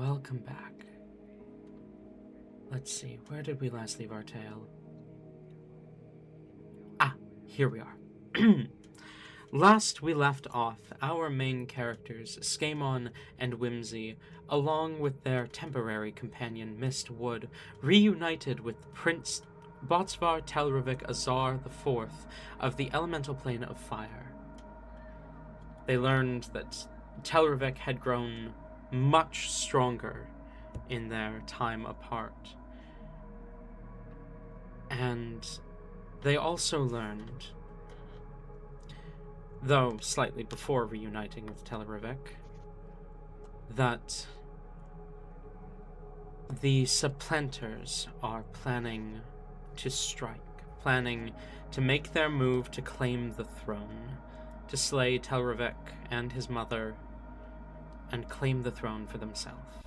welcome back. Let's see, where did we last leave our tale? Ah, here we are. Last we left off, our main characters, Skamon and Whimsy, along with their temporary companion Mistwood, reunited with Prince Botsvar Telravik Azar IV of the elemental plane of fire. They learned that Telravik had grown much stronger in their time apart. And they also learned, though slightly before reuniting with Telravik, that the supplanters are planning to strike, planning to make their move to claim the throne, to slay Telravik and his mother, and claim the throne for themselves.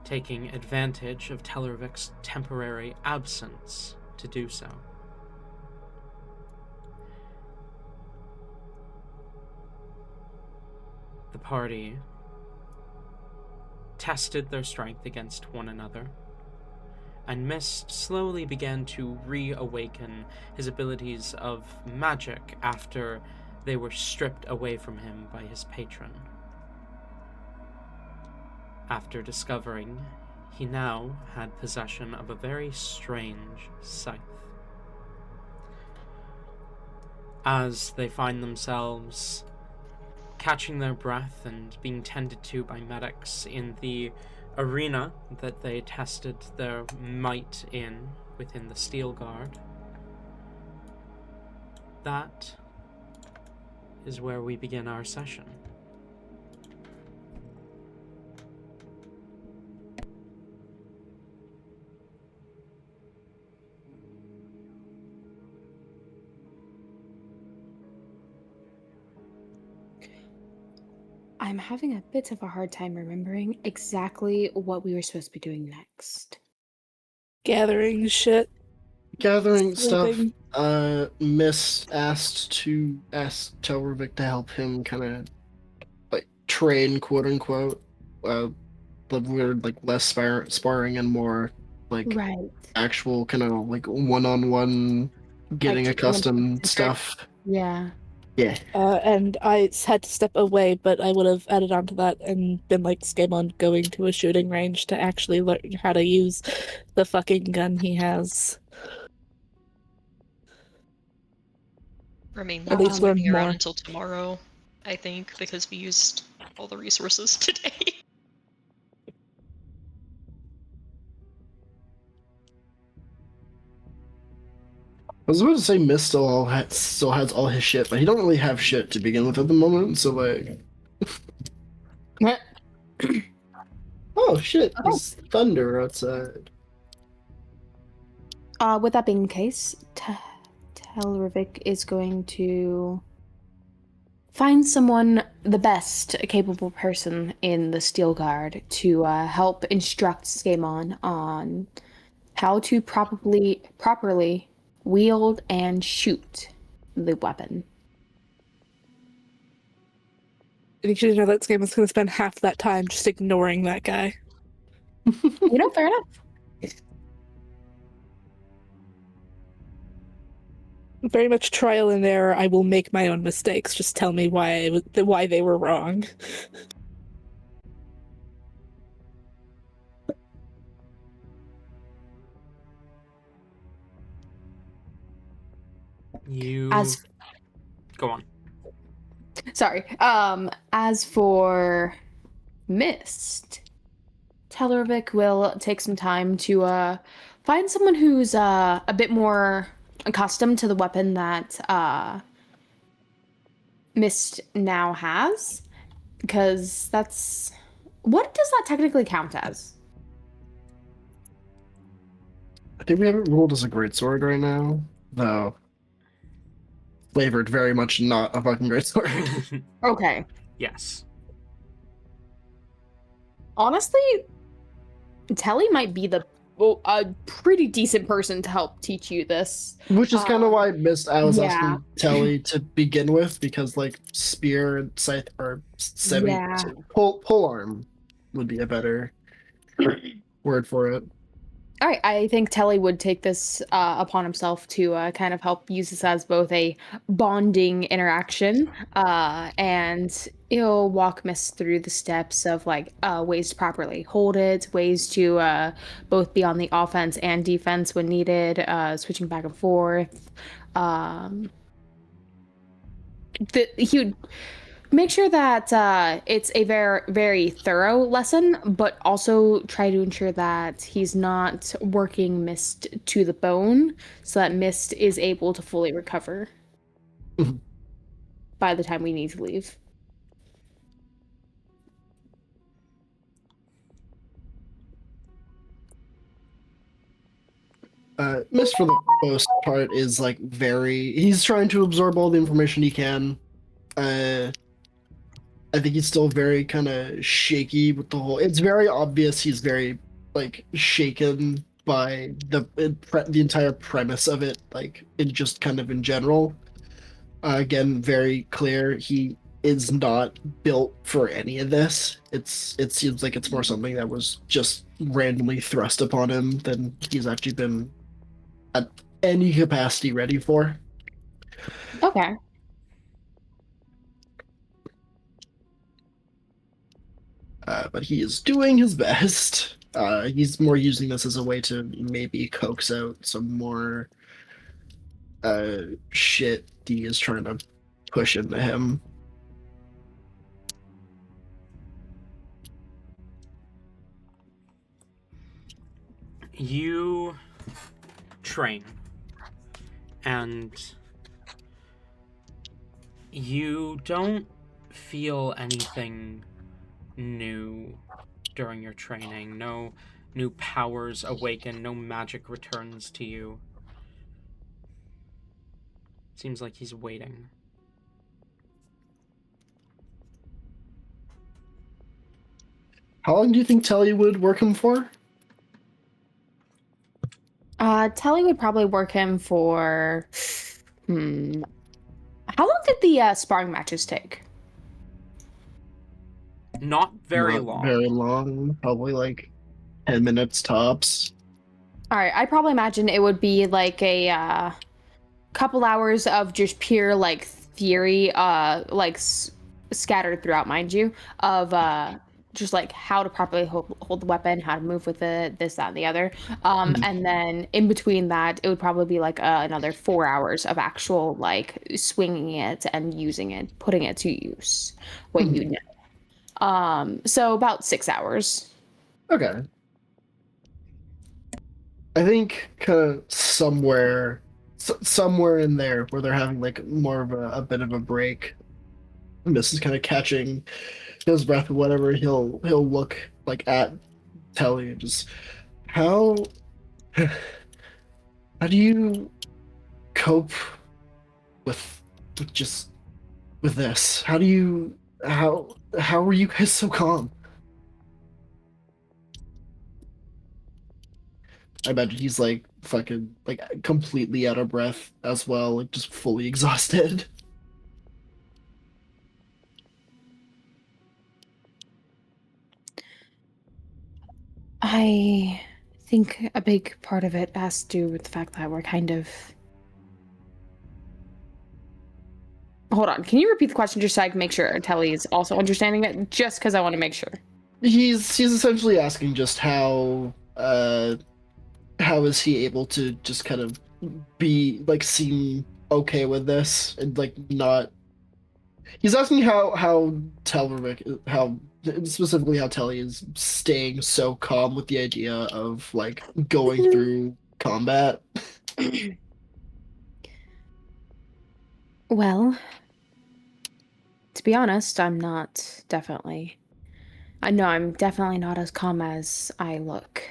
Taking advantage of Telravik's temporary absence to do so. The party tested their strength against one another, and Mist slowly began to reawaken his abilities of magic after they were stripped away from him by his patron. After discovering he now had possession of a very strange scythe. As they find themselves catching their breath and being tended to by medics in the arena that they tested their might in within the Steel Guard, that is where we begin our session. I'm having a bit of a hard time remembering exactly what we were supposed to be doing next. Gathering shit. Gathering stuff. Sleeping. Miss asked Telravik to help him kind of like train, quote unquote. But we're like less sparring and more like Right. actual kind of like one-on-one getting Like, accustomed stuff. Yeah. Yeah. And I had to step away, but I would have added on to that and been like Skamon going to a shooting range to actually learn how to use the fucking gun he has. I mean, At we're least just learn waiting around more. until tomorrow, I think, because we used all the resources today. I was about to say Miss still has all his shit, but he don't really have shit to begin with at the moment. So like, oh shit, there's thunder outside. With that being the case, Telravik is going to find someone, the best capable person in the Steel Guard, to help instruct Skamon on how to properly wield and shoot the weapon. You should know that Skamon's going to spend half that time just ignoring that guy. Fair enough. Very much trial and error. I will make my own mistakes. Just tell me why they were wrong. Go on. Sorry. As for Mist, Telravik will take some time to find someone who's a bit more accustomed to the weapon that Mist now has, because that's... What does that technically count as? I think we have it ruled as a greatsword right now, though. Flavored very much not a fucking greatsword. Okay. Yes. Honestly, Telly might be the a pretty decent person to help teach you this. Which is kind of why I was yeah. asking Telly to begin with, because like spear and scythe or semi Yeah. pole arm would be a better word for it. All right, I think Telly would take this upon himself to kind of help use this as both a bonding interaction, and he'll walk Miss through the steps of like ways to properly hold it, ways to both be on the offense and defense when needed, switching back and forth. He would make sure that it's a very, very thorough lesson, but also try to ensure that he's not working Mist to the bone so that Mist is able to fully recover by the time we need to leave. Mist, for the most part, is like he's trying to absorb all the information he can. I think he's still very kind of shaky with the whole. It's very obvious he's very like shaken by the entire premise of it, like in just kind of in general. Again, very clear he is not built for any of this. It seems like it's more something that was just randomly thrust upon him than he's actually been at any capacity ready for. Okay. But he is doing his best. He's more using this as a way to maybe coax out some more shit Dee is trying to push into him. You train, and you don't feel anything new during your training. No new powers awaken, no magic returns to you. Seems like he's waiting. How long do you think Telly would work him for? Telly would probably work him for. How long did the sparring matches take? Not very Not long. Very long. Probably like 10 minutes tops. All right, I probably imagine it would be like a couple hours of just pure like theory, scattered throughout, mind you, of just like how to properly hold the weapon, how to move with it, this, that, and the other. And then in between that, it would probably be like another 4 hours of actual like swinging it and using it, putting it to use, what you know. So about 6 hours. Okay. I think kind of somewhere in there where they're having like more of a bit of a break. This is kind of catching his breath or whatever. He'll look like at Telly and just how do you cope with with this? How are you guys so calm? I imagine he's like fucking like completely out of breath as well, like just fully exhausted. I think a big part of it has to do with the fact that we're kind of. Hold on, can you repeat the question just so I can make sure Telly is also understanding it? Just because I want to make sure. He's essentially asking just how is he able to just kind of seem okay with this and like not. He's asking how Telravik, how specifically how Telly is staying so calm with the idea of like going through combat. Well, to be honest, I know I'm definitely not as calm as I look.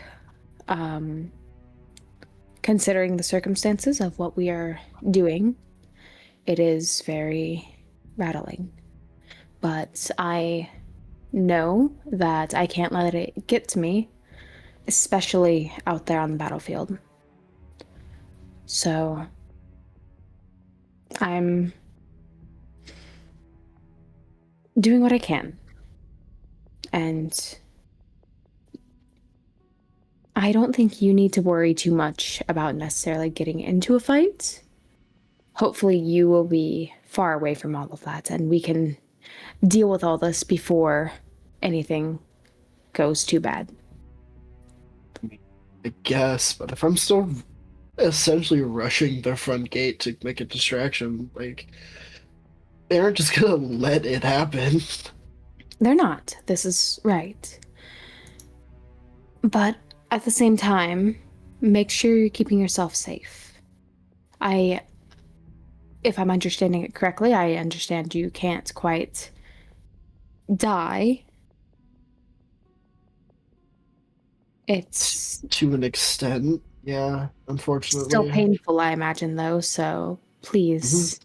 Considering the circumstances of what we are doing, it is very rattling. But I know that I can't let it get to me, especially out there on the battlefield. So I'm doing what I can. And I don't think you need to worry too much about necessarily getting into a fight. Hopefully you will be far away from all of that, and we can deal with all this before anything goes too bad. I guess, but if I'm still essentially rushing the front gate to make a distraction, like, they aren't just gonna let it happen. They're not. This is right. But at the same time, make sure you're keeping yourself safe. If I'm understanding it correctly, I understand you can't quite die. It's To an extent, yeah, unfortunately. still painful, I imagine, though, so please.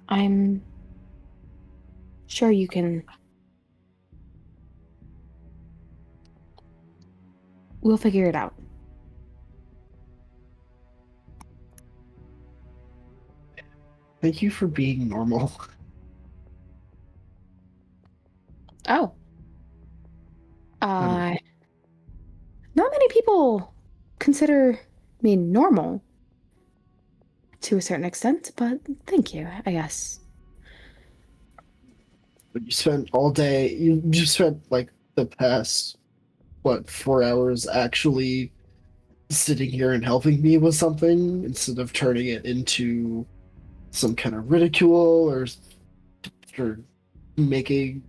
I'm sure you can. We'll figure it out. Thank you for being normal. Oh. Not many people consider me normal to a certain extent, but thank you, I guess. But you spent all day, you spent like the past, what, 4 hours actually sitting here and helping me with something instead of turning it into some kind of ridicule or making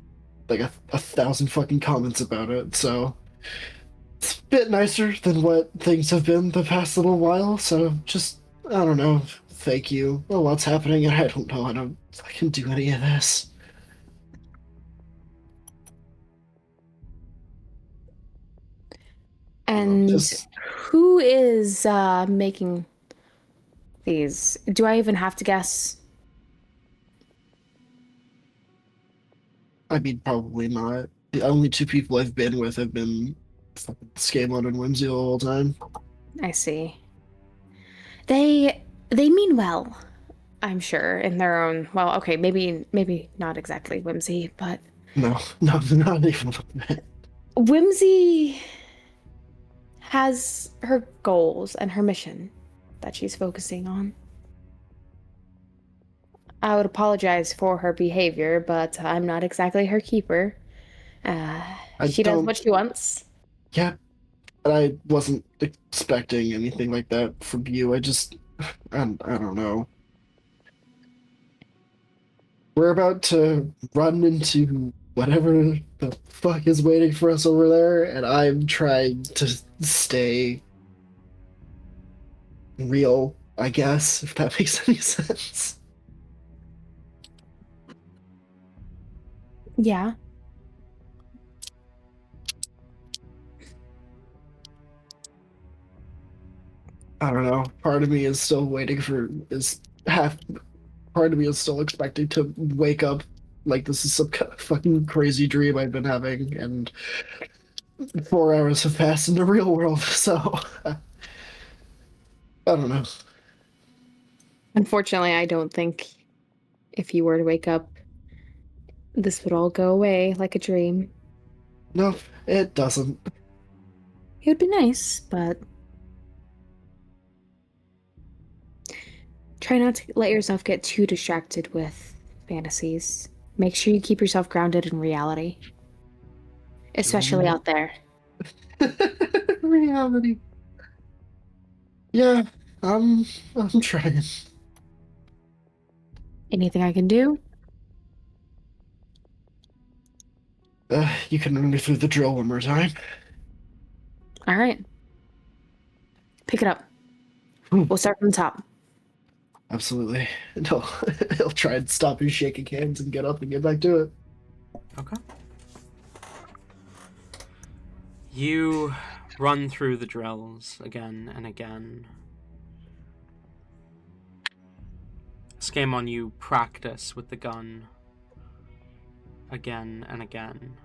like a thousand fucking comments about it. So it's a bit nicer than what things have been the past little while. So just, I don't know. Thank you. A lot's happening, and I don't know how to fucking do any of this. And Just, who is making these? Do I even have to guess? I mean, probably not. The only two people I've been with have been fucking Scamon and Whimsy the whole time. I see. They mean well, I'm sure, in their own, well, okay, maybe not exactly Whimsy, but No, no, not even a little bit. Whimsy has her goals and her mission that she's focusing on. I would apologize for her behavior, but I'm not exactly her keeper. I She does don't. what she wants. Yeah, but I wasn't expecting anything like that from you. I don't know. We're about to run into whatever the fuck is waiting for us over there, and I'm trying to stay real, I guess, if that makes any sense. Yeah. I don't know. Part of me is still part of me is still expecting to wake up like this is some kind of fucking crazy dream I've been having, and 4 hours have passed in the real world, so I don't know. Unfortunately, I don't think if you were to wake up, this would all go away like a dream. No, it doesn't. It would be nice, but try not to let yourself get too distracted with fantasies. Make sure you keep yourself grounded in reality, especially out there. Reality. Yeah, I'm trying. Anything I can do? You can run me through the drill one more time. All right. Pick it up. Hmm. We'll start from the top. Absolutely. And he'll try and stop his shaking hands and get up and get back to it. Okay. You run through the drills again and again. Skamon, you practice with the gun again and again.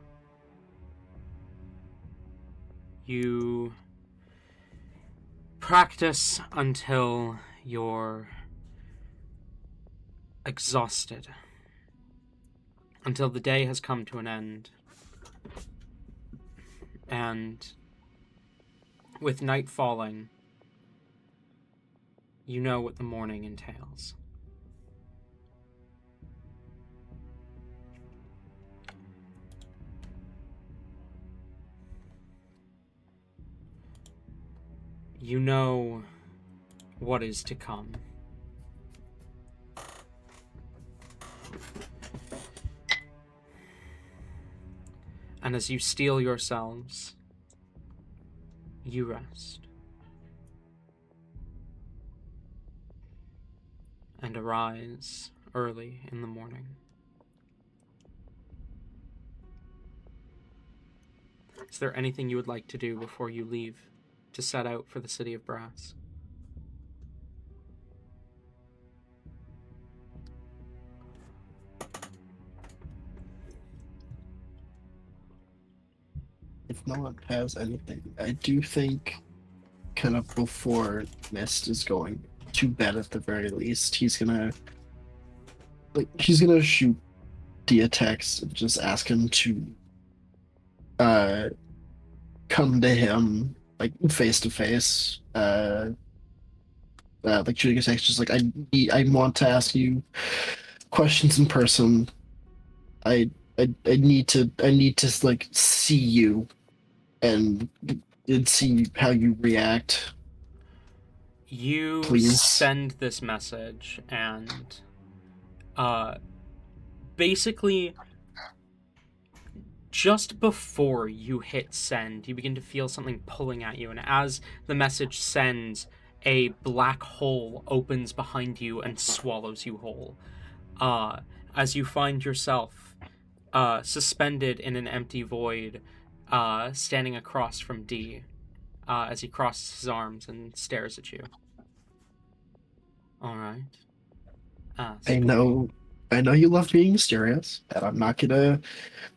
You practice until you're exhausted, until the day has come to an end, and with night falling, you know what the morning entails. You know what is to come. And as you steel yourselves, you rest. And arise early in the morning. Is there anything you would like to do before you leave to set out for the City of Brass? If no one has anything, I do think kind of before Mist is going to bed at the very least, he's gonna shoot Dia text and just ask him to come to him like face to face. Like shooting a text just like I want to ask you questions in person. I need to like see you and see how you react. You Please. send this message, and basically just before you hit send, you begin to feel something pulling at you, and as the message sends, a black hole opens behind you and swallows you whole. As you find yourself suspended in an empty void, standing across from D, as he crosses his arms and stares at you. All right. I know you love being mysterious, and I'm not gonna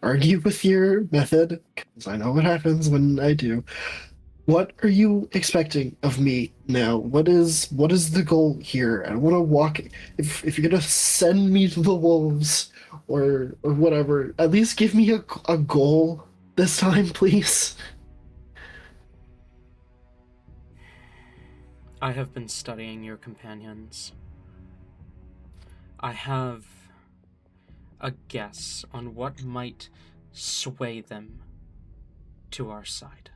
argue with your method because I know what happens when I do. What are you expecting of me now? What is the goal here? I want to walk. If you're gonna send me to the wolves or whatever, at least give me a goal this time, please. I have been studying your companions. I have a guess on what might sway them to our side.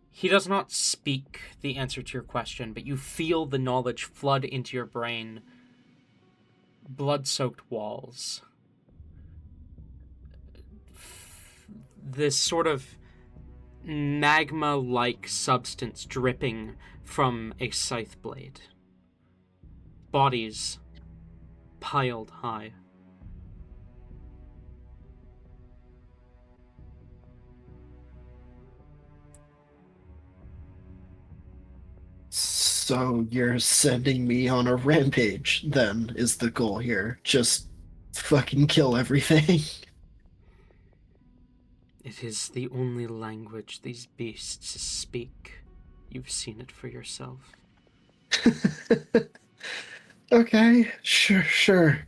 He does not speak the answer to your question, but you feel the knowledge flood into your brain. Blood-soaked walls. This sort of magma-like substance dripping from a scythe blade. Bodies piled high. So you're sending me on a rampage, then, is the goal here. Just fucking kill everything. It is the only language these beasts speak. You've seen it for yourself. Okay, sure.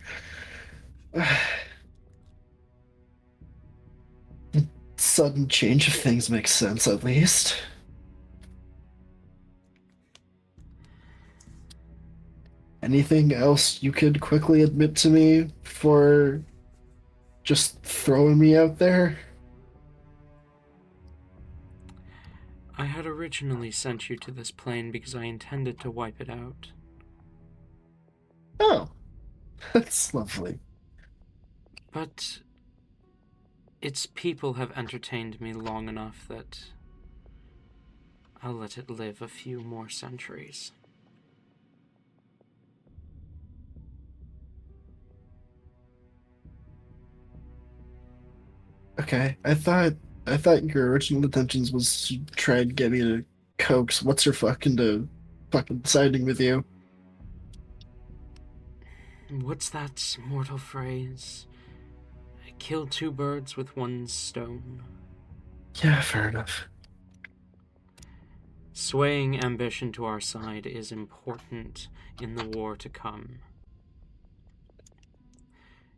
Sudden change of things makes sense, at least. Anything else you could quickly admit to me for just throwing me out there? I had originally sent you to this plane because I intended to wipe it out. Oh, that's lovely. But its people have entertained me long enough that I'll let it live a few more centuries. Okay, I thought your original intentions was to try and get me to coax what's her fucking to fucking siding with you. What's that mortal phrase? Kill two birds with one stone. Yeah, fair enough. Swaying ambition to our side is important in the war to come.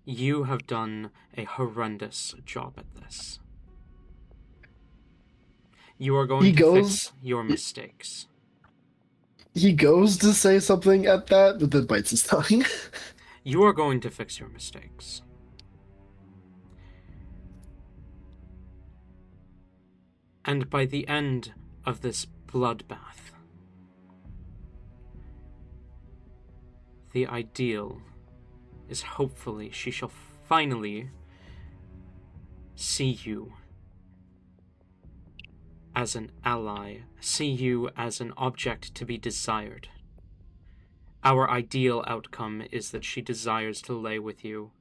You have done a horrendous job at this. You are going to fix your mistakes. He goes to say something at that, but then bites his tongue. You are going to fix your mistakes. And by the end of this bloodbath, the ideal is hopefully she shall finally see you as an ally, see you as an object to be desired. Our ideal outcome is that she desires to lay with you.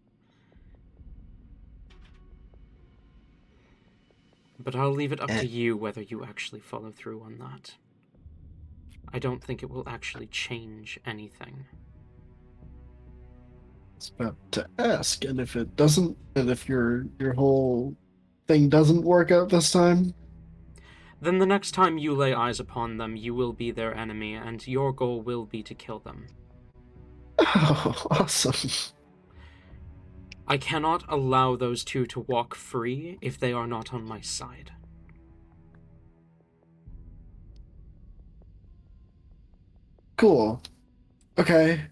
But I'll leave it up to you whether you actually follow through on that. I don't think it will actually change anything. I was about to ask, and if it doesn't, and if your whole thing doesn't work out this time, Then the next time you lay eyes upon them, you will be their enemy, and your goal will be to kill them. oh, awesome. I cannot allow those two to walk free if they are not on my side. Cool. Okay.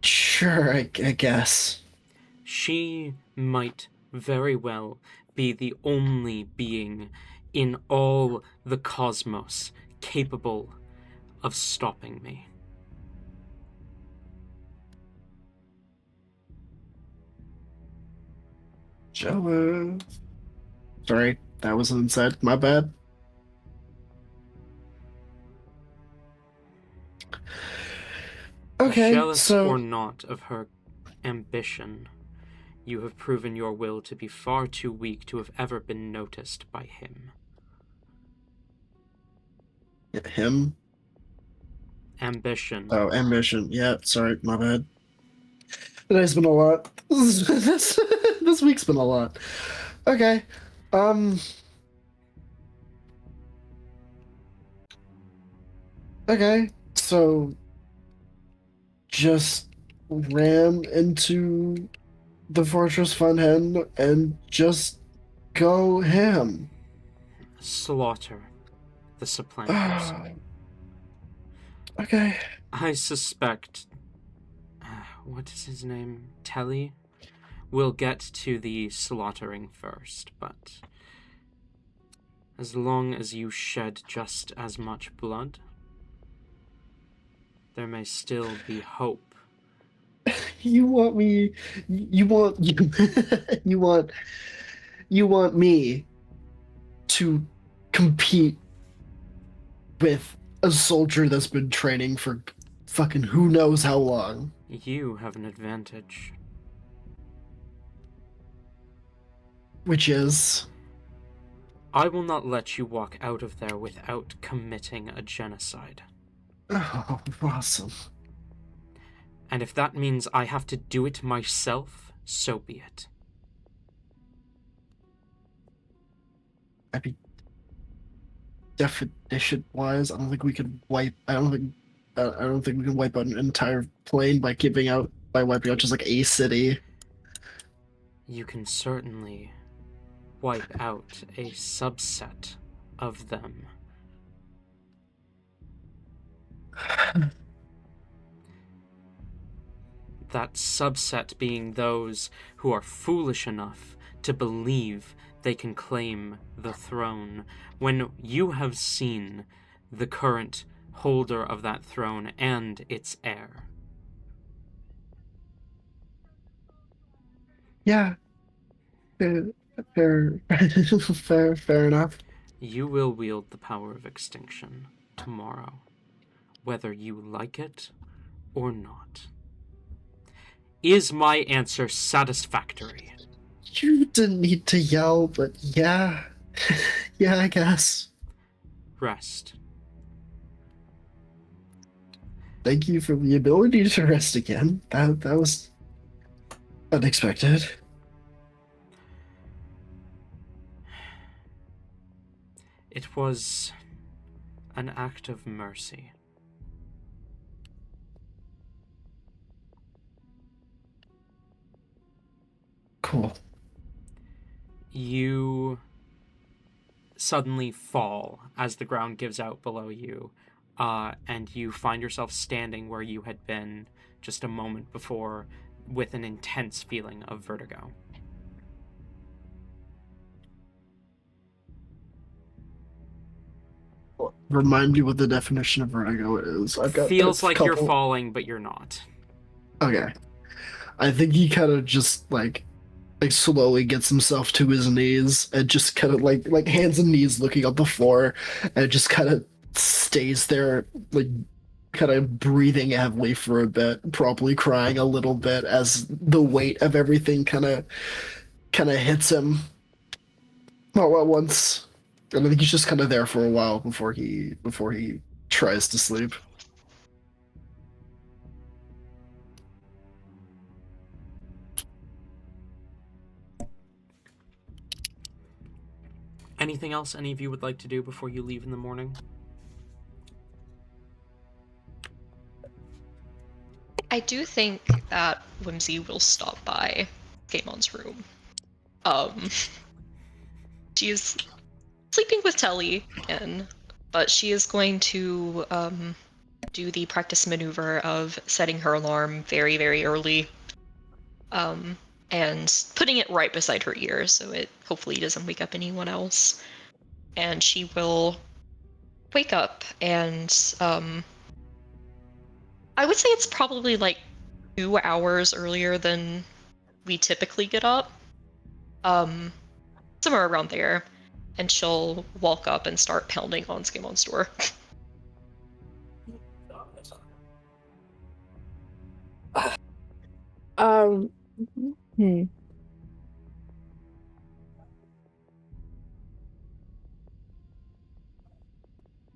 Sure, I guess. She might very well be the only being in all the cosmos capable of stopping me. Jealous. Sorry, that was inside. My bad. Okay, Jealous so or not of her ambition, you have proven your will to be far too weak to have ever been noticed by him. him. Ambition. Oh, ambition. Yeah, sorry, my bad. Today's been a lot. This week's been a lot. Okay. Okay, so just ram into the Fortress Funhen and just go ham. Slaughter the supplanters. Okay. I suspect, what is his name? Telly? We'll get to the slaughtering first, but as long as you shed just as much blood, there may still be hope. You want me? You want you want me to compete with a soldier that's been training for fucking who knows how long? You have an advantage. Which is? I will not let you walk out of there without committing a genocide. Oh, awesome. And if that means I have to do it myself, so be it. I mean, definition-wise, I don't think we can wipe. I don't think we can wipe out an entire plane by wiping out just like a city. You can certainly wipe out a subset of them. That subset being those who are foolish enough to believe they can claim the throne, when you have seen the current holder of that throne and its heir. Yeah. Fair, fair enough. You will wield the power of extinction tomorrow, whether you like it or not. Is my answer satisfactory? You didn't need to yell, but yeah. Yeah, I guess. rest. Thank you for the ability to rest again. That was unexpected. It was an act of mercy. Cool. You suddenly fall as the ground gives out below you, and you find yourself standing where you had been just a moment before with an intense feeling of vertigo. Remind me what the definition of vertigo is. I've got Feels a like couple... you're falling, but you're not. Okay. I think he kind of just like slowly gets himself to his knees and just kind of like hands and knees looking at the floor and just kind of stays there, like kind of breathing heavily for a bit, probably crying a little bit as the weight of everything kind of hits him all at once. And I think he's just kind of there for a while before he tries to sleep. Anything else any of you would like to do before you leave in the morning? I do think that Whimsy will stop by Gamon's room. She's sleeping with Telly again, but she is going to do the practice maneuver of setting her alarm very, very early, and putting it right beside her ear so it hopefully doesn't wake up anyone else. And she will wake up and I would say it's probably like 2 hours earlier than we typically get up. Somewhere around there. And she'll walk up and start pounding on Skamon's door. Hmm.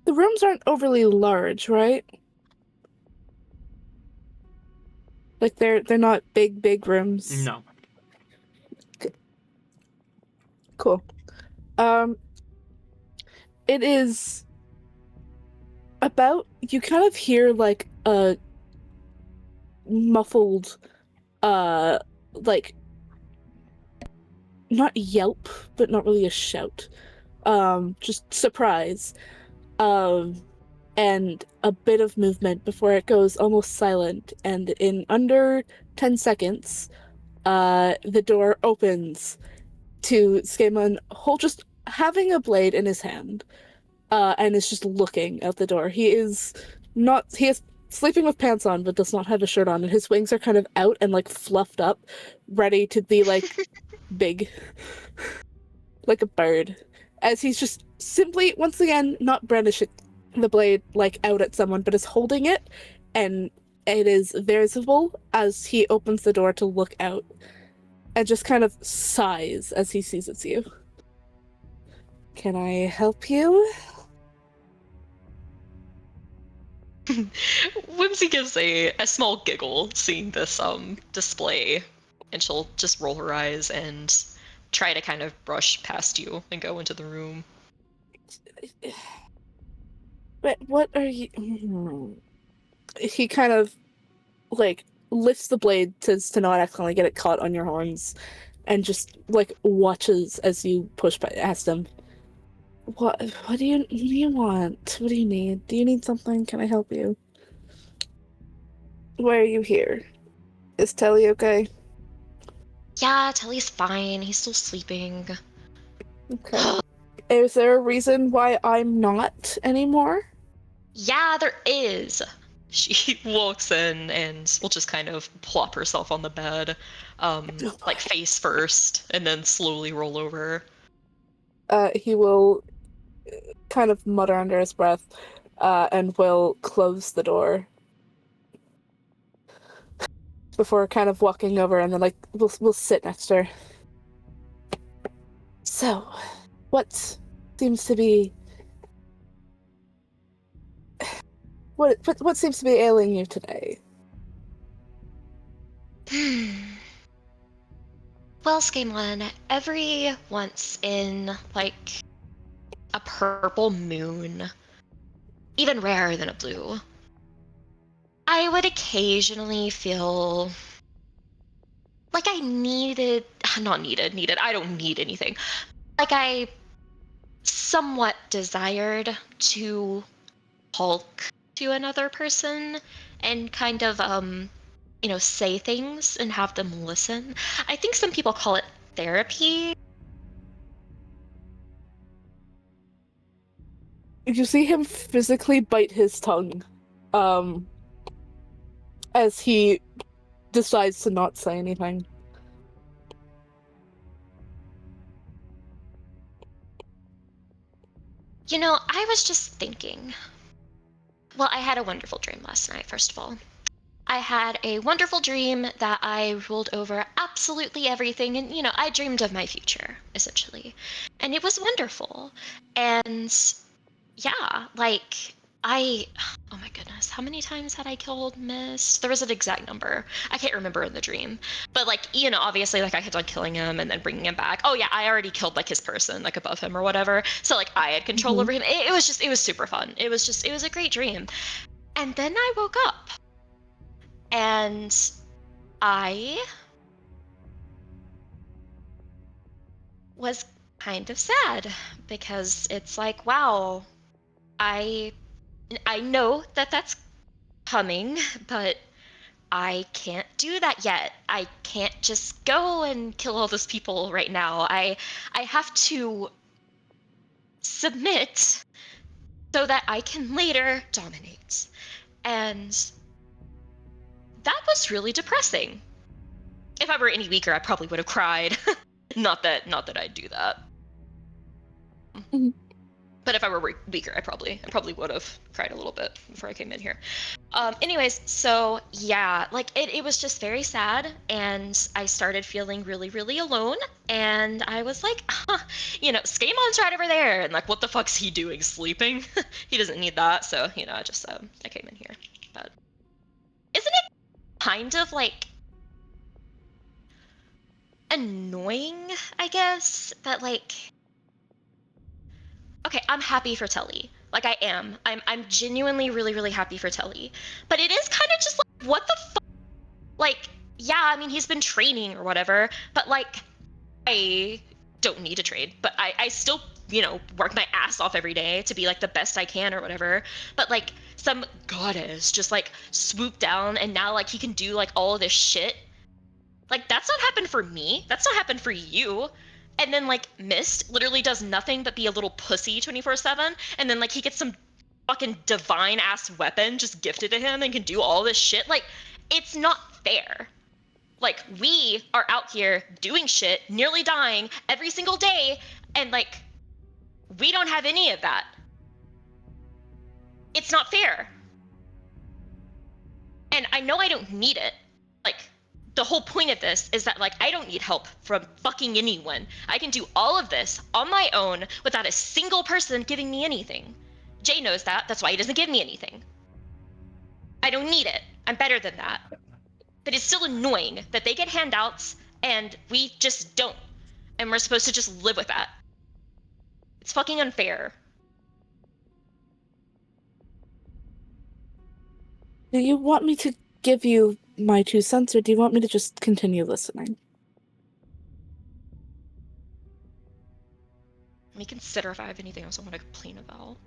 The rooms aren't overly large, right? Like they're not big rooms. No. Cool. It is about, you kind of hear like a muffled, like not yelp, but not really a shout. Just surprise. And a bit of movement before it goes almost silent, and in under 10 seconds, the door opens to Skemon just having a blade in his hand, and is just looking out the door. He is sleeping with pants on, but does not have a shirt on, and his wings are kind of out and like fluffed up, ready to be like big, like a bird, as he's just simply, once again, not brandishing the blade like out at someone, but is holding it, and it is visible as he opens the door to look out, and just kind of sighs as he sees it's you. Can I help you? Whimsy gives a small giggle seeing this display, and she'll just roll her eyes and try to kind of brush past you and go into the room. But what are you... He kind of like lifts the blade to not accidentally get it caught on your horns, and just like watches as you push past him. What do you want? What do you need? Do you need something? Can I help you? Why are you here? Is Telly okay? Yeah, Telly's fine. He's still sleeping. Okay. Is there a reason why I'm not anymore? Yeah, there is. She walks in and will just kind of plop herself on the bed, like face first, and then slowly roll over. He will kind of mutter under his breath, and will close the door before kind of walking over, and then like we'll sit next to her. So, what seems to be What seems to be ailing you today? Well, Scamelin, every once in, like, a purple moon, even rarer than a blue, I would occasionally feel like I needed, I don't need anything. Like I somewhat desired to talk to another person and kind of, say things and have them listen. I think some people call it therapy. You see him physically bite his tongue, as he decides to not say anything. I was just thinking. Well, I had a wonderful dream last night, first of all. I had a wonderful dream that I ruled over absolutely everything, and, I dreamed of my future, essentially. And it was wonderful. And yeah, like, oh my goodness, how many times had I killed Mist? There was an exact number. I can't remember in the dream. But, like, obviously, like, I kept on killing him and then bringing him back. Oh yeah, I already killed, like, his person, like, above him or whatever. So, like, I had control over him. It was super fun. It was a great dream. And then I woke up. And I was kind of sad because it's like, wow, I know that that's coming, but I can't do that yet. I can't just go and kill all those people right now. I have to submit so that I can later dominate. And that was really depressing. If I were any weaker, I probably would have cried. not that I'd do that. Mhm. But if I were weaker, I probably would have cried a little bit before I came in here. Anyways, so yeah, like it was just very sad, and I started feeling really, really alone. And I was like, Skamon's right over there, and like, what the fuck's he doing? Sleeping? He doesn't need that. So I came in here. But isn't it kind of like annoying, I guess, that like, okay, I'm happy for Telly. Like I am. I'm genuinely really, really happy for Telly. But it is kind of just like, what the fuck? Like, yeah, I mean, he's been training or whatever, but like, I don't need to trade, but I still, work my ass off every day to be like the best I can or whatever. But like, some goddess just like swooped down and now like he can do like all of this shit. Like, that's not happened for me. That's not happened for you. And then, like, Mist literally does nothing but be a little pussy 24/7. And then, like, he gets some fucking divine ass weapon just gifted to him and can do all this shit. Like, it's not fair. Like, we are out here doing shit, nearly dying every single day. And, like, we don't have any of that. It's not fair. And I know I don't need it. Like, the whole point of this is that, like, I don't need help from fucking anyone. I can do all of this on my own without a single person giving me anything. Jay knows that. That's why he doesn't give me anything. I don't need it. I'm better than that. But it's still annoying that they get handouts and we just don't. And we're supposed to just live with that. It's fucking unfair. Do you want me to give you my 2 cents, or do you want me to just continue listening? Let me consider if I have anything else I want to complain about.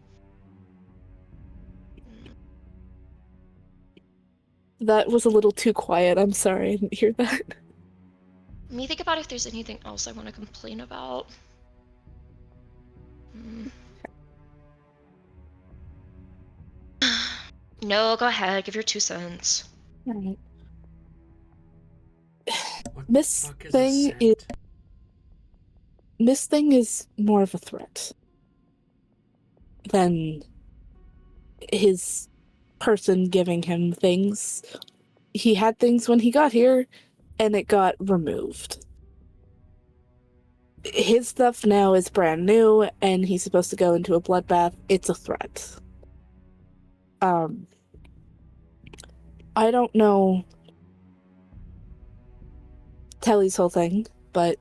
That was a little too quiet. I'm sorry, I didn't hear that. Let me think about if there's anything else I want to complain about. No, go ahead. Give your 2 cents. Alright. What Miss the fuck is Thing a is- scent? This thing is more of a threat than his person giving him things. He had things when he got here, and it got removed. His stuff now is brand new, and he's supposed to go into a bloodbath. It's a threat. I don't know Telly's whole thing, but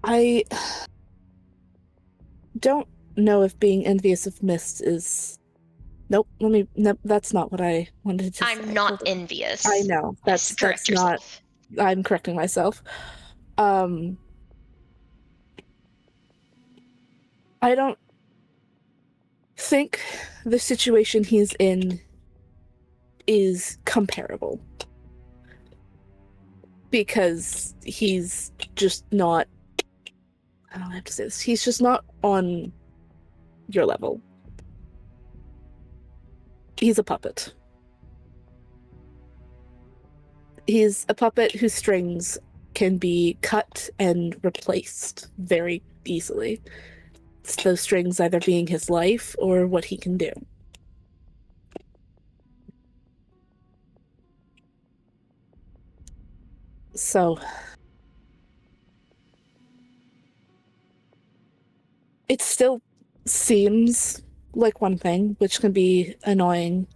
I don't know if being envious of Mist is... Nope, that's not what I wanted to say. I'm not Hold on. envious. I know, Yes, correct that's not... yourself. I'm correcting myself. I don't think the situation he's in is comparable. Because he's just not... I don't have to say this. He's just not on your level. He's a puppet. He's a puppet whose strings can be cut and replaced very easily. It's those strings either being his life or what he can do. So it still seems like one thing, which can be annoying.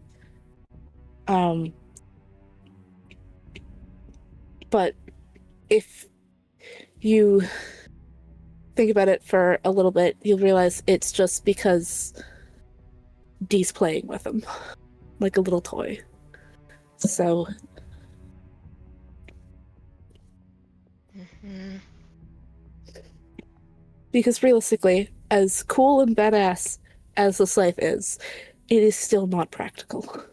But if you think about it for a little bit, you'll realize it's just because Dee's playing with him like a little toy. So Mm-hmm. because realistically, as cool and badass as this life is, it is still not practical.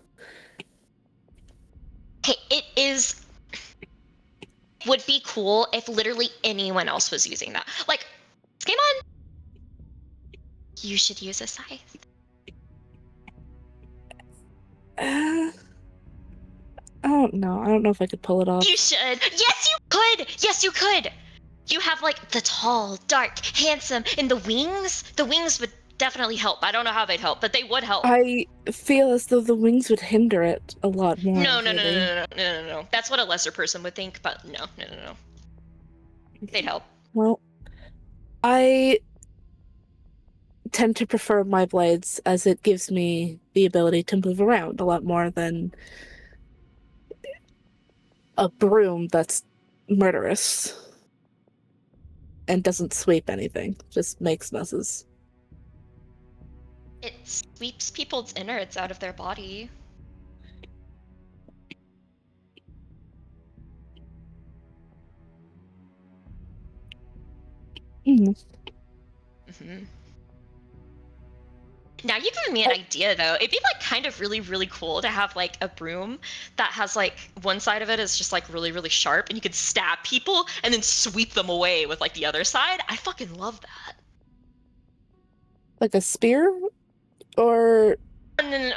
Hey, it is... would be cool if literally anyone else was using that. Like, game on. You should use a scythe. I don't know. I don't know if I could pull it off. You should. Yes, you could. Yes, you could. You have like the tall, dark, handsome, and the wings. The wings would definitely help. I don't know how they'd help, but they would help. I feel as though the wings would hinder it a lot more. No. Really. No. That's what a lesser person would think, but no. They'd help. Well, I tend to prefer my blades as it gives me the ability to move around a lot more than a broom that's murderous and doesn't sweep anything, just makes messes. It sweeps people's innards out of their body. Mm-hmm. Now you've given me an idea, though. It'd be like kind of really, really cool to have like a broom that has like one side of it is just like really, really sharp, and you could stab people and then sweep them away with like the other side. I fucking love that. Like a spear, or No.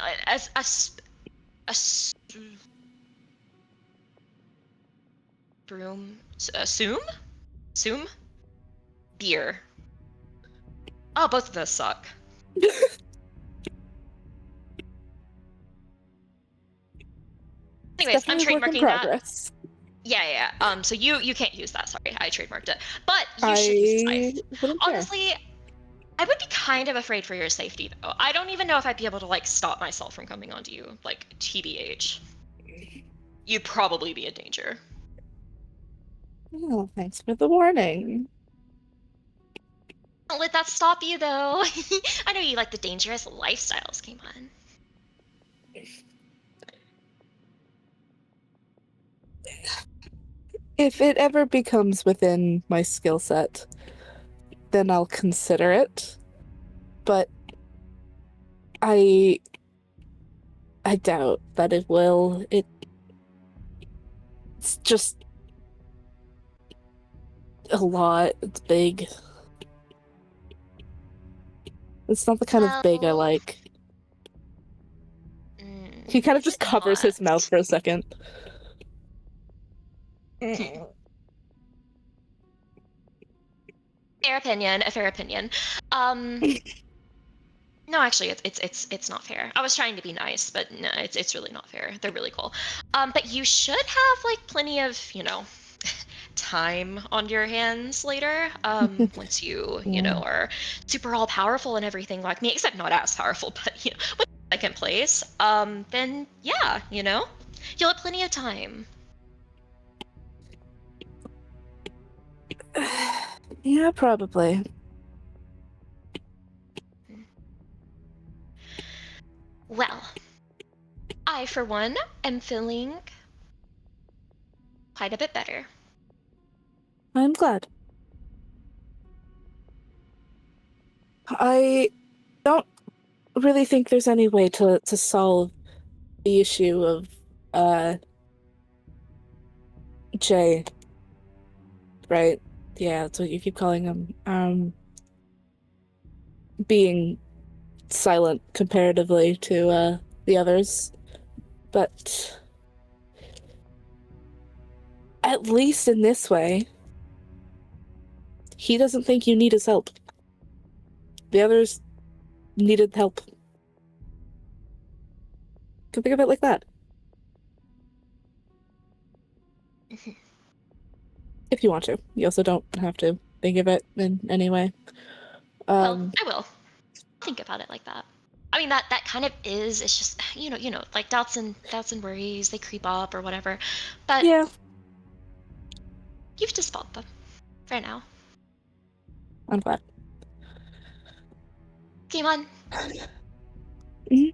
Broom, soom, beer. Oh, both of those suck. Anyways, I'm definitely work in trademarking that. progress. Yeah. So you can't use that. Sorry, I trademarked it. But you should use scythe. wouldn't care. Honestly, I would be kind of afraid for your safety, though. I don't even know if I'd be able to like stop myself from coming onto you, like TBH. You'd probably be in danger. Oh, thanks for the warning. Don't let that stop you, though. I know you like the dangerous lifestyles, Game on. If it ever becomes within my skill set, then I'll consider it. But I doubt that it will. It's just a lot. It's big. It's not the kind of big I like. He kind of just covers his mouth for a second. A fair opinion. No, actually, it's not fair. I was trying to be nice, but no, it's really not fair. They're really cool. But you should have like plenty of time on your hands later, once you, Yeah. are super all powerful and everything like me, except not as powerful, but, with second place, then yeah, you'll have plenty of time. Yeah, probably. Well, I, for one, am feeling quite a bit better. I'm glad. I don't really think there's any way to solve the issue of Jay, right? Yeah, that's what you keep calling him. Being silent comparatively to the others. But at least in this way, he doesn't think you need his help. The others needed help. Can think of it like that. If you want to. You also don't have to think of it in any way. Well, I will think about it like that. I mean, that kind of is. It's just like doubts and worries, they creep up or whatever. But Yeah, you've dispelled them for now. I'm glad. Game on. Mhm.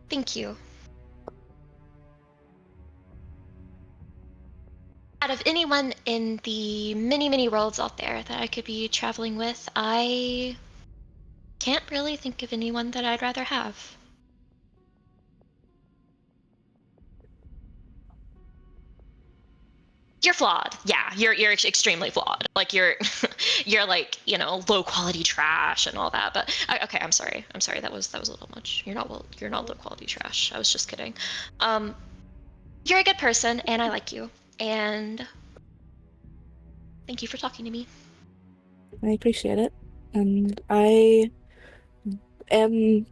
Thank you. Out of anyone in the many, many worlds out there that I could be traveling with, I can't really think of anyone that I'd rather have. You're flawed. Yeah, you're extremely flawed. Like you're you're like, low quality trash and all that. But okay, I'm sorry. That was a little much. You're not low quality trash. I was just kidding. Um you're a good person and I like you. And thank you for talking to me. I appreciate it. And I'm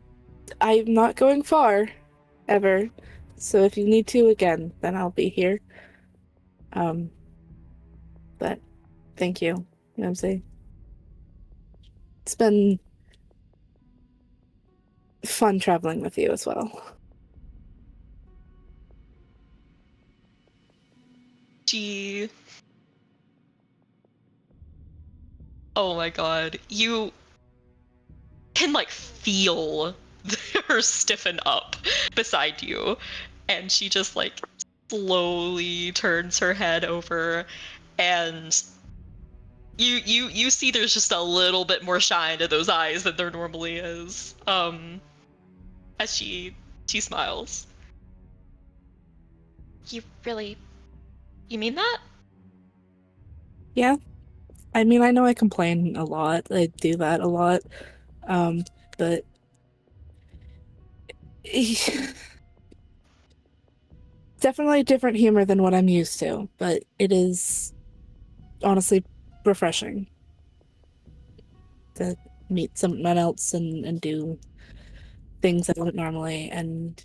not going far, ever. So if you need to again, then I'll be here. But thank you. You know what I'm saying? It's been fun traveling with you as well. Gee. Oh my god. You can like feel her stiffen up beside you, and she just like slowly turns her head over, and you see there's just a little bit more shine to those eyes than there normally is, as she smiles. You mean that? Yeah. I mean, I know I complain a lot. I do that a lot. But definitely different humor than what I'm used to, but it is honestly refreshing to meet someone else and do things I wouldn't normally, and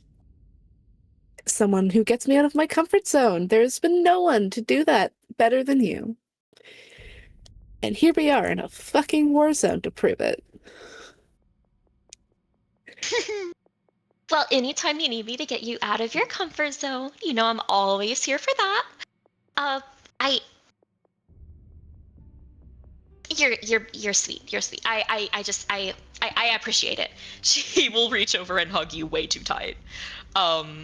someone who gets me out of my comfort zone. There's been no one to do that better than you. And here we are in a fucking war zone to prove it. Well, anytime you need me to get you out of your comfort zone, I'm always here for that. Uh, I you're sweet. You're sweet. I appreciate it. She will reach over and hug you way too tight. Like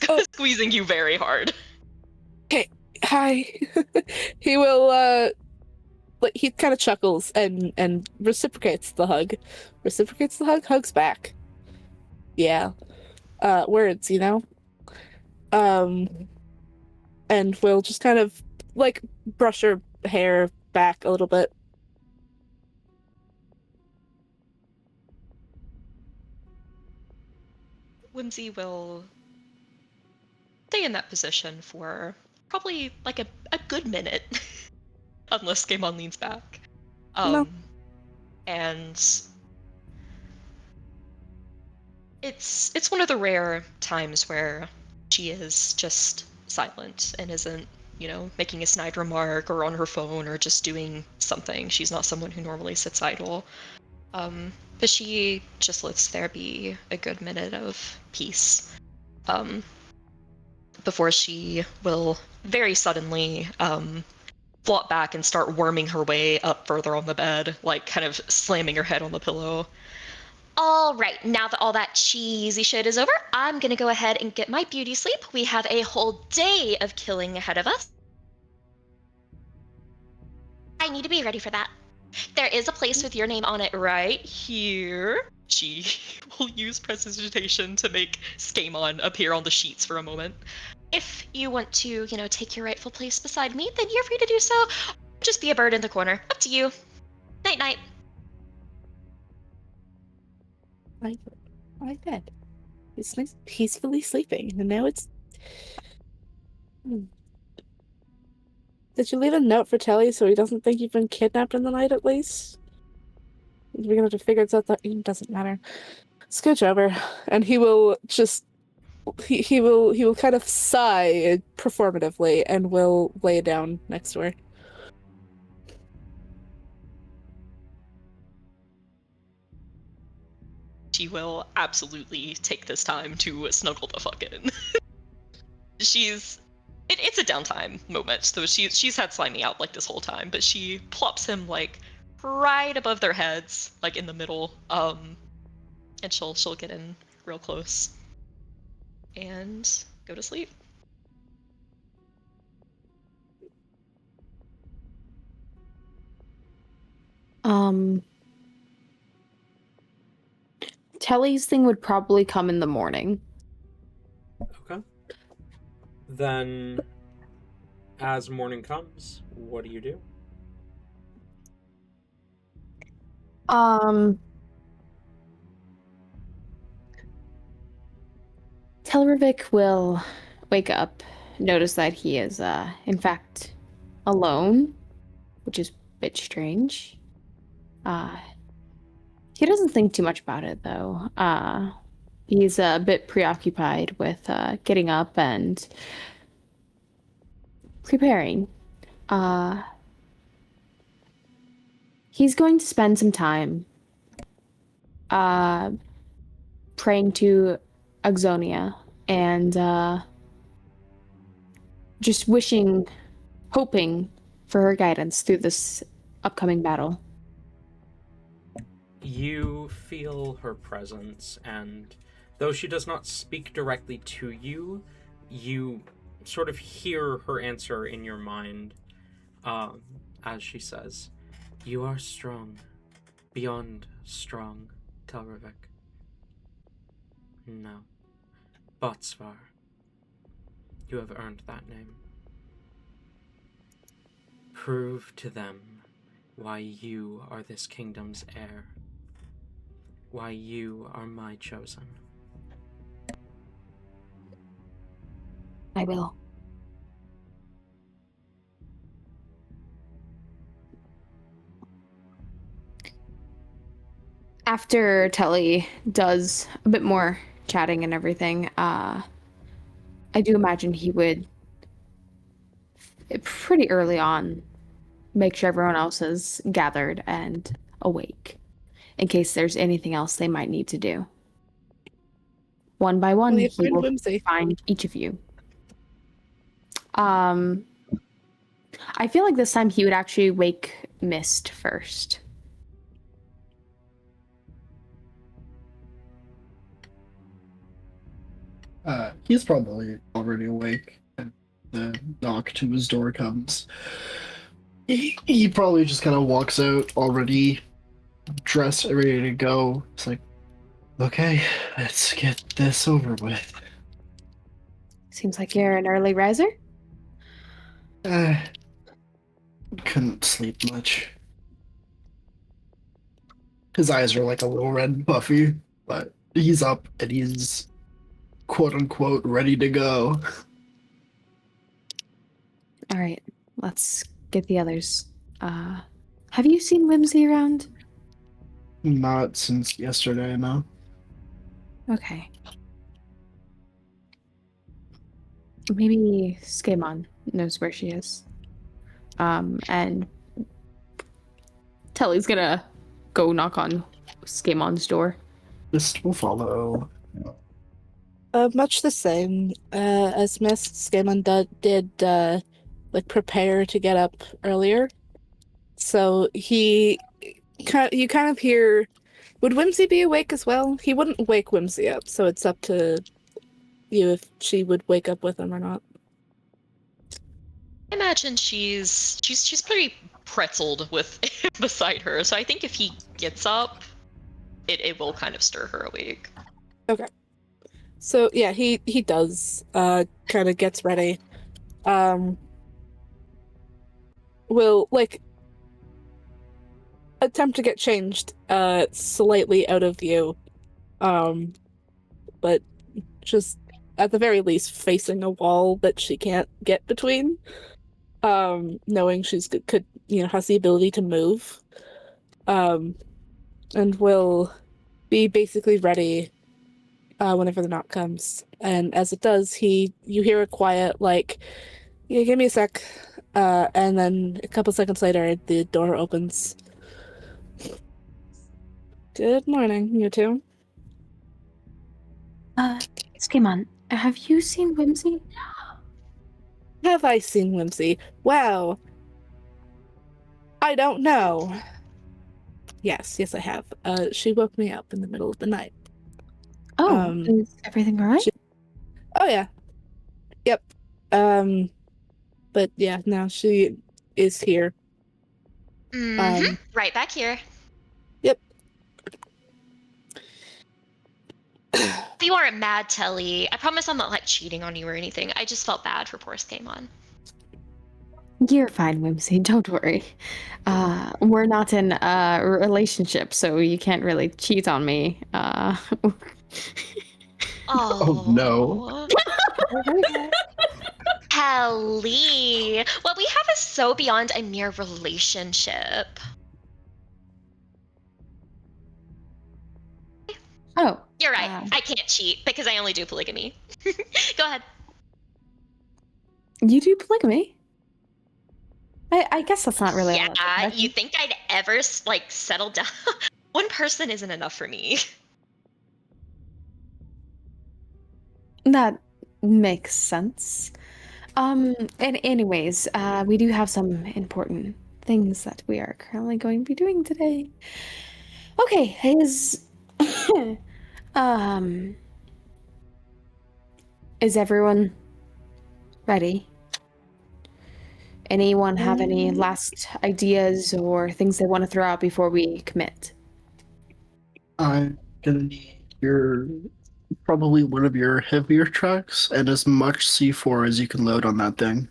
Oh. squeezing you very hard. Hey, hi. He will, like, he kind of chuckles and reciprocates the hug. Reciprocates the hug, hugs back. Yeah. Words, and we'll just kind of, like, brush her hair back a little bit. Whimsy will stay in that position for probably like a good minute, unless Gaemon leans back. No. And it's one of the rare times where she is just silent and isn't making a snide remark or on her phone or just doing something. She's not someone who normally sits idle. But she just lets there be a good minute of peace before she will very suddenly flop back and start worming her way up further on the bed, like kind of slamming her head on the pillow. All right, now that all that cheesy shit is over, I'm gonna go ahead and get my beauty sleep. We have a whole day of killing ahead of us. I need to be ready for that. There is a place with your name on it right here. She will use prestidigitation to make Skamon appear on the sheets for a moment. If you want to, take your rightful place beside me, then you're free to do so. Just be a bird in the corner. Up to you. Night night. My bed. It's nice, peacefully sleeping, and now it's. Did you leave a note for Telly so he doesn't think you've been kidnapped in the night at least? We're gonna have to figure out that it doesn't matter. Scooch over, and he will just he will kind of sigh performatively and will lay down next to her. She will absolutely take this time to snuggle the fuck in. It's a downtime moment, so she's had Slimy out like this whole time, but she plops him like right above their heads, like in the middle, and she'll get in real close and go to sleep. Telly's thing would probably come in the morning. Okay. Then, as morning comes, what do you do? Telravik will wake up, notice that he is, in fact, alone, which is a bit strange. He doesn't think too much about it, though. He's a bit preoccupied with getting up and preparing. He's going to spend some time praying to Axonia and just hoping for her guidance through this upcoming battle. You feel her presence, and though she does not speak directly to you, you sort of hear her answer in your mind as she says, "You are strong, beyond strong, Telravik. No. Botsvar. You have earned that name. Prove to them why you are this kingdom's heir. Why you are my chosen." I will. After Telly does a bit more chatting and everything, I do imagine he would, pretty early on, make sure everyone else is gathered and awake, in case there's anything else they might need to do. One by one, he will find each of you. I feel like this time he would actually wake Mist first. He's probably already awake, and the knock to his door comes. He probably just kind of walks out, already dressed, ready to go. It's like, okay, let's get this over with. Seems like you're an early riser. Couldn't sleep much. His eyes are like a little red and puffy, but he's up and he's quote unquote ready to go. All right, let's get the others. Have you seen Whimsy around? Not since yesterday, no. Okay. maybe Skaemon knows where she is. And Telly's gonna go knock on Skaemon's door. Mist will follow. Much the same as Mist. Skaemon did prepare to get up earlier, so you kind of hear. Would Whimsy be awake as well? He wouldn't wake Whimsy up, so it's up to you if she would wake up with him or not. I imagine she's pretty pretzeled with beside her, so I think if he gets up, it will kind of stir her awake. Okay. So yeah, he does kind of gets ready. Will attempt to get changed slightly out of view. But just at the very least facing a wall that she can't get between. Knowing could has the ability to move. And will be basically ready whenever the knock comes. And as it does, you hear a quiet yeah, give me a sec. And then a couple seconds later, the door opens. Good morning, you two. Skaemon, have you seen Whimsy? Have I seen Whimsy? Wow. I don't know. Yes, I have. She woke me up in the middle of the night. Oh, is everything all right? Oh, yeah. Yep. But yeah, now she is here. Right back here. Yep. You aren't mad, Telly. I promise I'm not cheating on you or anything. I just felt bad for poor Skaemon. You're fine, Whimsy. Don't worry. We're not in a relationship, so you can't really cheat on me. Oh, no. Telly. What we have is so beyond a mere relationship. Oh. You're right. I can't cheat because I only do polygamy. Go ahead. You do polygamy? I guess that's not really. Yeah, you think I'd ever settle down? One person isn't enough for me. That makes sense. And anyways, we do have some important things that we are currently going to be doing today. Okay, is everyone ready? Anyone have any last ideas or things they want to throw out before we commit? I'm gonna need probably one of your heavier trucks and as much C4 as you can load on that thing.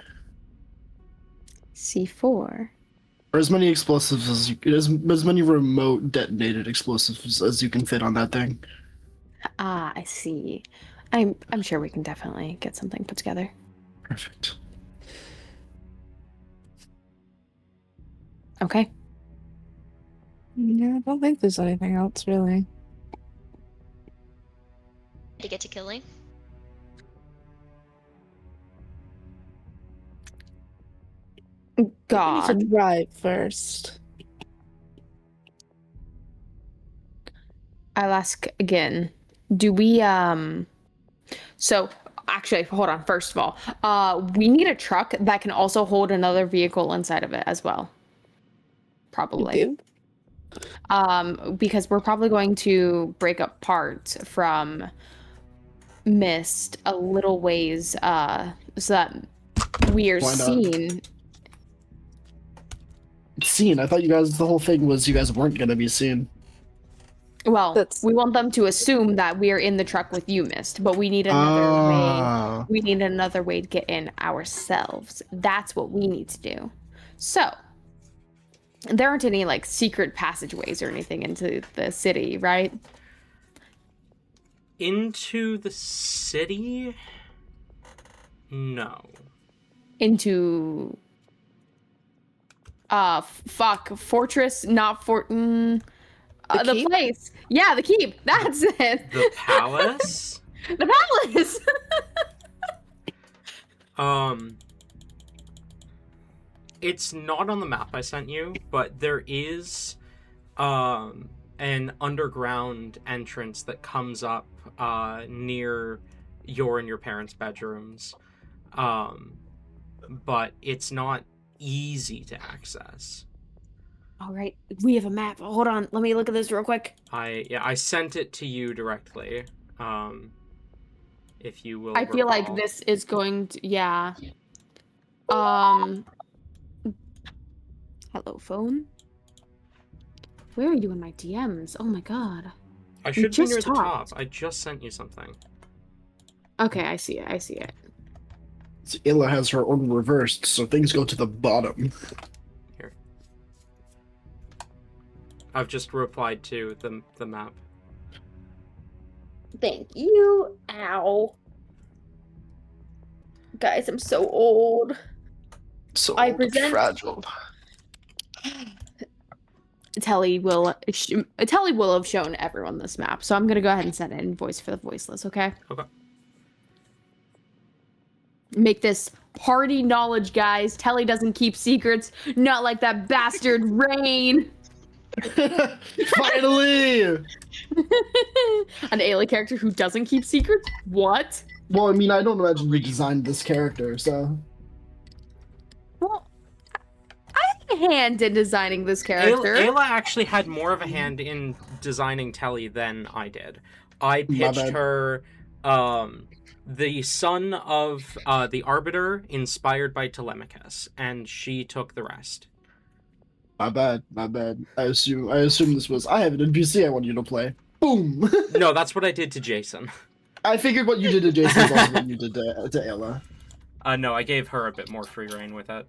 C4? Or as many explosives as many remote detonated explosives as you can fit on that thing. Ah, I see. I'm sure we can definitely get something put together. Perfect. Okay. Yeah, I don't think there's anything else really. To get to killing. God. We need to drive first. I'll ask again. Do we so actually hold on, first of all, we need a truck that can also hold another vehicle inside of it as well. Probably. You do? Because we're probably going to break up parts from Mist a little ways, so that we are Why not? seen. Seen? I thought the whole thing was you guys weren't gonna be seen. Well, we want them to assume that we are in the truck with you, Mist, but we need another way. We need another way to get in ourselves. That's what we need to do. So, there aren't any secret passageways or anything into the city, right? Into the city? No. Into fortress, not fort. The keep? place. Yeah, the keep. That's it. The palace? The palace. It's not on the map I sent you, but there is an underground entrance that comes up near your and your parents' bedrooms. But it's not easy to access. All right, we have a map. Hold on, let me look at this real quick. I sent it to you directly. If you will I feel like recall. this is going to, yeah. Hello, phone. Where are you in my DMs? Oh my god. I should be just near the top. talked. I just sent you something. Okay, I see it. So Illa has her order reversed, so things go to the bottom. Here. I've just replied to the map. Thank you. Ow. Guys, I'm so old. So I present- fragile. Telly will have shown everyone this map, so I'm gonna go ahead and send it in voice for the voiceless, okay? Okay. Make this party knowledge, guys. Telly doesn't keep secrets, not like that bastard Rain. Finally! An Ayla character who doesn't keep secrets? What? Well, I mean, I don't imagine we designed this character, so... Well, I had a hand in designing this character. Ayla actually had more of a hand in designing Telly than I did. I My pitched bad. her the son of the Arbiter inspired by Telemachus, and she took the rest. My bad. I assume this was, I have an NPC I want you to play. Boom! No, that's what I did to Jason. I figured what you did to Jason is also what you did to Ella. No, I gave her a bit more free reign with it.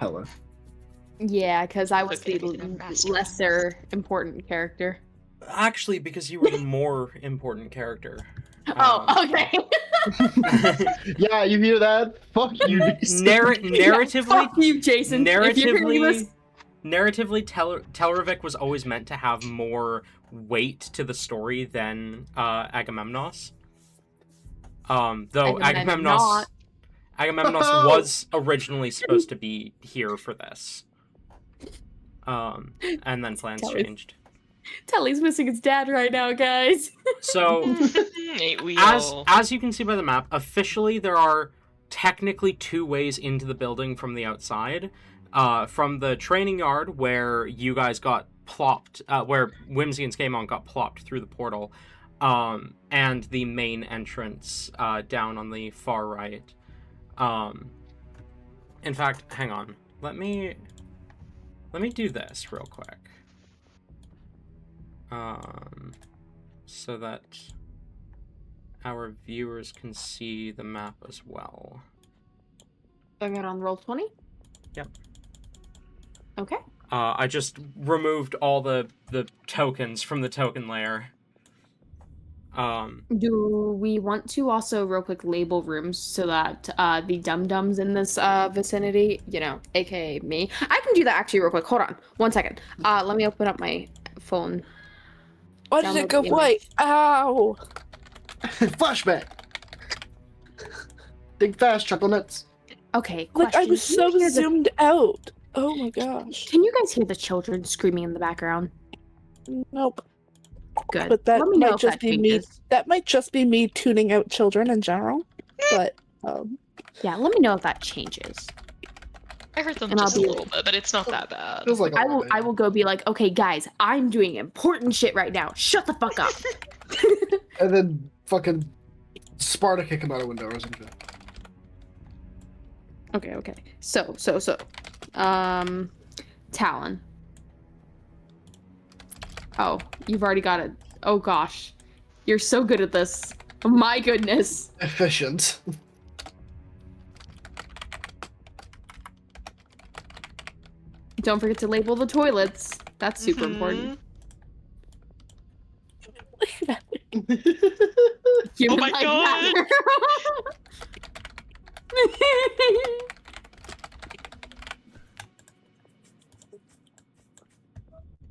Hella. Yeah, because I was Okay, the I'm master. lesser important character. Actually, because you were the more important character. Oh, okay. Yeah, you hear that? Fuck you. Narratively, Fuck you, Jason. If you're hearing this, narratively, Telravik was always meant to have more weight to the story than Agamemnos. Though Agamemnos was originally supposed to be here for this. And then plans changed. Telly's missing his dad right now, guys. So, We as you can see by the map, officially there are technically two ways into the building from the outside. From the training yard where you guys got plopped, where Whimsy and Skamon got plopped through the portal, and the main entrance down on the far right. In fact, hang on. Let me do this real quick. So that our viewers can see the map as well. I got on Roll20? Yep. Okay. I just removed all the tokens from the token layer. Do we want to also real quick label rooms so that the dum-dums in this vicinity, aka me, I can do that actually real quick. Hold on 1 second. Let me open up my phone. Why did Download it go the image. white? Ow! Flashback! Think fast, chuckle nuts. Okay, Like, question. I was so zoomed out. Oh my gosh. Can you guys hear the children screaming in the background? Nope. Good. But that Let me know might if just that be me. changes. That might just be me tuning out children in general. But Yeah, let me know if that changes. I heard them And I'll just a be little bit, but it's not that bad. Feels like I will go be like, okay, guys, I'm doing important shit right now. Shut the fuck up. And then fucking Sparta kick him out a window or something. Okay. So. Talon. Oh, you've already got it. Oh gosh. You're so good at this. Oh my goodness. Efficient. Don't forget to label the toilets. That's super important. Oh my God.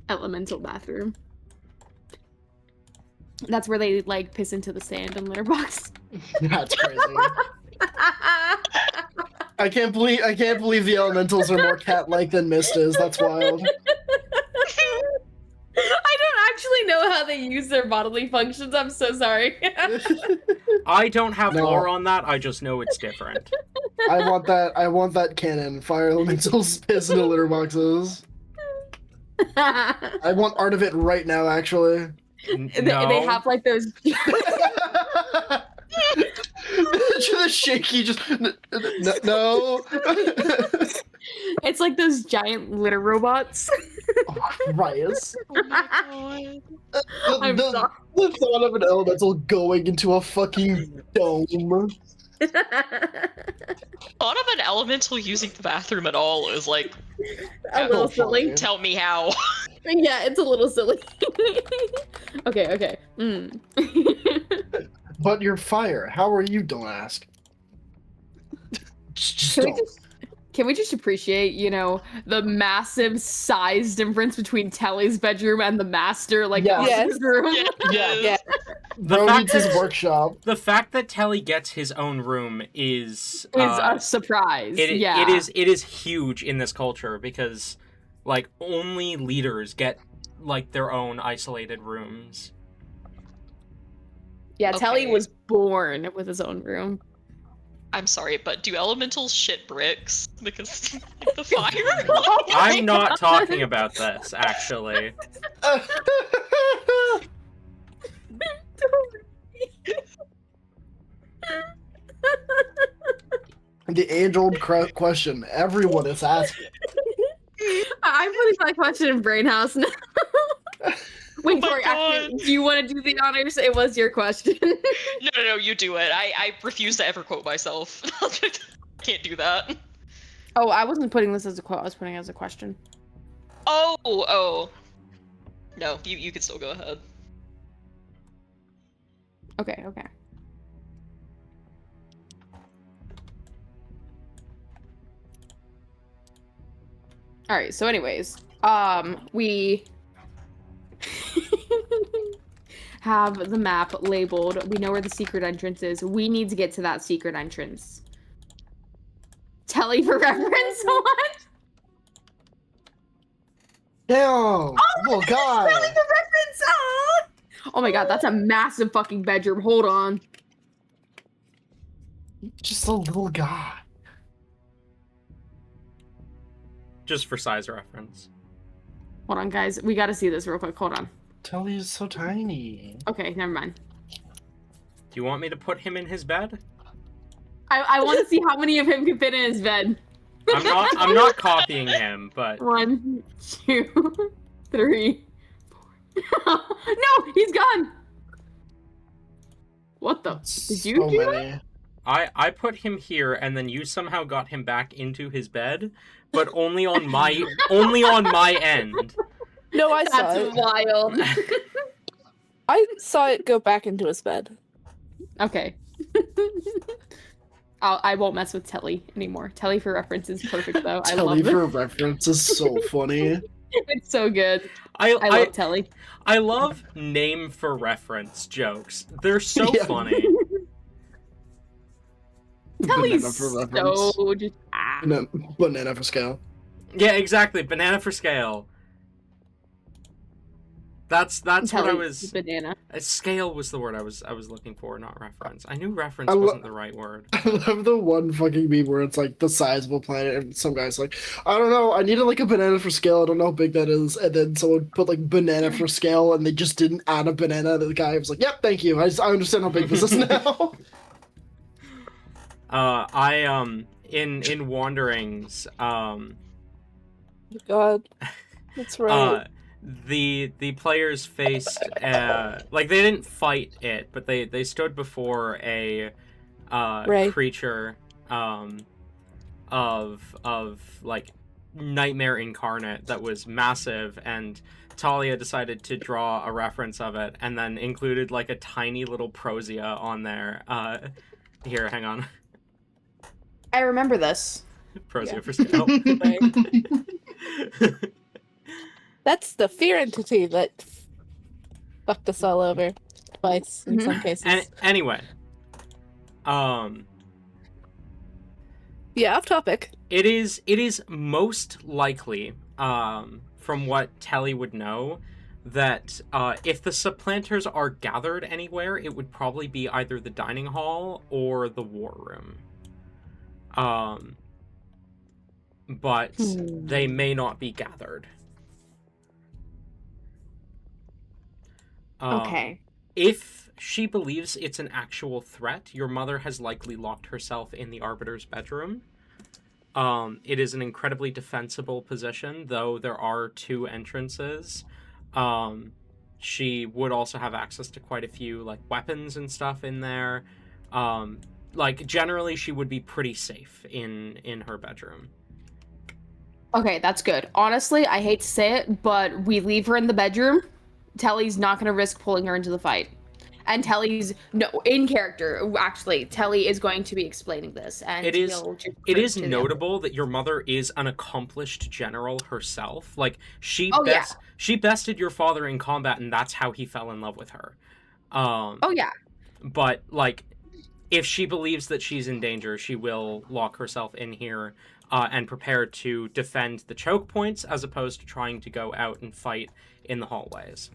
Elemental bathroom. That's where they piss into the sand and litter box. That's crazy. I can't believe the elementals are more cat-like than Mist is. That's wild. I don't actually know how they use their bodily functions. I'm so sorry. I don't have No. lore on that. I just know it's different. I want that canon. Fire elementals piss into litter boxes. I want art of it right now, actually. No. They have like those. The shaky just no. It's like those giant litter robots. Oh, Christ. Oh my god. I'm sorry. The thought of an elemental going into a fucking dome. Thought of an elemental using the bathroom at all is like, A little silly. fine. tell me how. Yeah, it's a little silly. Okay. Mm. But you're fire. How are you? Don't ask. Just Can we don't. Can we just appreciate, the massive size difference between Telly's bedroom and the master, Yes. office room? Yeah. Bro fact needs his that- workshop. The fact that Telly gets his own room is Is a surprise. it yeah. is huge in this culture because only leaders get their own isolated rooms. Yeah, Telly Okay. was born with his own room. I'm sorry, but do elementals shit bricks? Because the fire? I'm not talking about this actually. The age-old question everyone is asking. I'm putting my question in Brainhouse now. Wait, Oh my Tori, actually, God. do you want to do the honors? It was your question. No, you do it. I refuse to ever quote myself. Can't do that. Oh, I wasn't putting this as a quote. I was putting it as a question. Oh. No, you can still go ahead. Okay. All right. So, anyways, we have the map labeled. We know where the secret entrance is. We need to get to that secret entrance. Telly for reference. What? Damn, little guy. Telly for reference. Oh my god, that's a massive fucking bedroom. Hold on. Just a little guy. Just for size reference. Hold on, guys. We got to see this real quick. Hold on. Telly is so tiny. Okay, never mind. Do you want me to put him in his bed? I want to see how many of him can fit in his bed. I'm not copying him, but 1, 2, 3, 4. No, he's gone. What the? Did you So do that? many. I put him here and then you somehow got him back into his bed, but only on my end. No, I saw That's it. wild. I saw it go back into his bed. Okay. I won't mess with Telly anymore. Telly for reference is perfect though. I Telly love it. for reference is so funny. It's so good. I I love Telly. I love name for reference jokes. They're so Yeah. funny. Telly's Banana for reference. so just Banana for scale. Yeah, exactly. Banana for scale. That's what I Telly was. banana. Scale was the word I was looking for, not reference. I knew reference I lo- wasn't the right word. I love the one fucking meme where it's like the size of a planet, and some guy's like, I don't know, I needed like a banana for scale, I don't know how big that is, and then someone put like banana for scale, and they just didn't add a banana, and the guy was like, yep, thank you, I understand how big this is now. In Wanderings, God, that's right. the players faced they didn't fight it, but they stood before a Right. creature of like nightmare incarnate that was massive, and Talia decided to draw a reference of it and then included like a tiny little prosia on there. Here, hang on. I remember this. Prosia Yeah. for scale. That's the fear entity that fucked us all over twice in Mhm. some cases. Anyway, Yeah, off topic. It is most likely, from what Telly would know, that if the supplanters are gathered anywhere, it would probably be either the dining hall or the war room. But they may not be gathered. Okay. If she believes it's an actual threat, your mother has likely locked herself in the Arbiter's bedroom. It is an incredibly defensible position, though there are 2 entrances. She would also have access to quite a few like weapons and stuff in there. Like generally, she would be pretty safe in her bedroom. Okay, that's good. Honestly, I hate to say it, but we leave her in the bedroom. Telly's not going to risk pulling her into the fight. And Telly's no in character. Actually, Telly is going to be explaining this, and It is he'll just it bring is to the notable that your mother is an accomplished general herself. Like Oh, yeah. she bested your father in combat, and that's how he fell in love with her. Oh yeah. But like, if she believes that she's in danger, she will lock herself in here and prepare to defend the choke points as opposed to trying to go out and fight in the hallways.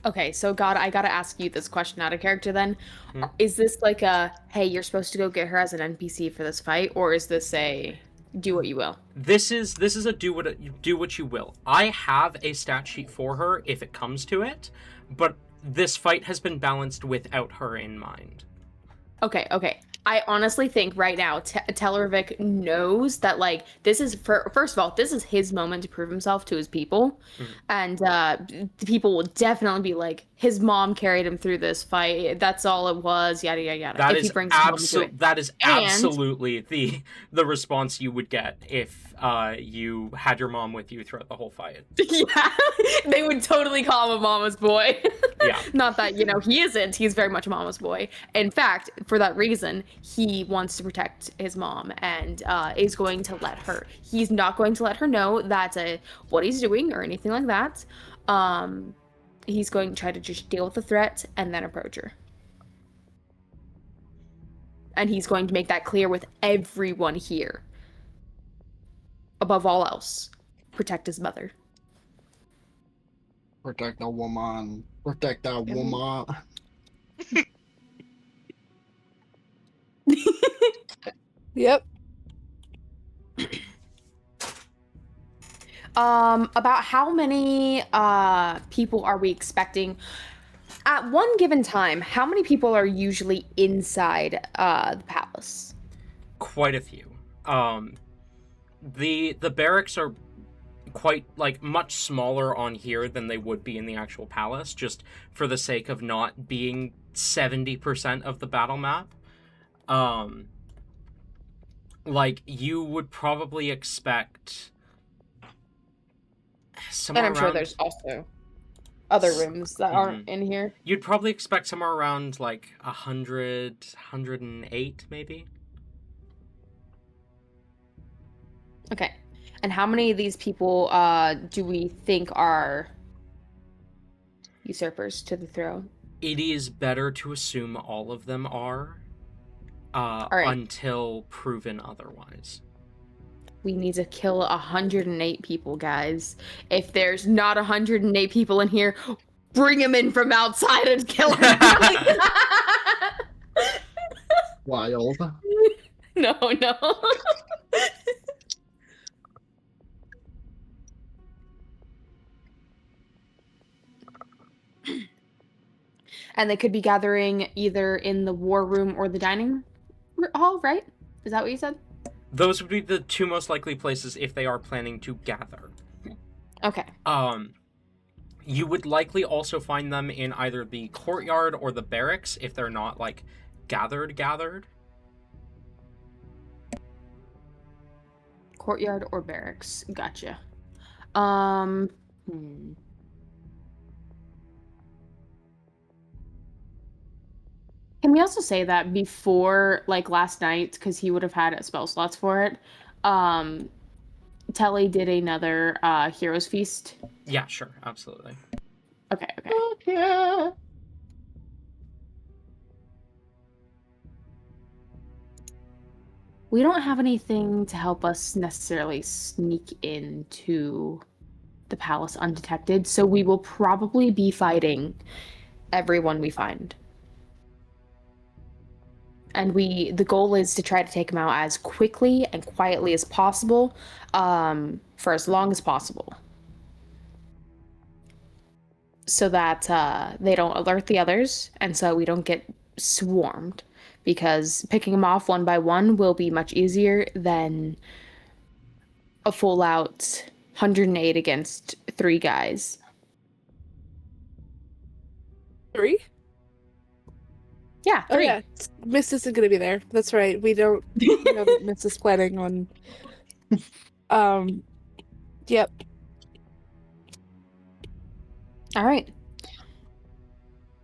Okay, so God, I gotta ask you this question out of character then. Hmm? Is this like a, hey, you're supposed to go get her as an NPC for this fight, or is this a do what you will? This is a do what you will. I have a stat sheet for her if it comes to it, but this fight has been balanced without her in mind. Okay. I honestly think right now Telravik knows that like this is first of all, this is his moment to prove himself to his people, and the people will definitely be like, his mom carried him through this fight. That's all it was. Yada yada yada. That If he is brings his mom into it. that is And- absolutely the response you would get if you had your mom with you throughout the whole fight. Yeah, they would totally call him a mama's boy. Yeah. Not that, he isn't. He's very much a mama's boy. In fact, for that reason, he wants to protect his mom and is going to let her. He's not going to let her know that what he's doing or anything like that. He's going to try to just deal with the threat and then approach her. And he's going to make that clear with everyone here. Above all else, protect his mother. Protect the woman. Protect that woman. Yep. About how many people are we expecting at one given time? How many people are usually inside the palace? Quite a few. The barracks are quite like much smaller on here than they would be in the actual palace, just for the sake of not being 70% of the battle map. Like you would probably expect somewhere And I'm sure around, there's also other rooms that aren't in here. you'd probably expect somewhere around like 100, 108 maybe. Okay. And how many of these people do we think are usurpers to the throne? It is better to assume all of them are right. until proven otherwise. We need to kill 108 people, guys. If there's not 108 people in here, bring them in from outside and kill them. Wild. No. And they could be gathering either in the war room or the dining hall, right? Is that what you said? Those would be the 2 most likely places if they are planning to gather. Okay. You would likely also find them in either the courtyard or the barracks if they're not like gathered. Courtyard or barracks. Gotcha. Can we also say that before, like, last night, because he would have had spell slots for it, Telly did another Heroes Feast? Yeah, sure, absolutely. Okay. Yeah. We don't have anything to help us necessarily sneak into the palace undetected, so we will probably be fighting everyone we find. And the goal is to try to take them out as quickly and quietly as possible, for as long as possible. So that they don't alert the others, and so we don't get swarmed. Because picking them off one by one will be much easier than a full out 108 against 3 guys. 3? Yeah, 3. Oh yeah, Miss isn't gonna be there. That's right. We don't know that Miss is planning on. Yep. All right.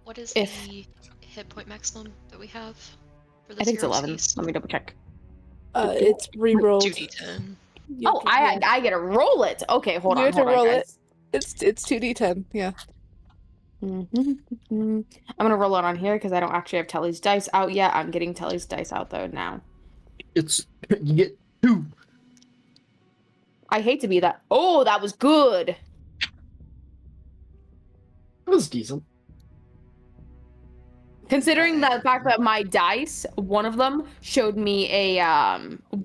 What is If- the hit point maximum that we have for I this think it's hero's 11. feast? Let me double check. It's re-rolled. 2d10. Oh, I get to roll it. Okay, hold You on, have to hold on, roll guys. It's 2d10. Yeah. I'm gonna roll it on here because I don't actually have Telly's dice out yet. I'm getting Telly's dice out though now. It's you get 2. I hate to be that. Oh, that was good. That was decent. Considering the fact that my dice, one of them showed me a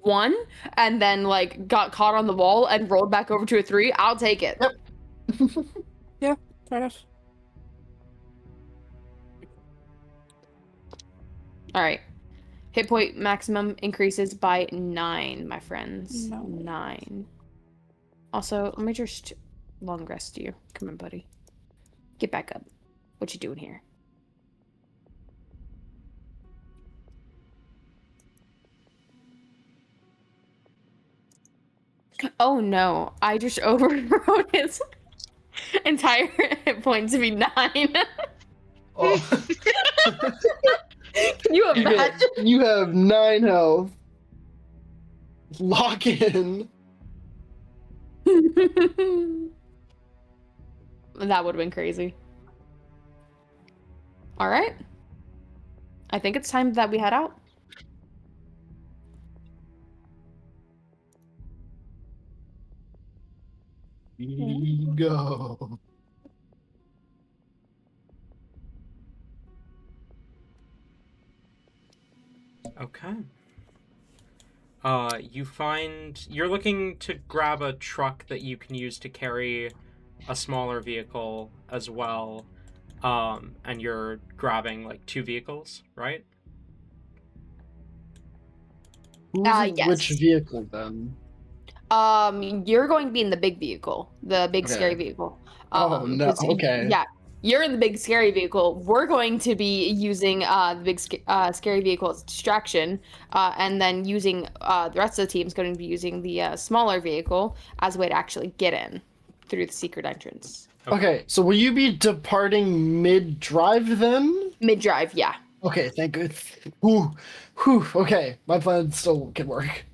1, and then like got caught on the wall and rolled back over to a 3. I'll take it. Yeah. Fair enough. All right. Hit point maximum increases by 9, my friends. No. 9. Also, let me just long rest you. Come on, buddy. Get back up. What you doing here? Oh no, I just overrode his entire hit point to be 9. Oh. Can you imagine? You have 9 health. Lock in. That would have been crazy. All right. I think it's time that we head out. Go. Okay. You're looking to grab a truck that you can use to carry a smaller vehicle as well. And you're grabbing like 2 vehicles, right? Who's Yes. which vehicle then? You're going to be in the big vehicle, the big Okay. scary vehicle. Oh, no, 'cause okay. Yeah, you're in the big scary vehicle. We're going to be using the big scary vehicle as distraction, and then using the rest of the team's going to be using the smaller vehicle as a way to actually get in through the secret entrance. Okay, so will you be departing mid-drive then? Mid-drive, yeah. Okay, thank good. Whew, okay, my plan still can work.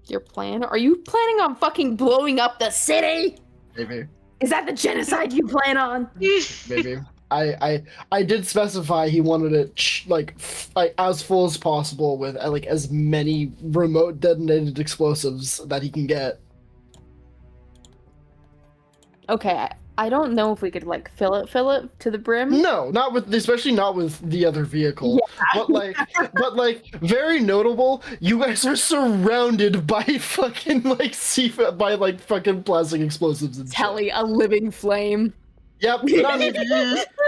Your plan? Are you planning on fucking blowing up the city? Maybe. Is that the genocide you plan on? Maybe. I did specify he wanted it like as full as possible with like as many remote detonated explosives that he can get. Okay, I don't know if we could like fill it to the brim. No, not with, especially not with the other vehicle. Yeah. But like, very notable. You guys are surrounded by fucking by like fucking plastic explosives and shit. Telly, a living flame. Yep.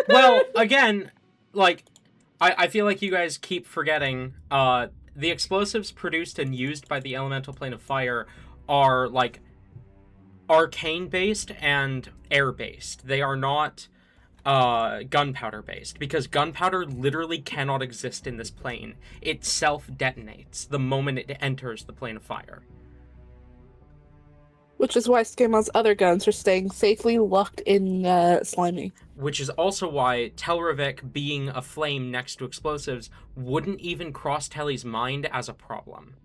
Well, again, like, I feel like you guys keep forgetting, the explosives produced and used by the elemental plane of fire are, like, arcane-based and air-based. They are not, gunpowder-based, because gunpowder literally cannot exist in this plane. It self-detonates the moment it enters the plane of fire. Which is why Skamon's other guns are staying safely locked in Slimy. Which is also why Telravik being a flame next to explosives wouldn't even cross Telly's mind as a problem.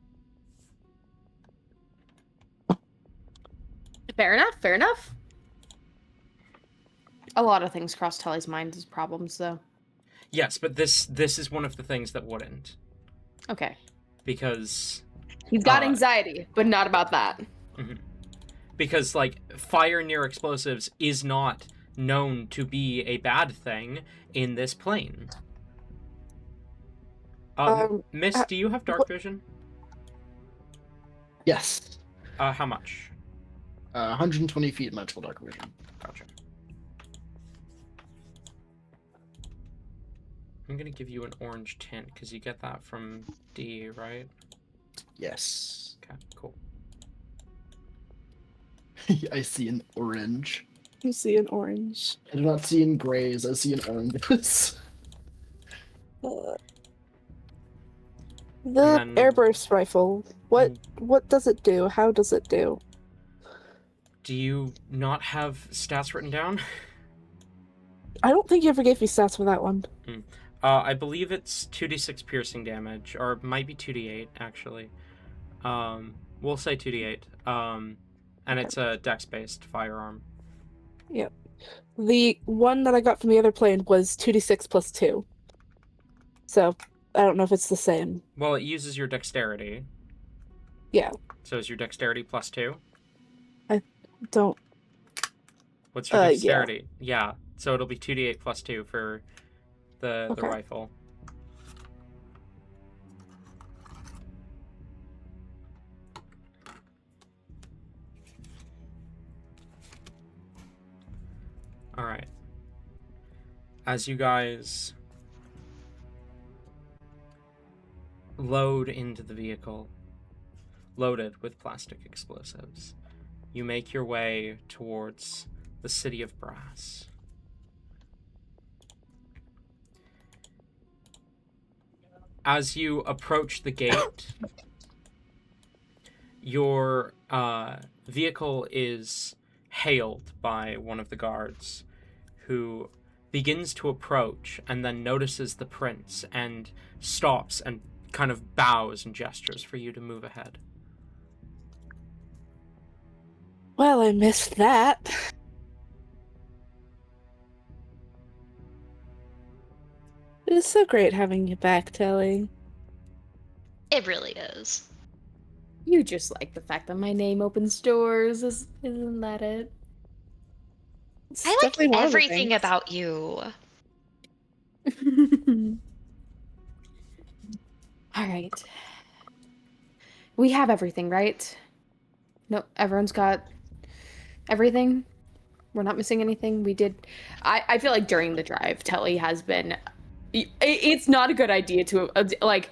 Fair enough. A lot of things cross Telly's mind as problems, though. Yes, but this is one of the things that wouldn't. Okay. Because He's got anxiety, but not about that. Because, like, fire near explosives is not known to be a bad thing in this plane. Miss, do you have dark vision? Yes. How much? 120 feet magical dark vision. Gotcha. I'm gonna give you an orange tint, because you get that from D, right? Yes. Okay, cool. I see an orange. You see an orange. I do not see in grays, I see in oranges. The then- airburst rifle. What does it do? How does it do? Do you not have stats written down? I don't think you ever gave me stats for that one. I believe it's 2d6 piercing damage, or it might be 2d8, actually. We'll say 2d8. And it's a dex-based firearm. Yep. The one that I got from the other plane was 2d6 plus 2. So, I don't know if it's the same. Well, it uses your dexterity. Yeah. So is your dexterity plus 2? Don't. What's your dexterity? Yeah. So it'll be 2d8 plus 2 for the rifle. Alright. As you guys load into the vehicle, loaded with plastic explosives, you make your way towards the City of Brass. As you approach the gate, your vehicle is hailed by one of the guards, who begins to approach and then notices the prince and stops and kind of bows and gestures for you to move ahead. Well, I missed that. It is so great having you back, Telly. It really is. You just like the fact that my name opens doors, isn't that it? It's I definitely like one of the everything things. about you. All right. We have everything, right? No, everyone's got everything. We're not missing anything. We did. I feel like during the drive, Telly has been. It's not a good idea to like.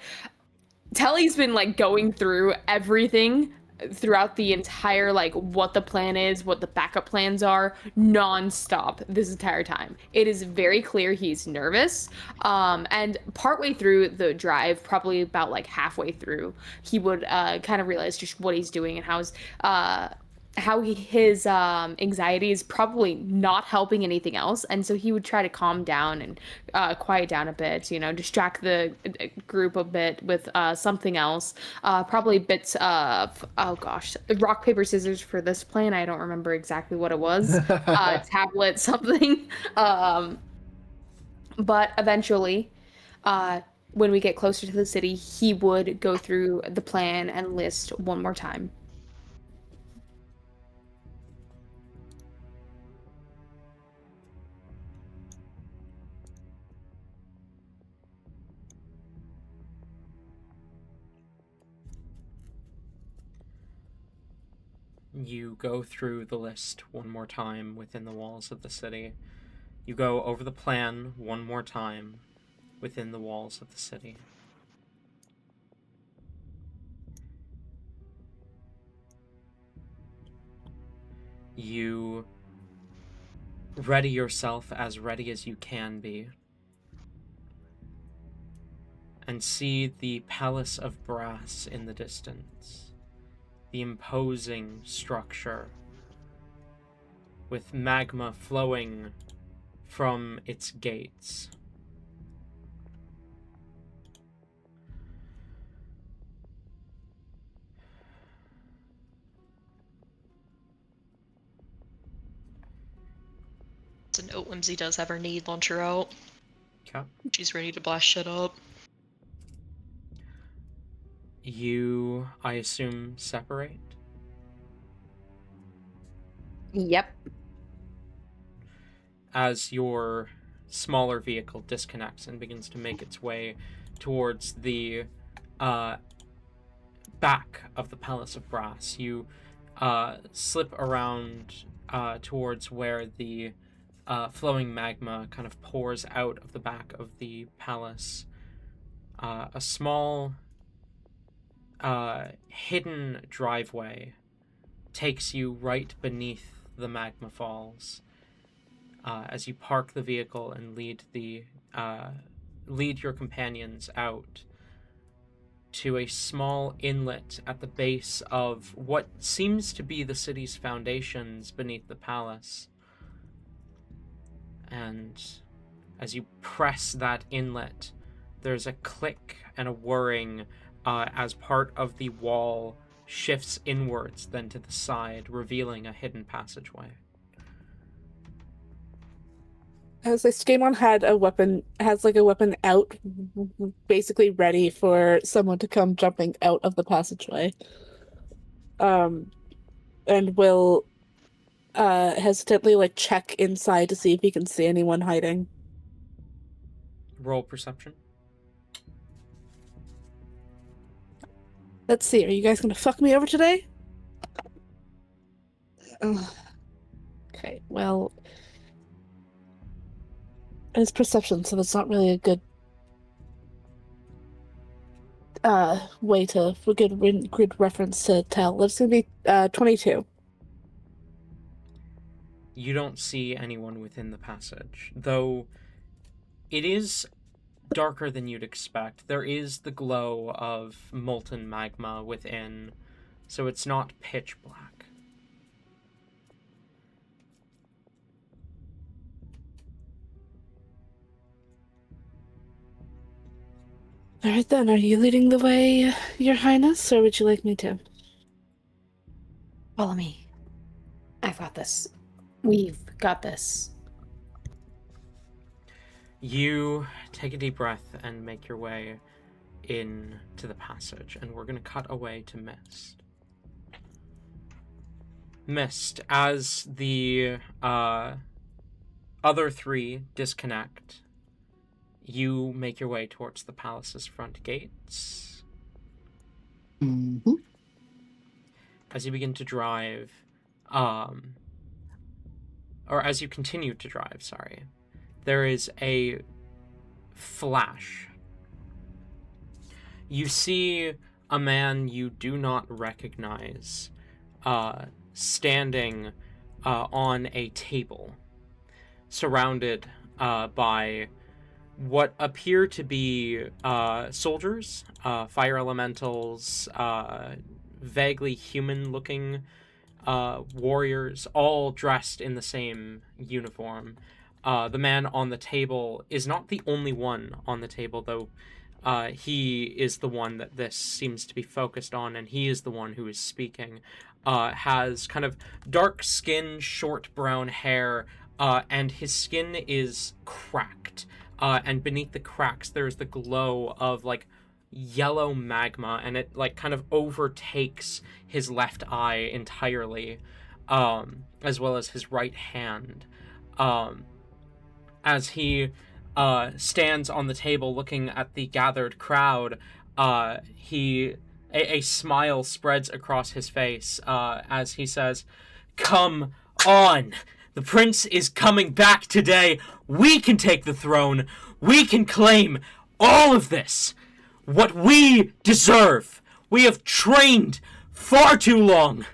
Telly's been like going through everything throughout the entire like what the plan is, what the backup plans are, nonstop this entire time. It is very clear he's nervous. And partway through the drive, probably about like halfway through, he would kind of realize just what he's doing and how his anxiety is probably not helping anything else, and so he would try to calm down and quiet down a bit, distract the group a bit with something else, probably bits of, oh gosh, rock paper scissors for this plan. I don't remember exactly what it was. Tablet something. But eventually, when we get closer to the city, he would go through the plan and list one more time. You go through the list one more time within the walls of the city. You go over the plan one more time within the walls of the city. You ready yourself as ready as you can be, and see the Palace of Brass in the distance. The imposing structure with magma flowing from its gates. It's a note Whimsy does have her need launcher out. Okay. She's ready to blast shit up. You, I assume, separate? Yep. As your smaller vehicle disconnects and begins to make its way towards the back of the Palace of Brass, you slip around towards where the flowing magma kind of pours out of the back of the palace. A small hidden driveway takes you right beneath the magma falls. As you park the vehicle and lead your companions out to a small inlet at the base of what seems to be the city's foundations beneath the palace. And as you press that inlet, there's a click and a whirring as part of the wall shifts inwards, then to the side, revealing a hidden passageway. As Skamon has a weapon out, basically ready for someone to come jumping out of the passageway. And will hesitantly check inside to see if he can see anyone hiding. Roll perception. Let's see, are you guys gonna fuck me over today? Okay, well, it's perception, so that's not really a good good reference to tell. That's gonna be 22. You don't see anyone within the passage, though it is darker than you'd expect. There is the glow of molten magma within, so it's not pitch black. Alright then, are you leading the way, Your Highness, or would you like me to? Follow me. I've got this. We've got this. You take a deep breath and make your way into the passage, and we're going to cut away to Mist. Mist, as the other three disconnect, you make your way towards the palace's front gates. Mm-hmm. As you begin to drive, or as you continue to drive, sorry, there is a flash. You see a man you do not recognize standing on a table, surrounded by what appear to be soldiers, fire elementals, vaguely human-looking warriors, all dressed in the same uniform. The man on the table is not the only one on the table, though he is the one that this seems to be focused on, and he is the one who is speaking. Has kind of dark skin, short brown hair, and his skin is cracked. And beneath the cracks, there's the glow of, yellow magma, and it, kind of overtakes his left eye entirely, as well as his right hand. As he stands on the table looking at the gathered crowd, a smile spreads across his face as he says, "Come on! The prince is coming back today! We can take the throne! We can claim all of this! What we deserve! We have trained far too long!"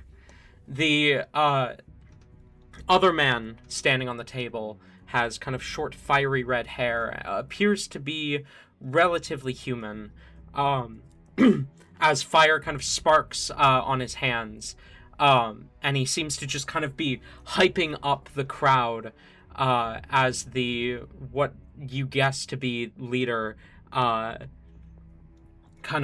The other man standing on the table has kind of short, fiery red hair, appears to be relatively human, as fire kind of sparks on his hands, and he seems to just kind of be hyping up the crowd as what you guess to be leader kind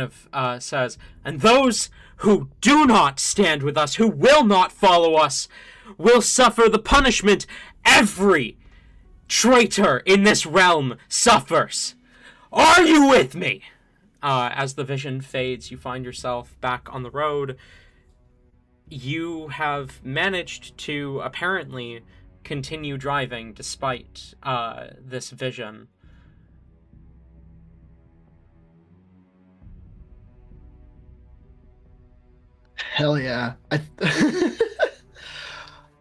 of says, "And those who do not stand with us, who will not follow us, will suffer the punishment every traitor in this realm suffers. Are you with me?" As the vision fades, you find yourself back on the road. You have managed to apparently continue driving despite this vision. Hell yeah.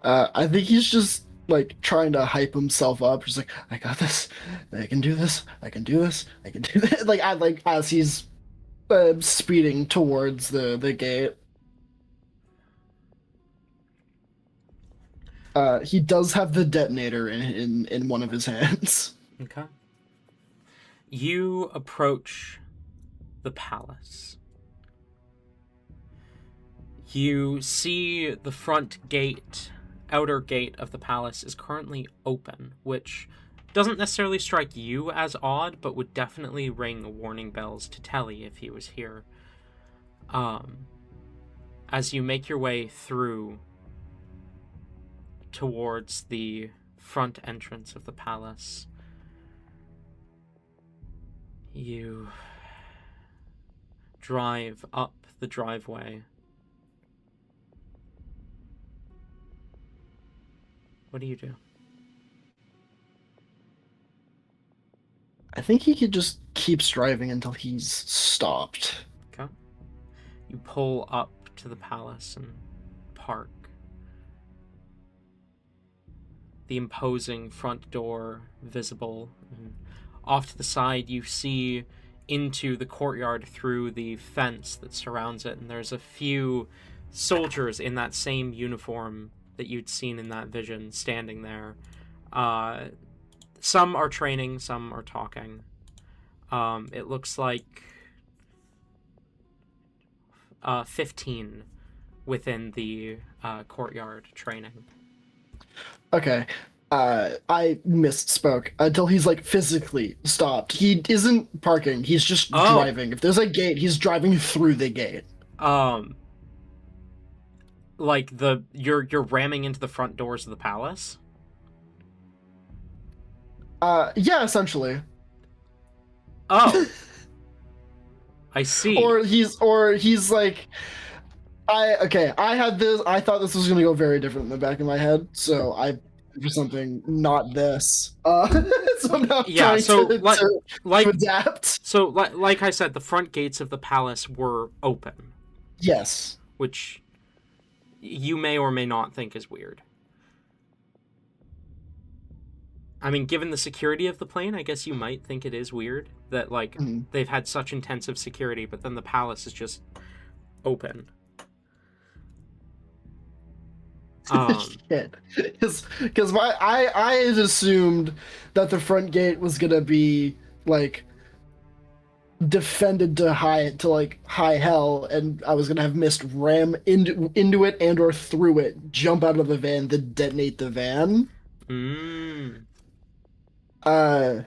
I think he's just like trying to hype himself up. He's like, I got this. I can do this. I can do this. I can do that. Like as he's speeding towards the gate. He does have the detonator in one of his hands. Okay. You approach the palace. You see the front gate, outer gate of the palace is currently open, which doesn't necessarily strike you as odd, but would definitely ring warning bells to Telly if he was here. As you make your way through towards the front entrance of the palace, you drive up the driveway. What do you do? I think he could just keeps driving until he's stopped. Okay. You pull up to the palace and park. The imposing front door visible. And off to the side, you see into the courtyard through the fence that surrounds it, and there's a few soldiers in that same uniform that you'd seen in that vision standing there. Some are training, some are talking. It looks like 15 within the courtyard training. Okay. I misspoke until he's like physically stopped. He isn't parking, he's just driving. If there's a gate, he's driving through the gate. Like you're ramming into the front doors of the palace? Yeah, essentially. Oh. I see. Or he's like I thought this was gonna go very different in the back of my head, so I for something not this. So I'm now trying to adapt. So like I said, the front gates of the palace were open. Yes. Which you may or may not think is weird. I mean, given the security of the plane, I guess you might think it is weird that, like, they've had such intensive security, but then the palace is just open. Shit. Because I had assumed that the front gate was gonna be, like, defended to high hell, and I was gonna have missed ram into it and or through it, jump out of the van, then detonate the van. Now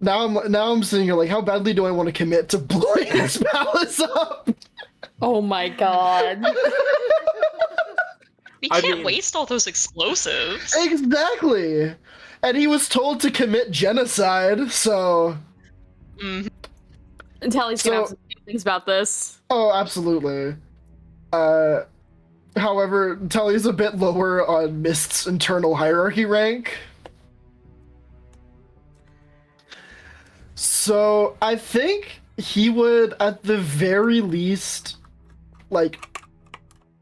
I'm sitting here like, how badly do I want to commit to blowing this palace up? Oh my god. We can't waste all those explosives. Exactly. And he was told to commit genocide, so And Tally's gonna have some feelings about this. Oh, absolutely. However, Tully's a bit lower on Mist's internal hierarchy rank. So I think he would, at the very least, like,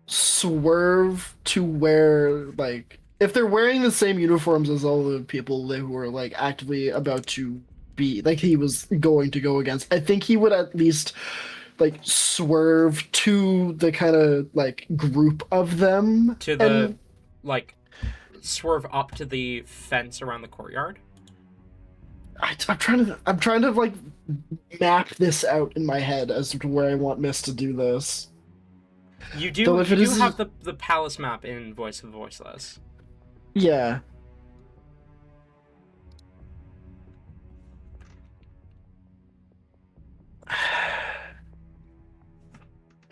swerve to where, like, if they're wearing the same uniforms as all the people who are, like, actively about to be, like, he was going to go against, I think he would at least, like, swerve to the kind of, like, group of them. To the, like, swerve up to the fence around the courtyard? I'm trying to like map this out in my head as to where I want Mist to do this. You do have the palace map in Voice of Voiceless. Yeah.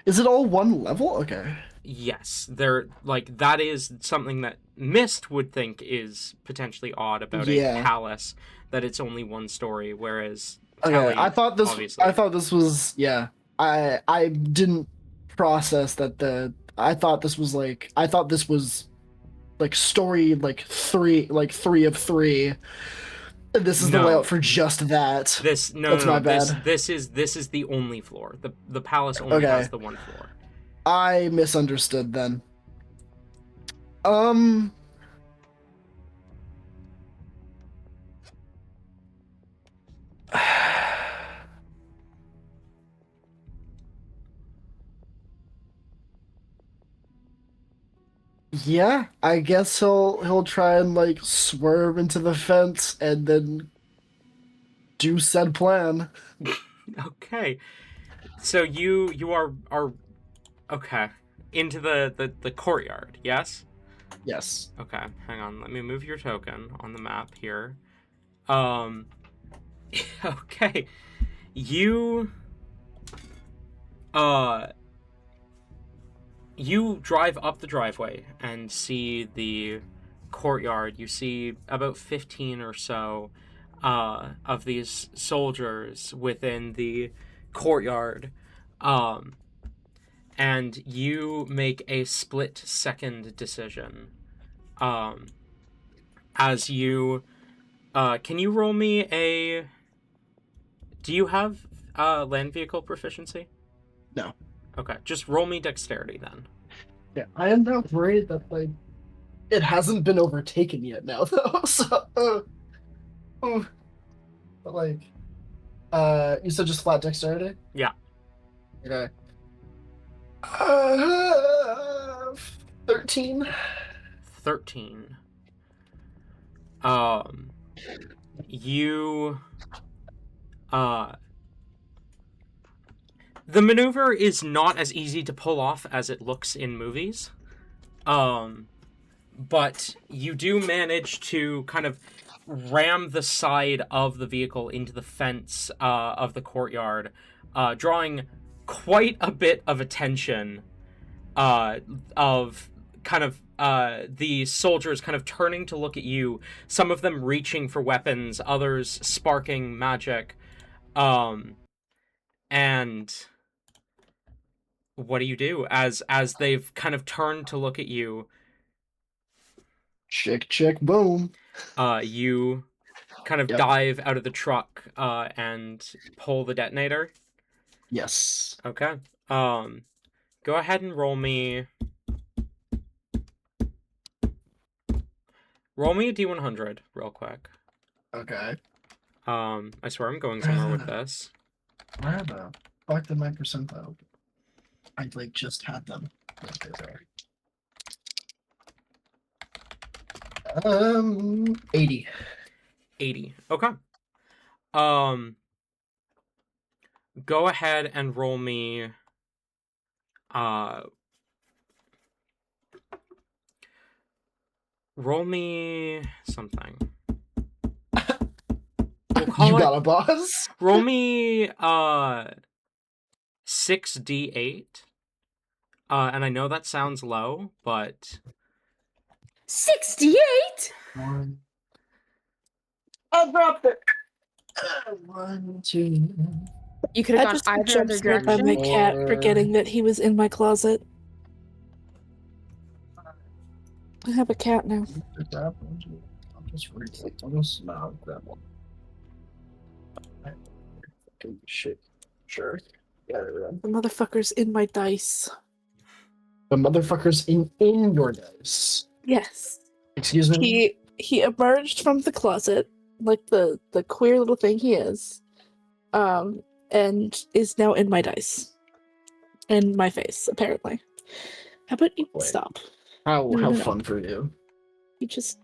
Is it all one level? Okay. Yes, that is something that Mist would think is potentially odd about a palace, that it's only one story, whereas Telly, I thought this. obviously. I thought this was. Yeah. I didn't process that I thought this was like. I thought this was like story like three of three. And this is the No. layout for just that. That's my bad. This is the only floor. The palace only has the one floor. I misunderstood then. Um. Yeah, I guess he'll try and like swerve into the fence and then do said plan. Okay. So you are okay. Into the courtyard, yes? Yes. Okay, hang on. Let me move your token on the map here. Okay. You you drive up the driveway and see the courtyard. You see about 15 or so of these soldiers within the courtyard. And you make a split-second decision. As you... can you roll me a... Do you have land vehicle proficiency? No. Okay, just roll me dexterity then. Yeah, I am now worried that like it hasn't been overtaken yet now though. So, but like, you said just flat dexterity? Yeah. Okay. 13. 13. You the maneuver is not as easy to pull off as it looks in movies. But you do manage to kind of ram the side of the vehicle into the fence of the courtyard, drawing quite a bit of attention of kind of the soldiers kind of turning to look at you, some of them reaching for weapons, others sparking magic. And what do you do as they've kind of turned to look at you? Chick, chick, boom. You kind of dive out of the truck and pull the detonator. Yes. Okay. Go ahead and roll me a D100 real quick. Okay. I swear I'm going somewhere with this. Where the fuck did my percentile? I like just had them. There. 80. 80. Okay. Go ahead and roll me something. You got a boss? Roll me 6d8. And I know that sounds low, but 68? One. I dropped it. 1, 2. You could have I gone just got either jump other scared by direction. my cat forgetting that he was in my closet. I have a cat now. I'll just read it. I'll just grab one. Shit. Sure. Yeah, The motherfucker's in my dice. the motherfucker's in your dice. Yes. Excuse me? He emerged from the closet, like the queer little thing he is, and is now in my dice. In my face, apparently. How about you stop? How No. fun for you. You just...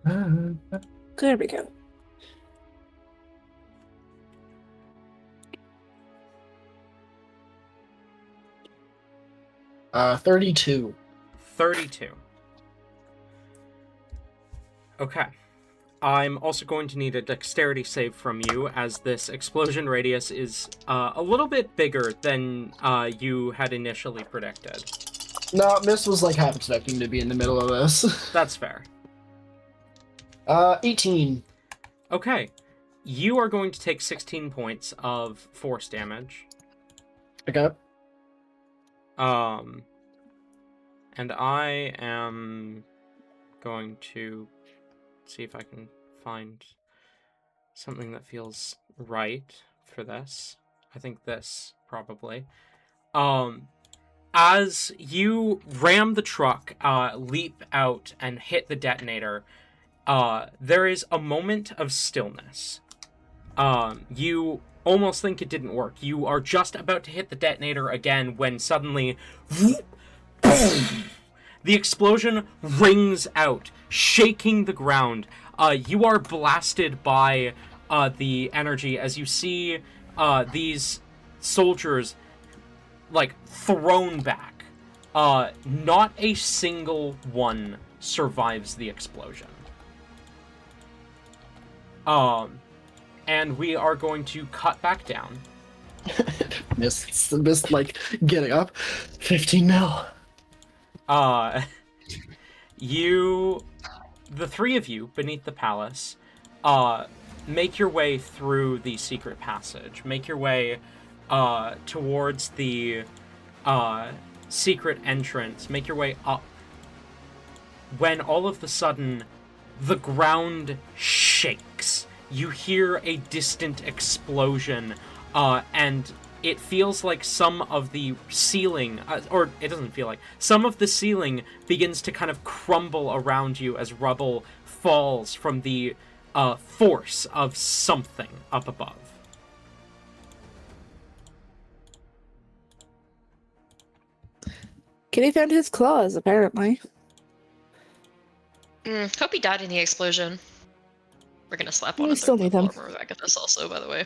There we go. Uh, 32. 32. Okay. I'm also going to need a dexterity save from you, as this explosion radius is a little bit bigger than you had initially predicted. No, Miss was like half expecting to be in the middle of this. That's fair. 18. Okay. you are going to take 16 points of force damage. Okay. And I am going to see if I can find something that feels right for this. I think this, probably. As you ram the truck, leap out, and hit the detonator, there is a moment of stillness. You almost think it didn't work. You are just about to hit the detonator again when suddenly... The explosion rings out, shaking the ground. You are blasted by the energy as you see these soldiers thrown back. Not a single one survives the explosion. And we are going to cut back down. Missed, getting up. 15 mil. The three of you beneath the palace, make your way through the secret passage. Make your way, towards the, secret entrance. Make your way up. When all of a sudden, the ground shakes. You hear a distant explosion, and it feels like some of the ceiling, or it doesn't feel like, some of the ceiling begins to kind of crumble around you as rubble falls from the force of something up above. Kitty found his claws, apparently. Hope he died in the explosion. We're gonna slap on We still need him. armor back at this also, by the way.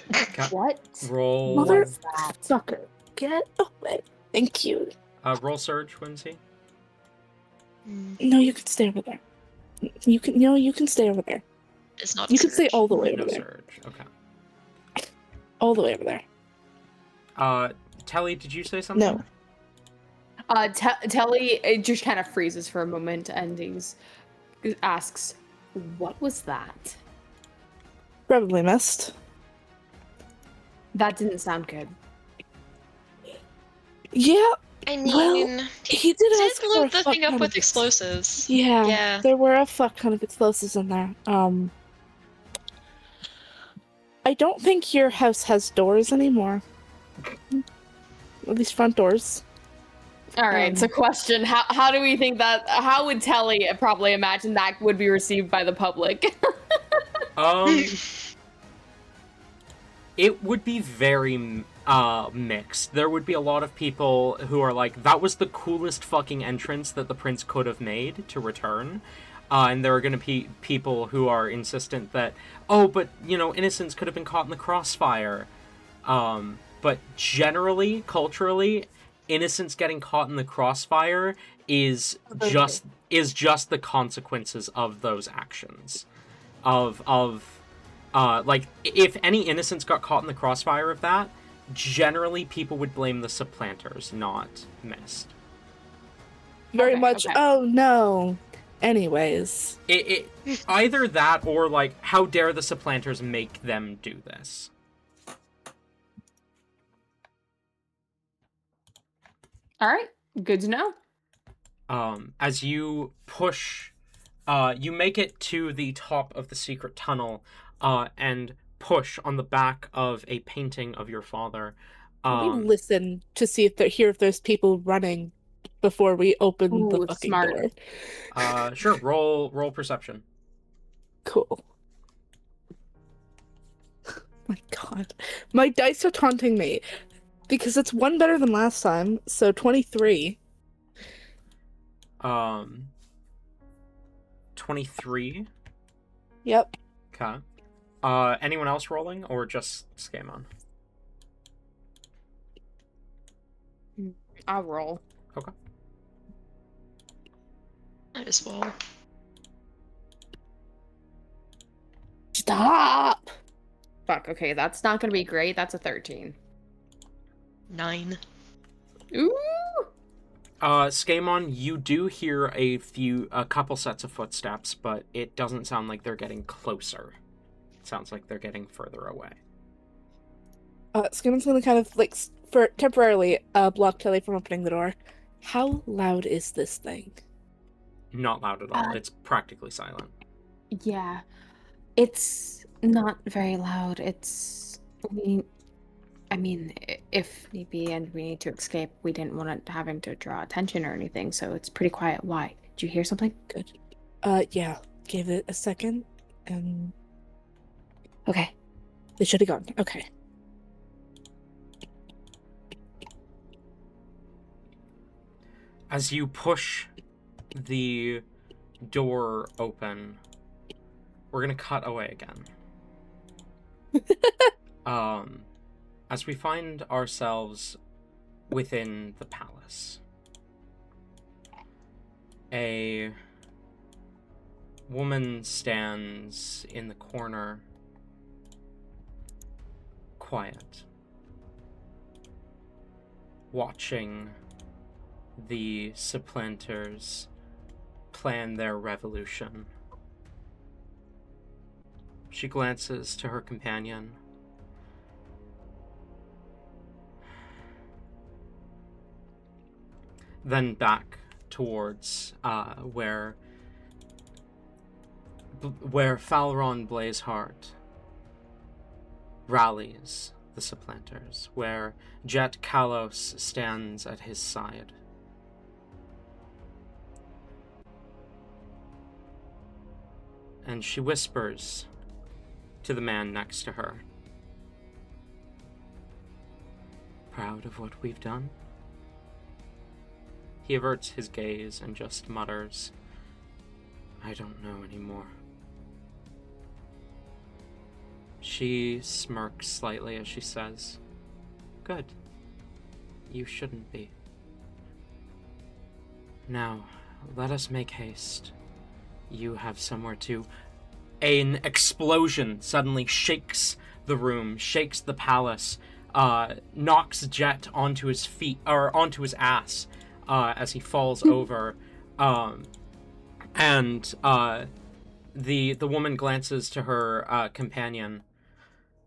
What? Roll. Mother- What's that? Sucker. Get away. Thank you. Roll Surge, Whimsy. No, you can stay over there. You can stay over there. It's not. You can stay all the way No over there. Surge. Okay. All the way over there. Telly, did you say something? No. Telly just kind of freezes for a moment and he asks, "What was that?" Probably missed. That didn't sound good. Yeah, I mean, Well, he did ask for a load the fuck thing up ton with of explosives. yeah. Yeah. There were a fuck ton of explosives in there. I don't think your house has doors anymore. At least front doors. All right, so question: How do we think that? How would Telly probably imagine that would be received by the public? It would be very mixed. There would be a lot of people who are like, that was the coolest fucking entrance that the prince could have made to return. And there are going to be people who are insistent that, oh, but, innocents could have been caught in the crossfire. But generally, culturally, innocents getting caught in the crossfire is just the consequences of those actions. If any innocents got caught in the crossfire of that, generally people would blame the supplanters, not Mist. Very Okay, much. okay. Oh no. Anyways, It either that or how dare the supplanters make them do this? All right, good to know. As you push, you make it to the top of the secret tunnel, and push on the back of a painting of your father. we listen to see if there's people running before we open the Ooh, fucking smart. door. Sure. Roll perception. Cool. My god. My dice are taunting me. Because it's one better than last time, so 23. 23. Yep. Okay. Anyone else rolling, or just Scamon? I'll roll. Okay. Might as well. Stop! Fuck. Okay, that's not gonna be great. That's a 13. 9. Ooh. Scamon, you do hear a couple sets of footsteps, but it doesn't sound like they're getting closer. It sounds like they're getting further away. Skimmon's gonna kind of, like, for temporarily, block Telly from opening the door. How loud is this thing? Not loud at all. It's practically silent. Yeah. It's not very loud. I mean, if need be and we need to escape, we didn't want it having to draw attention or anything, so it's pretty quiet. Why? Did you hear something? Good. Yeah. Give it a second, and Okay. they should have gone. Okay. As you push the door open, we're gonna cut away again. As we find ourselves within the palace, a woman stands in the corner, quiet, watching the supplanters plan their revolution. She glances to her companion. Then back towards where Falron Blazeheart rallies the supplanters, where Jet Kalos stands at his side. And she whispers to the man next to her. Proud of what we've done? He averts his gaze and just mutters, I don't know anymore. She smirks slightly as she says, Good. You shouldn't be. Now, let us make haste. You have somewhere to... An explosion suddenly shakes the room, shakes the palace, knocks Jet onto his feet, or onto his ass, as he falls over. And the woman glances to her companion.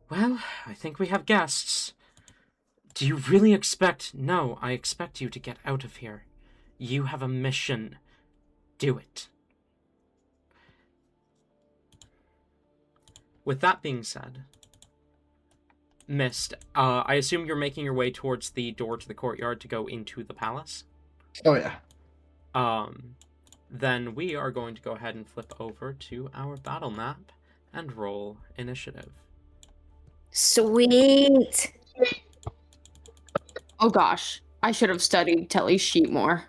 Well, I think we have guests. Do you really expect... No, I expect you to get out of here. You have a mission. Do it. With that being said, Mist, I assume you're making your way towards the door to the courtyard to go into the palace? Oh, yeah. Then we are going to go ahead and flip over to our battle map and roll initiative. Sweet. Oh gosh, I should have studied Telly's sheet more.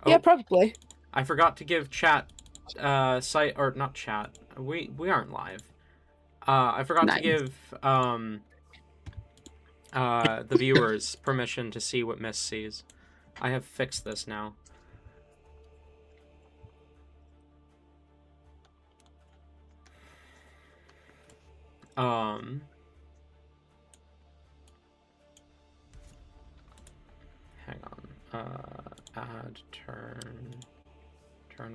Yeah, Oh, probably. I forgot to give chat, site, or not chat. We aren't live. I forgot to Nice. give, the viewers permission to see what Mist sees. I have fixed this now. Hang on. Add turn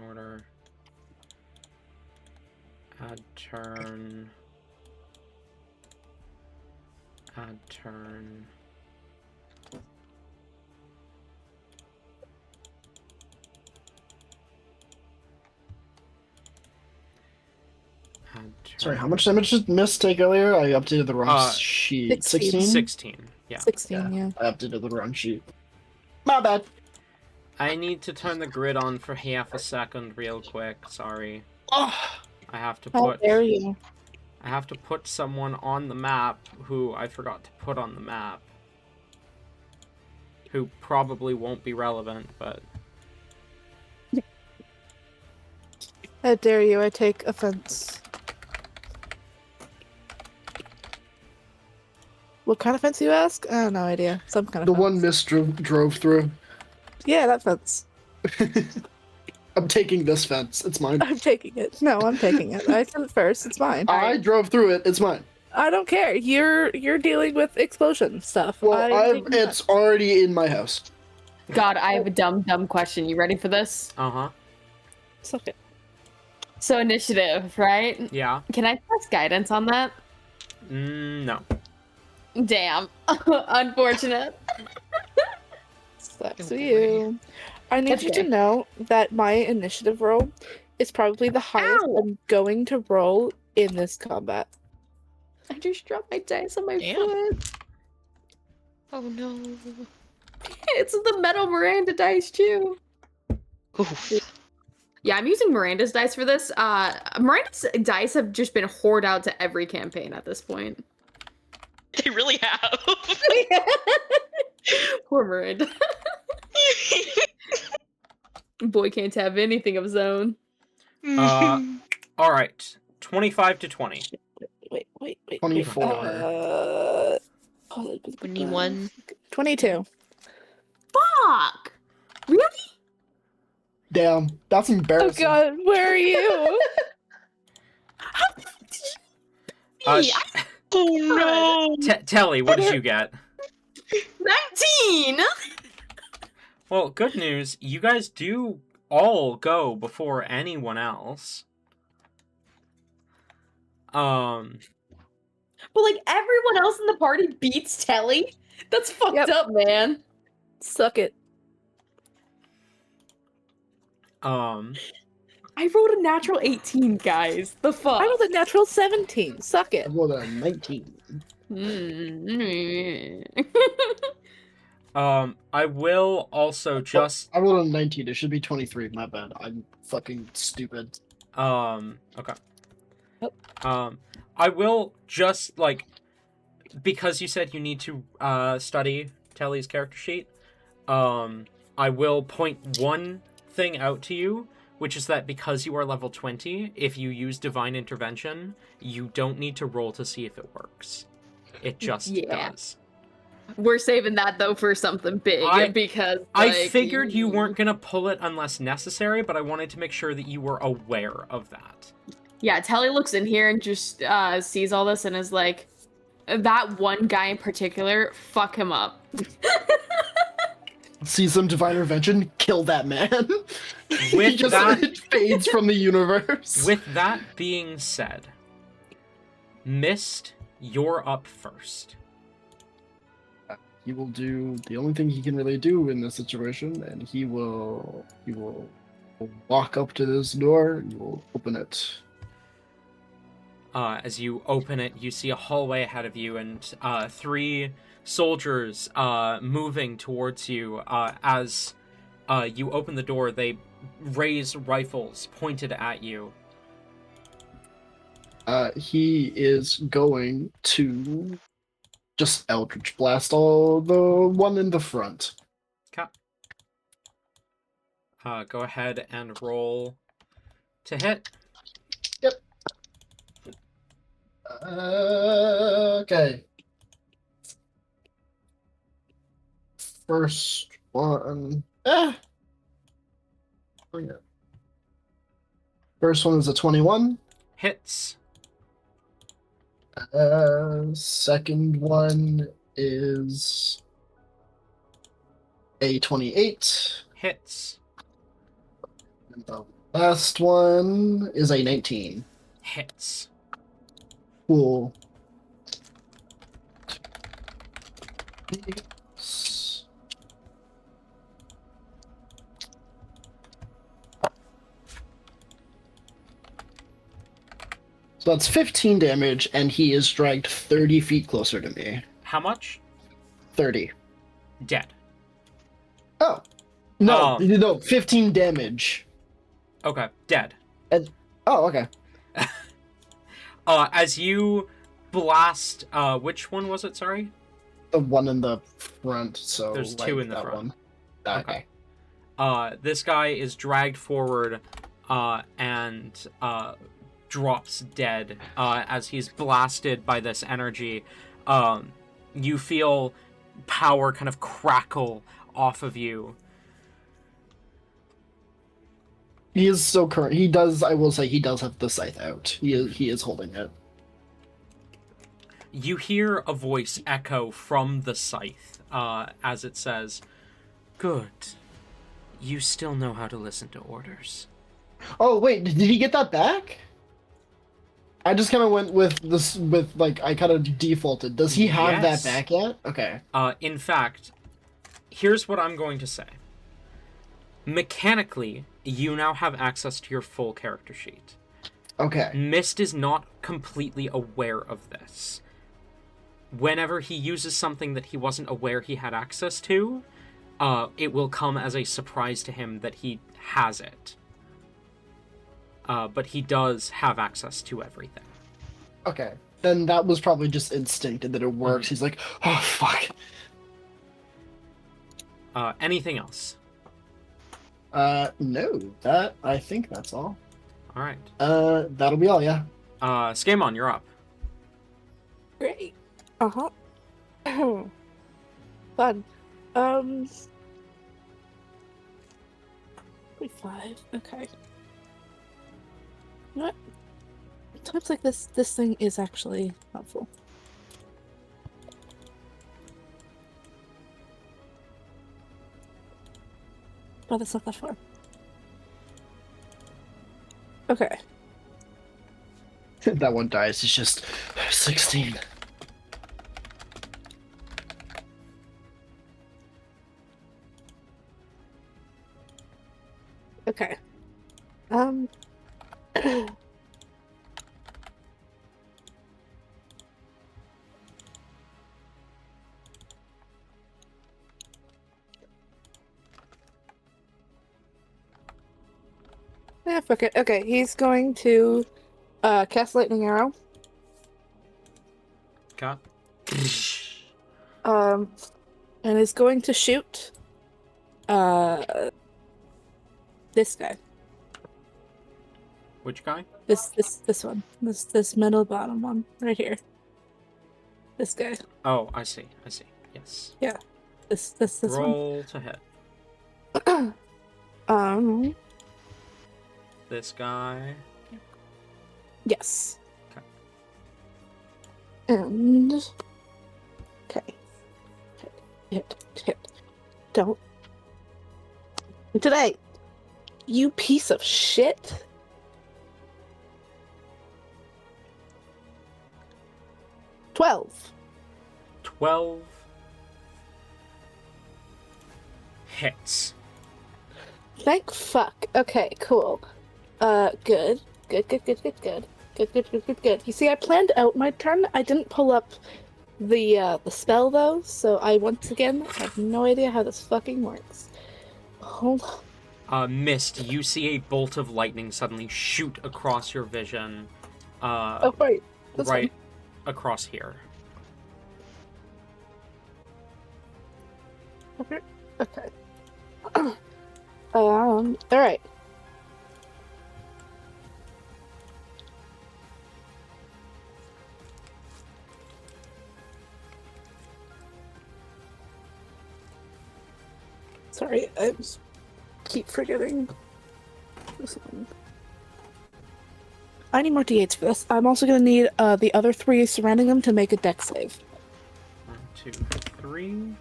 order. Add turn. Add turn. Sorry, how much damage did Mist take earlier? I updated the wrong sheet. 16. 16. Yeah. 16, yeah. I updated the wrong sheet. My bad. I need to turn the grid on for half a second real quick. Sorry. Oh, I have to How put dare you? I have to put someone on the map who I forgot to put on the map. Who probably won't be relevant, but How dare you? I take offense. What kind of fence, you ask? I have no idea. Some kind of the fence. one Mist drove through. Yeah, that fence. I'm taking this fence. It's mine. I'm taking it. No, I'm taking it. I said it first. It's mine. I drove through it. It's mine. I don't care. You're dealing with explosion stuff. Well, it's already in my house. God, I have a dumb question. You ready for this? uh-huh. Suck it. So initiative, right? Yeah. Can I press guidance on that? No. Damn. Unfortunate. Sucks Oh, to boy. you. I need That's you to okay. know that my initiative roll is probably the highest Ow! I'm going to roll in this combat. I just dropped my dice on my Damn. foot. Oh no. It's the metal Miranda dice too. Oof. Yeah, I'm using Miranda's dice for this. Miranda's dice have just been hoarded out to every campaign at this point. They really have. Poor Miranda. Boy can't have anything of his own. All right. 25 to 20. Wait. 24. 21. 22. Fuck! Really? Damn, that's Oh embarrassing. god, where are you? Uh, Oh no. Telly, what did you get? 19! Well, good news. You guys do all go before anyone else. But like everyone else in the party beats Telly? That's fucked Yep. up, man. Suck it. I rolled a natural 18, guys. The fuck? I rolled a natural 17. Suck I it. rolled a 19. I will also just I rolled a 19. It should be 23. My bad. I'm fucking stupid. okay. Oh. I will just like because you said you need to study Telly's character sheet. I will point one thing out to you, which is that because you are level 20, if you use divine intervention, you don't need to roll to see if it works. It just does. We're saving that though for something big because I like, figured you weren't gonna pull it unless necessary, but I wanted to make sure that you were aware of that. Yeah, Telly looks in here and just sees all this and is like, that one guy in particular, fuck him up. See some divine intervention, kill that man. He With just that- fades from the universe. With that being said, Mist, you're up first. He will do the only thing he can really do in this situation, and he will walk up to this door. He will open it. As you open it, you see a hallway ahead of you and three soldiers moving towards you. As you open the door, they raise rifles pointed at you. He is going to just Eldritch Blast all the one in the front. Okay. Go ahead and roll to hit. Yep. Okay. First one. First one is a 21. Hits. Second one is a 28. Hits. And the last one is a 19. Hits. Cool. So that's 15 damage, and he is dragged 30 feet closer to me. How much? 30. Dead. Oh. No, Oh. no, 15 damage. Okay, dead. Oh, okay. As you blast, which one was it? Sorry. The one in the front, so There's two in the that front. one. Okay. This guy is dragged forward, and drops dead as he's blasted by this energy. You feel power kind of crackle off of you. He is so current. He does. I will say he does have the scythe out. He is holding it. You hear a voice echo from the scythe as it says, "Good. You still know how to listen to orders." Oh wait, did he get that back? I just kind of went with this with like I kind of defaulted. Does he have that Yes. back yet? Okay. In fact, here's what I'm going to say. Mechanically, you now have access to your full character sheet. Okay. Mist is not completely aware of this. Whenever he uses something that he wasn't aware he had access to, it will come as a surprise to him that he has it. But he does have access to everything. Okay. Then that was probably just instinct and that it works. He's like, oh fuck. Anything else? No. That I think that's all. All right. That'll be all, yeah. Skamon, you're up. Great. Uh-huh. Fun. 45. Okay. You know what? Times like this thing is actually helpful. But it's not that far. Okay. That one dice is just 16. Okay. Yeah, fuck it. Okay, he's going to cast lightning arrow. Okay. And is going to shoot this guy. Which guy? This one. This middle bottom one right here. This guy. Oh, I see. Yes. Yeah. This Roll to hit. one. This guy. Yes. Okay. And okay. Hit. Don't. Today, you piece of shit. $12. 12 hits. Thank fuck. Okay, cool. Good. Good. You see, I planned out my turn. I didn't pull up the spell though, so I once again have no idea how this fucking works. Hold on. Mist, you see a bolt of lightning suddenly shoot across your vision. Oh right. This Right one. across here. Okay. Alright. Sorry, I just keep forgetting this one. I need more d8s for this. I'm also gonna need the other 3 surrounding them to make a dex save. 1, 2, 3.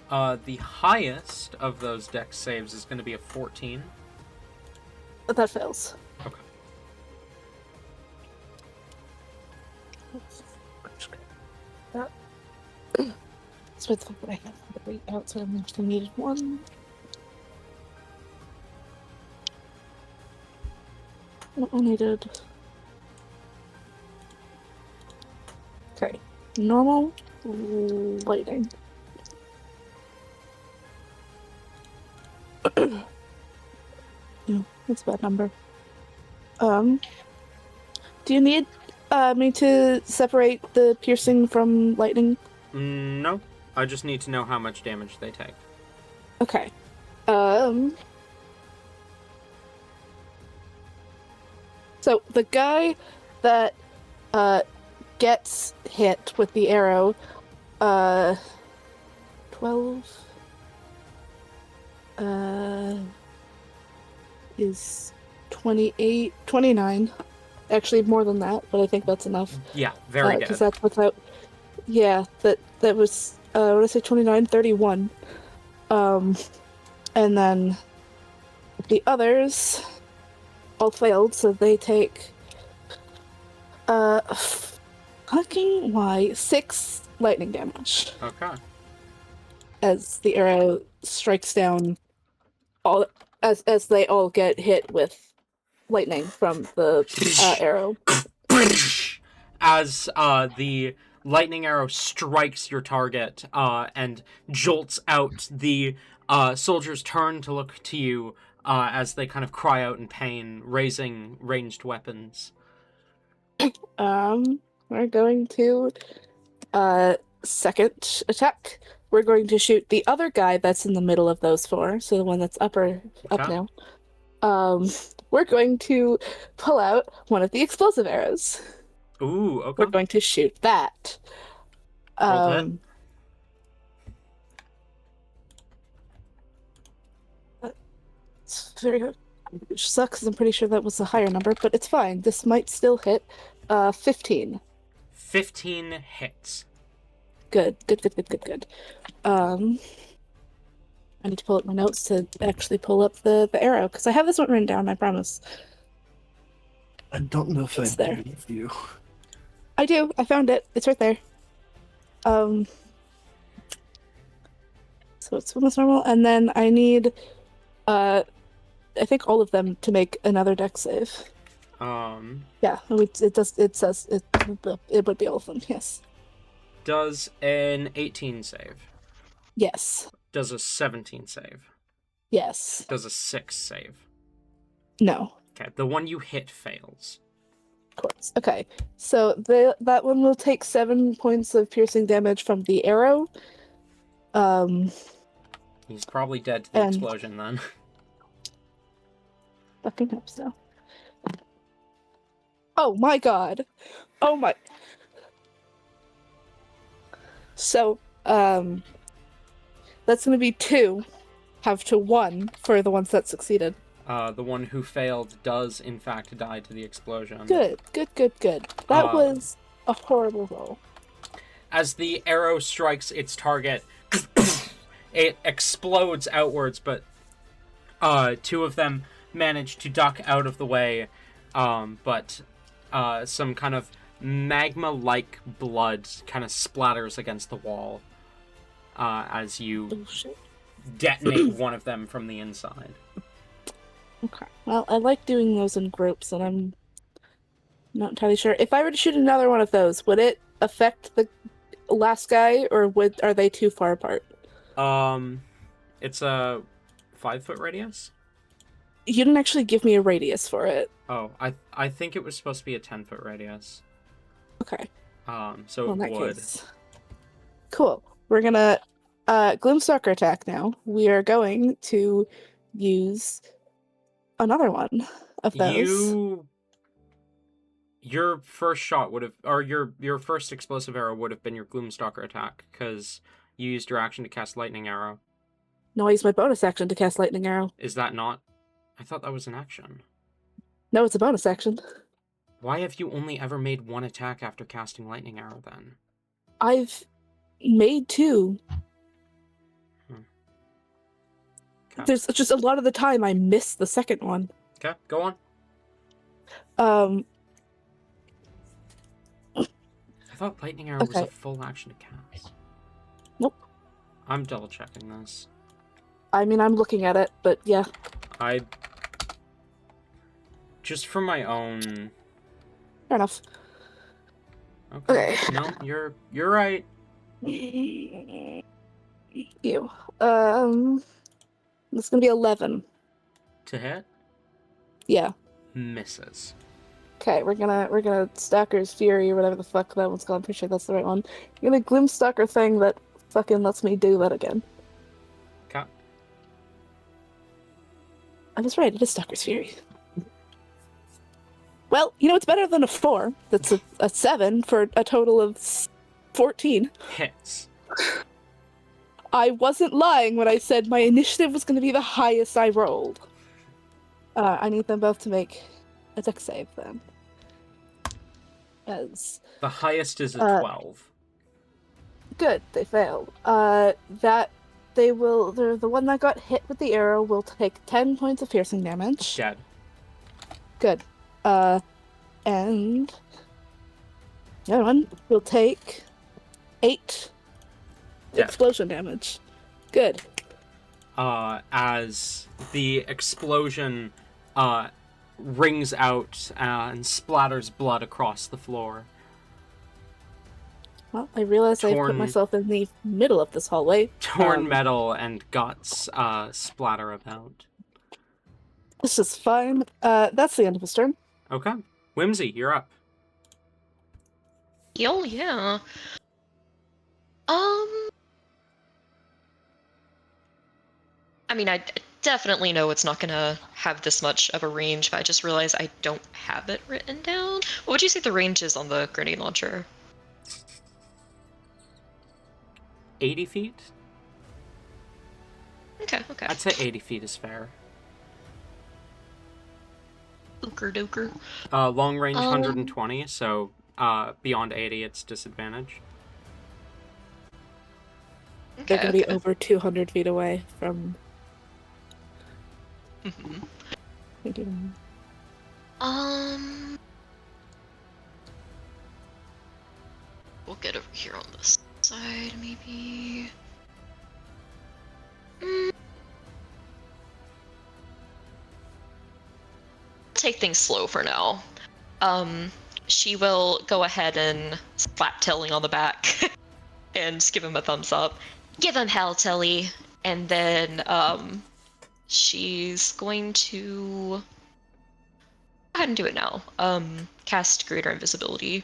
The highest of those dex saves is going to be a 14. But that fails. Okay. That. So it's what I have to wait out, so I'm just gonna need 1. No, I needed. Okay. Normal lighting. No, that's a bad number. Do you need me to separate the piercing from lightning? No, I just need to know how much damage they take. Okay. So the guy that gets hit with the arrow, 12 is 28, 29. Actually, more than that, but I think that's enough. Yeah, very good. Because that's without. Yeah, that was. What did I say? 29, 31. And then The others all failed, so they take fucking 6 lightning damage Okay. as the arrow strikes down all as they all get hit with lightning from the arrow. As the lightning arrow strikes your target and jolts out, the soldiers turn to look to you as they kind of cry out in pain, raising ranged weapons. We're going to second attack. We're going to shoot the other guy that's in the middle of those 4, so the one that's up now. We're going to pull out one of the explosive arrows. Ooh, okay. We're going to shoot that. Roll to hit. It's very good. Which sucks, I'm pretty sure that was a higher number, but it's fine. This might still hit. 15. 15 hits. Good. I need to pull up my notes to actually pull up the arrow, because I have this one written down, I promise. I don't know if It's I there. believe you. I do. I found it. It's right there. So it's almost normal, and then I need, I think all of them to make another dex save. Yeah, it does. It says it would be all of them. Yes. Does an 18 save? Yes. Does a 17 save? Yes. Does a 6 save? No. Okay, the one you hit fails. Of course. Okay. So that one will take 7 points of piercing damage from the arrow. He's probably dead to the explosion then. Fucking hope so. Oh my god. Oh my. So, that's gonna be 2, have to 1 for the ones that succeeded. The one who failed does, in fact, die to the explosion. Good. That was a horrible roll. As the arrow strikes its target, it explodes outwards, but 2 of them manage to duck out of the way, but some kind of magma-like blood kind of splatters against the wall as you detonate one of them from the inside. Okay. Well, I like doing those in groups, and I'm not entirely sure. If I were to shoot another one of those, would it affect the last guy, or are they too far apart? It's a 5-foot radius? You didn't actually give me a radius for it. Oh, I think it was supposed to be a 10-foot radius. Okay. So Well, in it that would. case. Cool. We're gonna Gloomstalker attack now. We are going to use another one of those. Your first shot would have, or your first explosive arrow would have been your Gloomstalker attack, because you used your action to cast Lightning Arrow. No, I used my bonus action to cast Lightning Arrow. Is that not? I thought that was an action. No, it's a bonus action. Why have you only ever made 1 attack after casting Lightning Arrow, then? I've made 2. Okay. There's just a lot of the time I miss the second one. Okay, go on. I thought Lightning Arrow was a full action to cast. Nope. I'm double checking this. I mean, I'm looking at it, but yeah. Just for my own... Fair enough. Okay. No, you're right. You. It's gonna be 11. To hit? Yeah. Misses. Okay, we're gonna Stalker's Fury or whatever the fuck that one's called. I'm pretty sure that's the right one. We're gonna Gloomstalker thing that fucking lets me do that again. Okay. I was right, it is Stalker's Fury. Well, you know, it's better than a 4. That's a 7 for a total of 14. Hits. I wasn't lying when I said my initiative was going to be the highest I rolled. I need them both to make a dex save then. As The highest is a 12. good, they failed. That the one that got hit with the arrow will take 10 points of piercing damage. Dead. Good. And the other one will take 8 Dead. explosion damage. Good. As the explosion rings out and splatters blood across the floor. Well, I realize I put Torn- myself in the middle of this hallway. Torn metal and guts splatter about. This is fine. That's the end of his turn. Okay. Whimsy, you're up. Oh, yeah. I mean, I definitely know it's not gonna have this much of a range, but I just realized I don't have it written down. What would you say the range is on the grenade launcher? 80 feet? Okay. I'd say 80 feet is fair. Doker. Long range 120, so beyond 80 it's disadvantage. They're going to be over 200 feet away from... We'll get over here on this side, maybe. Take things slow for now. She will go ahead and slap Tilly on the back and just give him a thumbs up. Give him hell, Tilly. And then she's going to go ahead and do it now. Cast Greater Invisibility.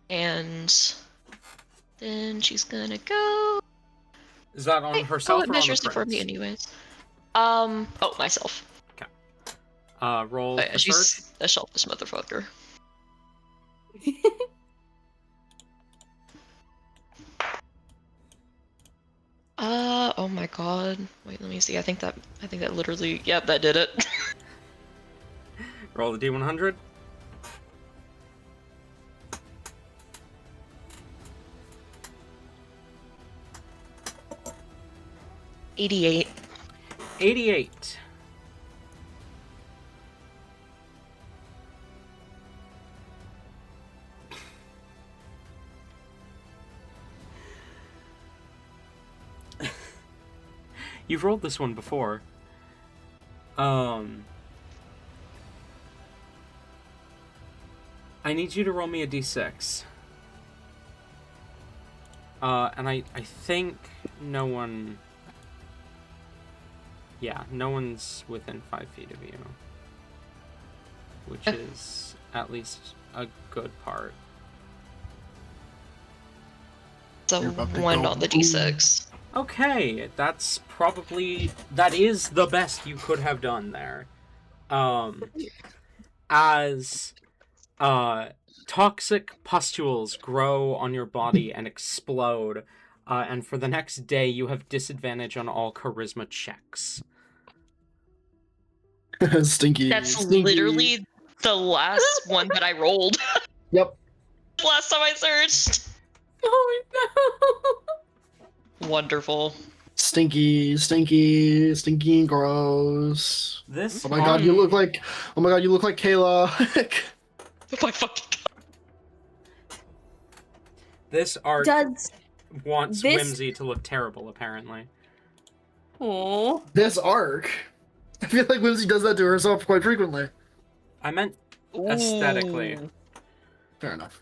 And then she's gonna go. Is that on herself or it on measures the it for me prince? anyways. Myself. Roll Oh, yeah, for she's search. a selfish motherfucker. Oh my god. Wait, let me see. I think that literally, yep, that did it. Roll the D100. $88. 88. You've rolled this one before. I need you to roll me a d6. And I think no one... Yeah, no one's within 5 feet of you. Which is at least a good part. So You're about to 1 go on the boom. D6. Okay, that is the best you could have done there. As toxic pustules grow on your body and explode, and for the next day you have disadvantage on all charisma checks. Stinky. That's stinky. literally the last one that I rolled. Yep. Last time I searched. Oh Wonderful. Stinky, and gross. This Oh my god, you look like Kayla. Oh my fucking god. This arc Does wants this- Whimsy to look terrible, apparently. oh This arc. I feel like Whimsy does that to herself quite frequently. I meant aesthetically. Ooh. Fair enough.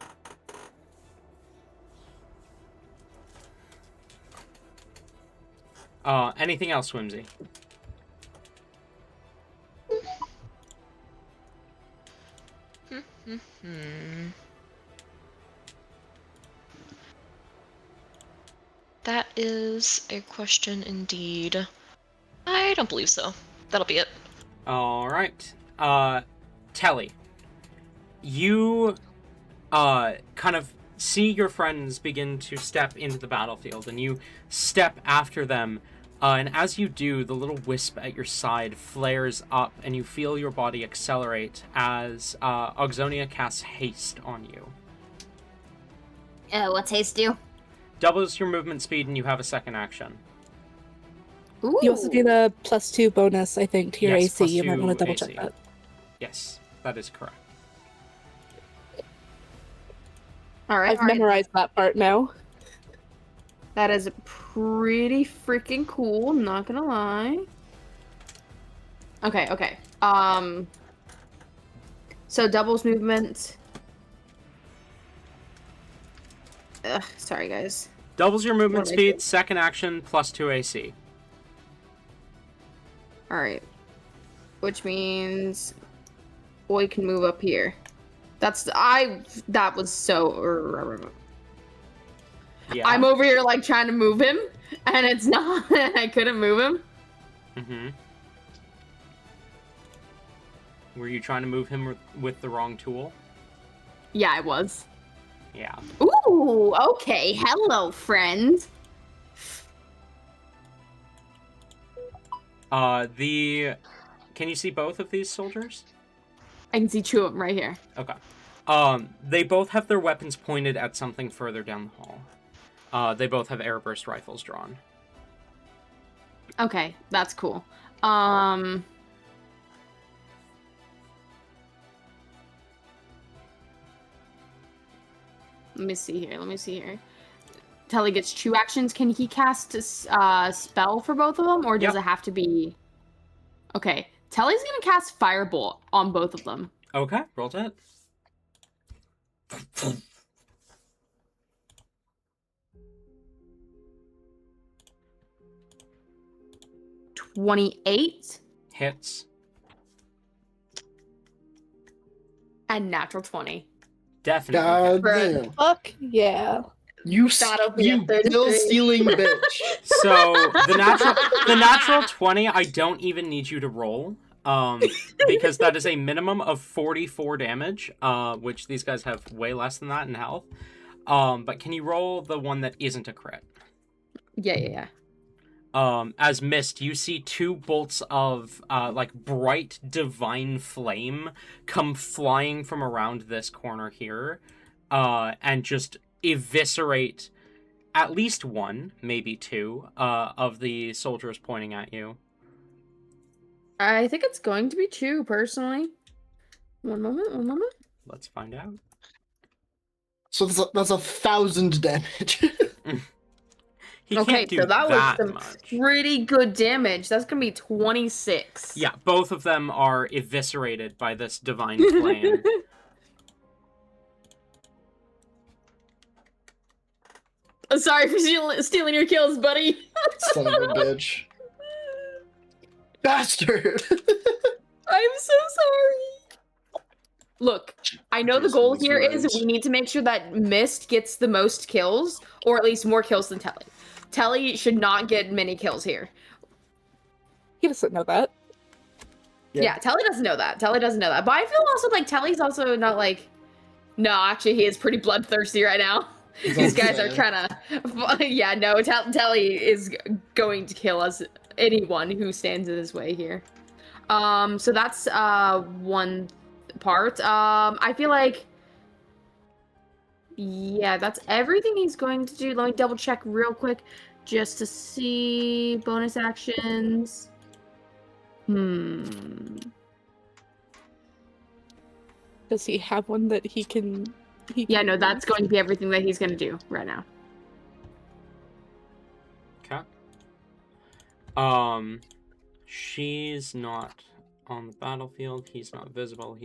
Anything else, Whimsy? That is a question indeed. I don't believe so. That'll be it. Alright. Telly. You, kind of see your friends begin to step into the battlefield, and you step after them, and as you do, the little wisp at your side flares up, and you feel your body accelerate as, Auxonia casts haste on you. What's haste do? Doubles your movement speed, and you have a second action. Ooh. You also get a +2 bonus, I think, to your Yes, AC. You might +2 want to double check AC. that. Yes, that is correct. All right. I've memorized that part now. That is pretty freaking cool, not gonna lie. Okay. So doubles movement. Ugh, sorry guys. Doubles your movement What did I speed, do? second action, +2 AC. Alright. Which means boy can move up here. That was so Yeah. I'm over here like trying to move him and it's not I couldn't move him. Mm-hmm. Were you trying to move him with the wrong tool? Yeah, I was. Yeah. Ooh, okay. Hello, friend. Can you see both of these soldiers? I can see two of them right here. Okay. They both have their weapons pointed at something further down the hall. They both have airburst rifles drawn. Okay, that's cool. Let me see here. Telly gets 2 actions. Can he cast a spell for both of them, or does Yep. it have to be? Okay, Telly's gonna cast Firebolt on both of them. Okay, roll to hit. 28 Hits. and natural 20. Definitely. God Bruh. damn. Fuck yeah. You That'll be a you 33. bill stealing bitch. So the natural 20, I don't even need you to roll. Because that is a minimum of 44 damage, which these guys have way less than that in health. But can you roll the one that isn't a crit? Yeah. As mist, you see 2 bolts of like bright divine flame come flying from around this corner here, and just eviscerate at least 1, maybe 2, of the soldiers pointing at you. I think it's going to be 2, personally. One moment. Let's find out. So that's 1,000 damage. He Okay, can't do so that was some much. pretty good damage. That's gonna be 26. Yeah, both of them are eviscerated by this divine flame. Sorry for stealing your kills, buddy. Son of a bitch. Bastard! I'm so sorry. Look, I know the Jason goal was here right. is we need to make sure that Mist gets the most kills, or at least more kills than Telly. Telly should not get many kills here. He doesn't know that. Yeah, Telly doesn't know that. But I feel also like Telly's also not like... No, actually, he is pretty bloodthirsty right now. These guys are kind of... Yeah, no, Telly is going to kill us, anyone who stands in his way here. So that's one part. I feel like... Yeah, that's everything he's going to do. Let me double check real quick just to see bonus actions. Does he have one that he can... Yeah, no, that's going to be everything that he's going to do right now. Okay. She's not on the battlefield. He's not visible.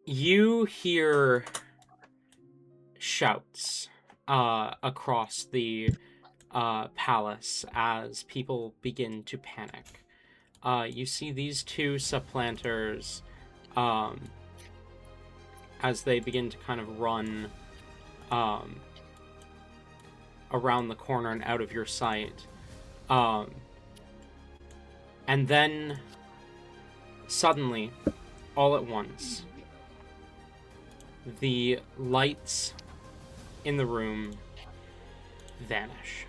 You hear shouts across the palace as people begin to panic. You see these 2 supplanters as they begin to kind of run around the corner and out of your sight. And then suddenly, all at once, the lights in the room vanish.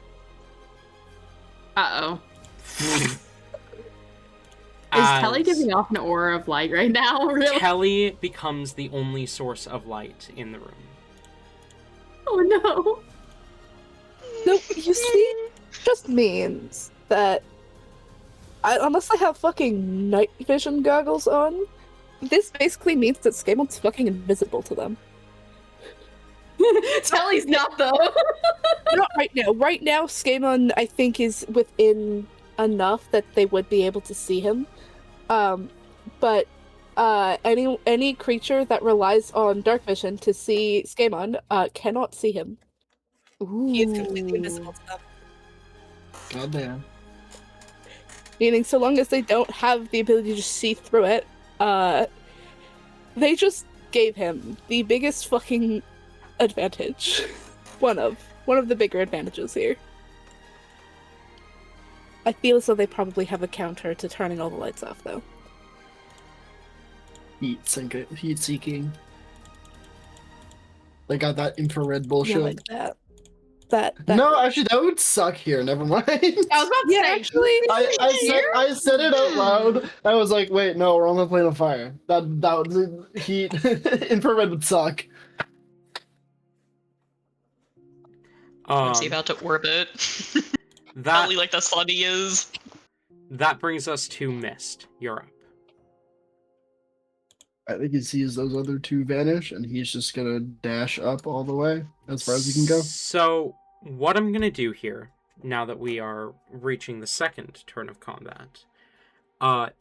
Uh-oh. Is Telly giving off an aura of light right now? Really? Telly becomes the only source of light in the room. Oh no. No, you see, just means that unless I have fucking night vision goggles on, this basically means that Skamon's fucking invisible to them. Telly's not though. Not right now. Right now, Skamon, I think, is within enough that they would be able to see him. But any creature that relies on dark vision to see Skamon cannot see him. Ooh. He is completely invisible to them. God damn. Meaning, so long as they don't have the ability to see through it, they just gave him the biggest fucking advantage. One of the bigger advantages here. I feel as though they probably have a counter to turning all the lights off, though. Heat seeking. They got that infrared bullshit. Yeah, like that. That No, actually, that would suck here. Never mind. I was about to say, actually, I said it out loud. I was like, wait, no, we're on the plane of fire. That was heat. Infrared would suck. Is he about to orbit? That Probably like the sun he is. that brings us to Mist. You're up. I think he sees those other two vanish, and he's just gonna dash up all the way as far as he can go. So, what I'm gonna do here, now that we are reaching the second turn of combat,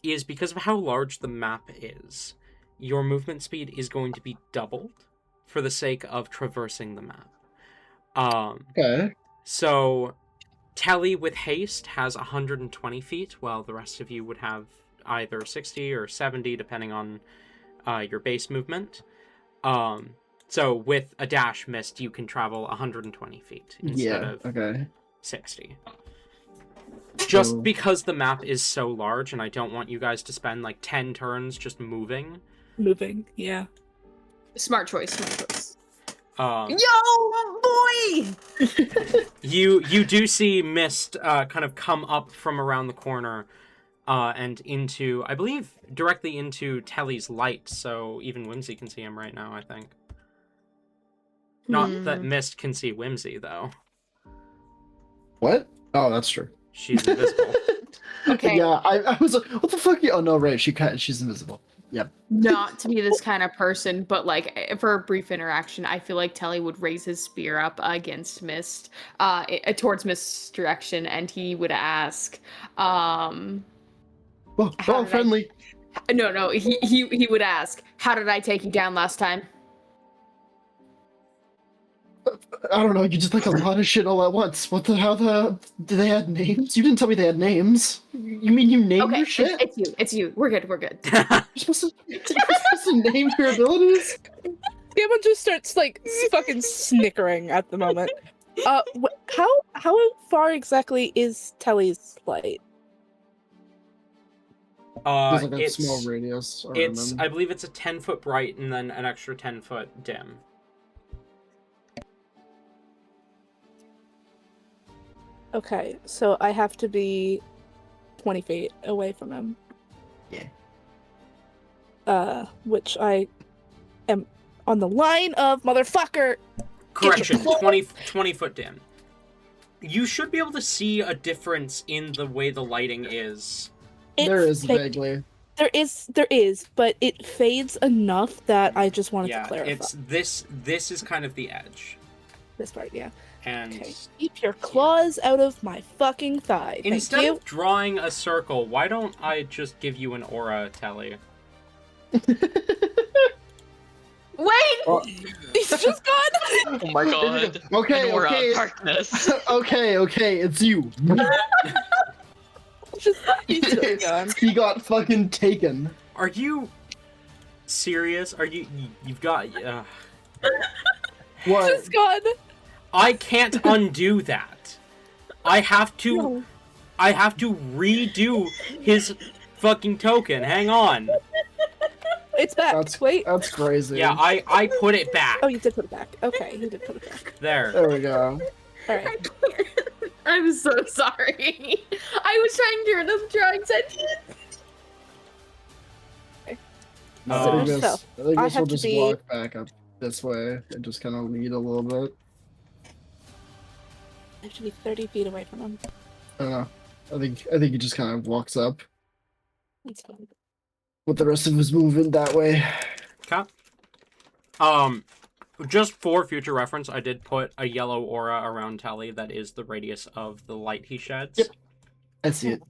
is because of how large the map is, your movement speed is going to be doubled for the sake of traversing the map. Okay. So, Telly with haste has 120 feet, while the rest of you would have either 60 or 70, depending on your base movement. So with a dash Mist, you can travel 120 feet instead of 60. Just because the map is so large, and I don't want you guys to spend like 10 turns just moving. Yeah. Smart choice. Yo, boy! you do see Mist kind of come up from around the corner and into, I believe, directly into Telly's light, so even Whimsy can see him right now, I think. Not that Mist can see Whimsy, though. What? Oh, that's true. She's invisible. Okay. Yeah, I was like, what the fuck? Oh no, right? She's invisible. Yep. Not to be this kind of person, but like for a brief interaction, I feel like Telly would raise his spear up against Mist, towards Mist's direction, and he would ask, Oh, friendly. No, he would ask, how did I take you down last time? I don't know. You just like a lot of shit all at once. What the? How the? Do they have names? You didn't tell me they had names. You mean you named Okay, your shit? it's you. We're good. You're supposed to name your abilities. Skamon just starts like fucking snickering at the moment. How far exactly is Telly's light? There's like a small radius. I believe it's a 10-foot bright and then an extra 10-foot dim. Okay, so I have to be 20 feet away from him. Yeah. Which I am on the line of motherfucker. Correction, 20-foot dim. You should be able to see a difference in the way the lighting is. There is vaguely. There is, but it fades enough that I just wanted to clarify. It's this is kind of the edge. This part, yeah. And okay. Keep your claws out of my fucking thigh. Instead of drawing a circle, why don't I just give you an aura, Telly? Wait! Oh. He's just gone! Oh my god. Okay, An aura okay. of darkness. okay, it's you. He's just gone. He got fucking taken. Are you serious? Are you've got What? Just gone. I can't undo that. I have to redo his fucking token. Hang on. It's back. Wait. That's crazy. Yeah, I put it back. Oh, you did put it back. Okay, you did put it back. There we go. Alright. I'm so sorry. I was trying to turn this drawing sentence. I guess we'll just walk back up this way and just kind of lead a little bit. have to be 30 feet away from him. I don't know. I think he just kind of walks up That's fine. with the rest of his movement that way. Okay. Just for future reference, I did put a yellow aura around Telly that is the radius of the light he sheds. Yep. I see it.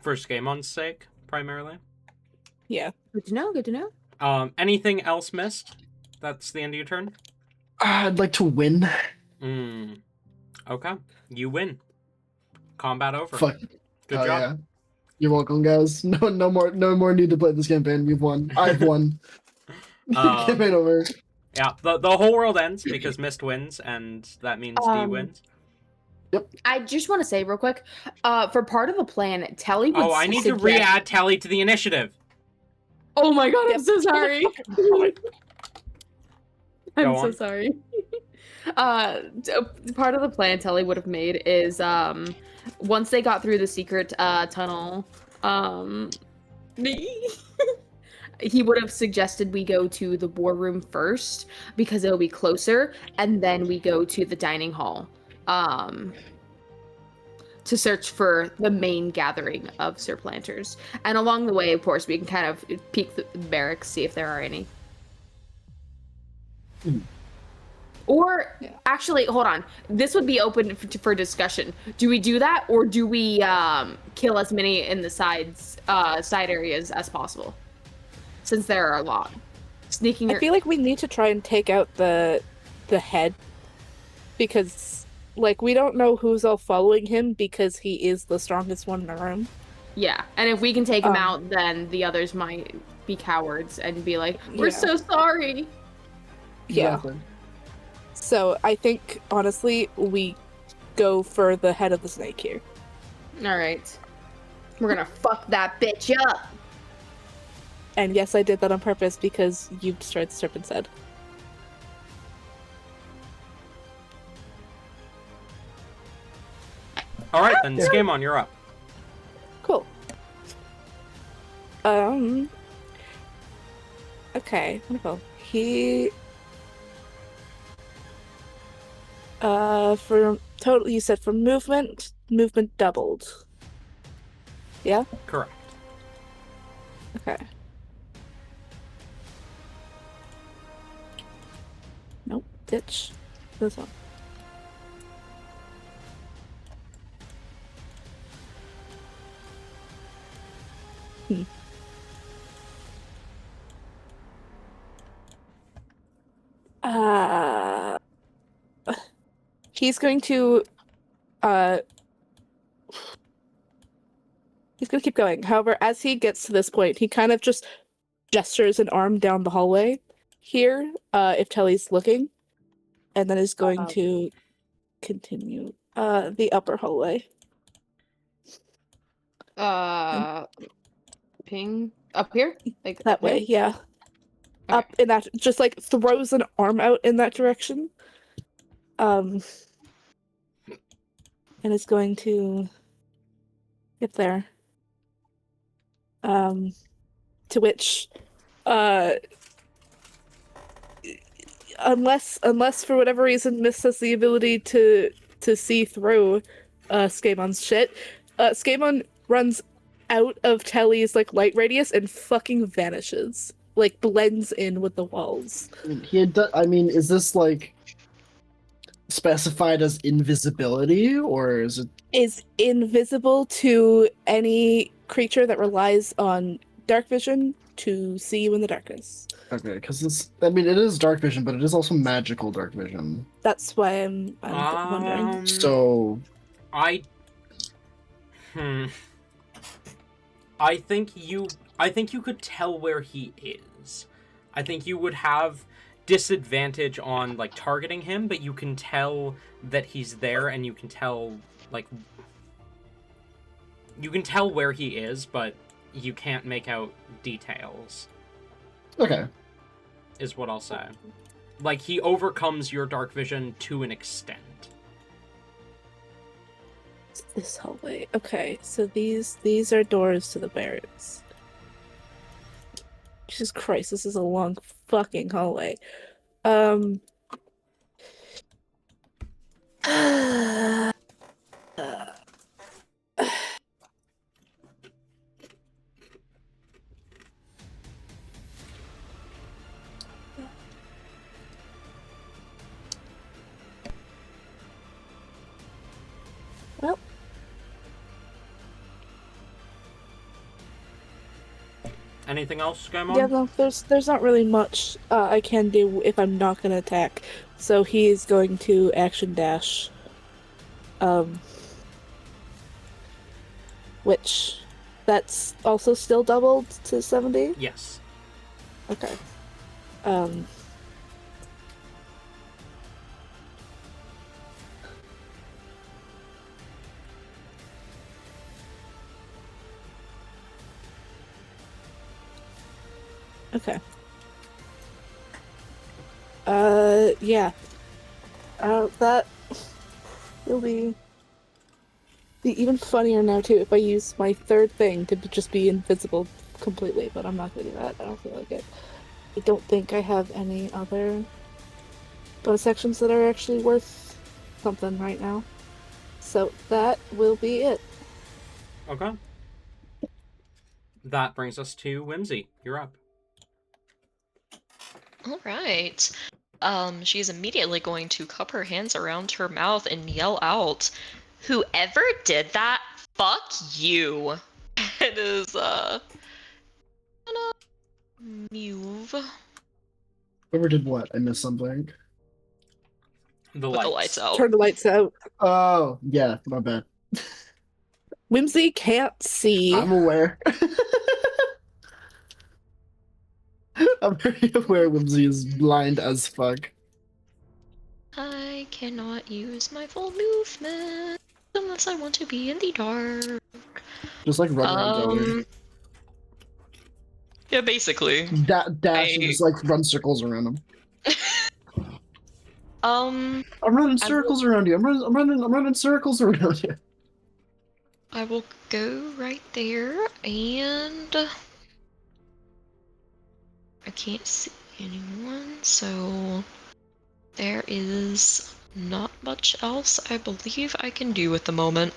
For Skamon's sake, primarily. Yeah. Good to know. Good to know. Anything else missed? That's the end of your turn? I'd like to win. Okay. You win. Combat over. Fuck. Good Oh, job. yeah. You're welcome, guys. No more need to play this campaign. We've won. I've won. Campaign over. Yeah, the whole world ends because Mist wins, and that means D wins. I just want to say real quick, for part of the plan, Telly would Oh, I need to re-add Telly to the initiative. Oh my god, I'm so sorry. I'm so on. sorry. Part of the plan Telly would have made is once they got through the secret tunnel, he would have suggested we go to the war room first because it'll be closer, and then we go to the dining hall to search for the main gathering of Sir Planters. And along the way, of course, we can kind of peek the barracks, see if there are any. Or, actually, hold on. This would be open for discussion. Do we do that, or do we kill as many in the side areas as possible? Since there are a lot. Sneaking. I feel like we need to try and take out the head, because, like, we don't know who's all following him because he is the strongest one in the room. Yeah, and if we can take him out, then the others might be cowards and be like, "We're so sorry." Yeah. Exactly. So I think, honestly, we go for the head of the snake here. All right. We're gonna fuck that bitch up. And yes, I did that on purpose because you destroyed the serpent's head. All right, then, Skamon, you're up. Cool. Okay, wonderful. He... for total, you said for movement doubled. Yeah? Correct. Okay. Nope, ditch. This one. He's going to he's going to keep going. However, as he gets to this point, he kind of just gestures an arm down the hallway here, if Telly's looking, and then is going to continue the upper hallway. Ping up here, like That up here? way, yeah. Okay. Up in that, just like throws an arm out in that direction. And is going to get there. To which, unless for whatever reason Mist has the ability to see through Skamon's shit, Skamon runs out of Telly's like light radius and fucking vanishes. Like blends in with the walls. Is this like specified as invisibility, or is it? Is invisible to any creature that relies on dark vision to see you in the darkness. Okay, because it is dark vision, but it is also magical dark vision. That's why I'm wondering. So, I think you could tell where he is. I think you would have disadvantage on like targeting him, but you can tell that he's there, and you can tell where he is, but you can't make out details. Okay. Is what I'll say. Like, he overcomes your dark vision to an extent. This hallway. Okay, so these are doors to the barracks. Jesus Christ, this is a long fucking hallway. Well, Anything else going on? yeah, no, there's not really much I can do if I'm not gonna attack. So he's going to action dash. Which that's also still doubled to 70? Yes. Okay. Okay. Yeah. That will be even funnier now too if I use my third thing to just be invisible completely, but I'm not gonna do that. I don't feel like it. I don't think I have any other bonus actions that are actually worth something right now. So that will be it. Okay. That brings us to Whimsy. You're up. All right. She's immediately going to cup her hands around her mouth and yell out, "Whoever did that, fuck you!" It is, gonna move. Whoever did what? I missed something. The Put lights. the lights out. Turn the lights out. Oh, yeah, my bad. Whimsy can't see. I'm aware. I'm very aware Whimsy is blind as fuck. I cannot use my full movement unless I want to be in the dark. Just like run around going. Yeah, basically. Dash and just like run circles around him. I'm running circles around you. I'm running circles around you. I will go right there, and I can't see anyone, so there is not much else I believe I can do at the moment.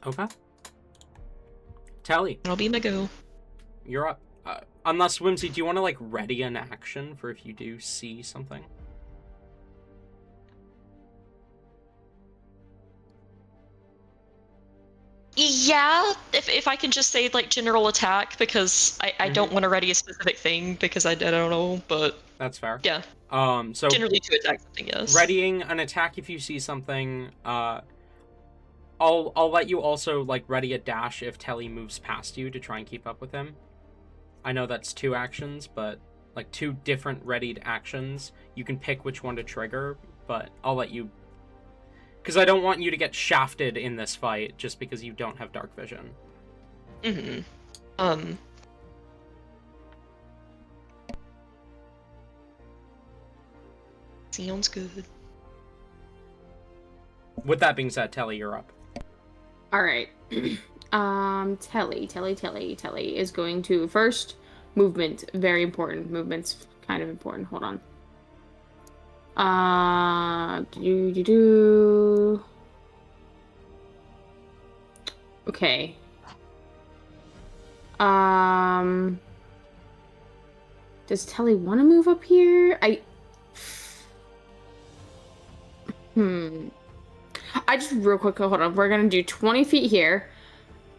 Okay. Tally, That'll be my go. you're up. Unless, Whimsy, do you want to, like, ready an action for if you do see something? Yeah, if I can just say, like, general attack, because I don't want to ready a specific thing, because I don't know, but That's fair. yeah, So generally to attack something, yes. readying an attack if you see something, I'll let you also, like, ready a dash if Telly moves past you to try and keep up with him. I know that's 2 actions, but, like, 2 different readied actions. You can pick which one to trigger, but I'll let you... Because I don't want you to get shafted in this fight just because you don't have dark vision. Sounds good. With that being said, Telly, you're up. All right. Telly is going to first movement. Very important. Movement's kind of important. Hold on. Okay. Does Telly want to move up here? I just real quick, hold on. We're gonna do 20 feet here.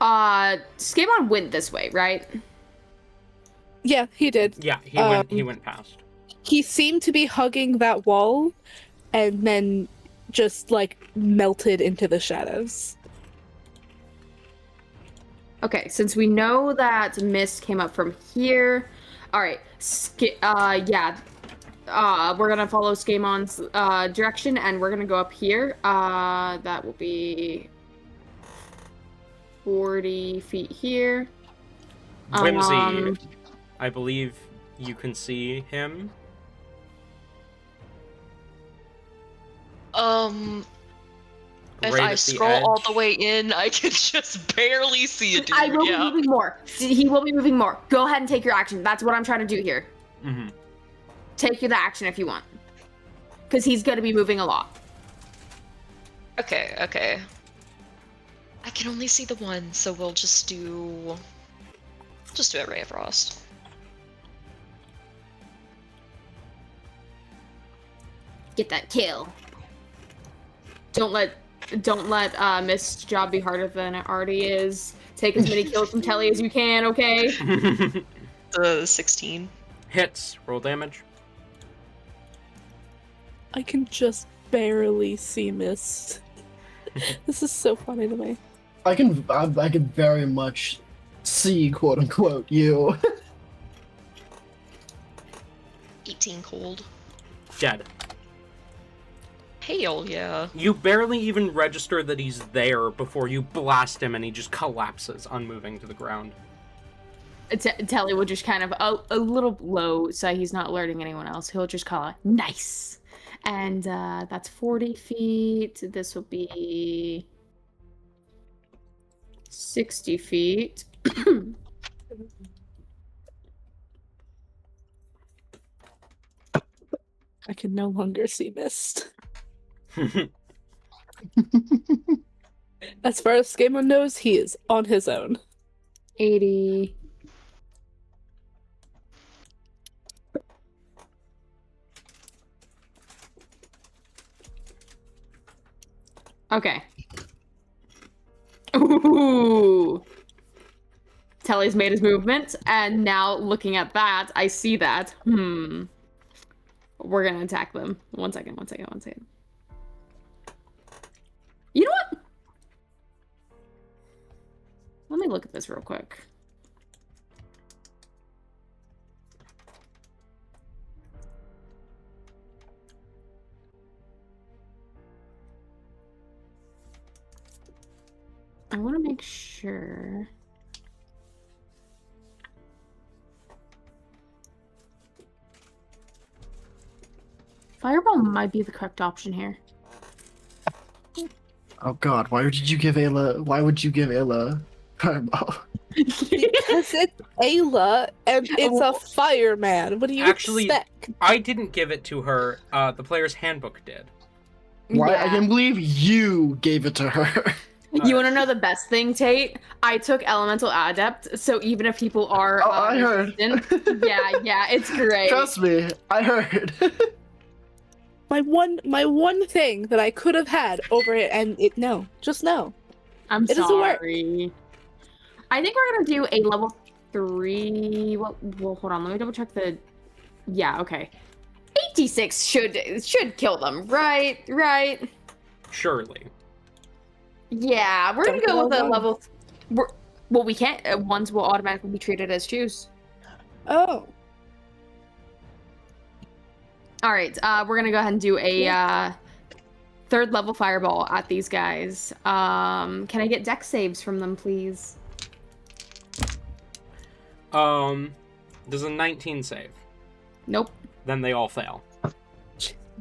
Skabon went this way, right? Yeah, he did. Yeah, he went past. He seemed to be hugging that wall and then just like melted into the shadows. Okay, since we know that mist came up from here, all right. We're gonna follow Skamon's direction, and we're gonna go up here. That will be 40 feet here. Whimsy, I believe you can see him. If Right I at the scroll all edge. the way in, I can just barely see a dude. I will be moving more. He will be moving more. Go ahead and take your action. That's what I'm trying to do here. Mm-hmm. Take the action if you want. because he's going to be moving a lot. Okay, okay. I can only see the one, so we'll just do a Ray of Frost. Get that kill. Don't let Mist's job be harder than it already is. Take as many kills from Telly as you can, okay? 16. Hits. Roll damage. I can just barely see Mist. This is so funny to me. I can very much see, quote unquote, you. 18 cold. Dead. Hell yeah. You barely even register that he's there before you blast him and he just collapses, unmoving to the ground. Telly will just kind of a little low, so he's not alerting anyone else. He'll just call it nice. And that's 40 feet. This will be 60 feet. I can no longer see Mist. As far as Skamon knows, he is on his own. 80. Okay. Ooh. Telly's made his movement, and now looking at that, I see that. We're gonna attack them. One second. You know what? Let me look at this real quick. I want to make sure. Fireball might be the correct option here. Oh god, why would you give Ayla Fireball? Because it's Ayla, and it's a fireman. What do you expect? I didn't give it to her. The player's handbook did. Why? Yeah. I can't believe you gave it to her. You want to know the best thing, Tate? I took Elemental Adept, so even if people are I heard. resistant- yeah, it's great. Trust me, I heard. My one thing that I could have had over it, and no. I'm It doesn't work. sorry. I think we're gonna do a level 3. Well, hold on. Let me double check the. Yeah, okay. 86 should kill them, right? Surely. Yeah, we're gonna Don't go with a go level. Well, we can't. Ones will automatically be treated as choose. Oh. All right, we're gonna go ahead and do a 3rd level fireball at these guys. Can I get dex saves from them, please? Does a 19 save? Nope. Then they all fail.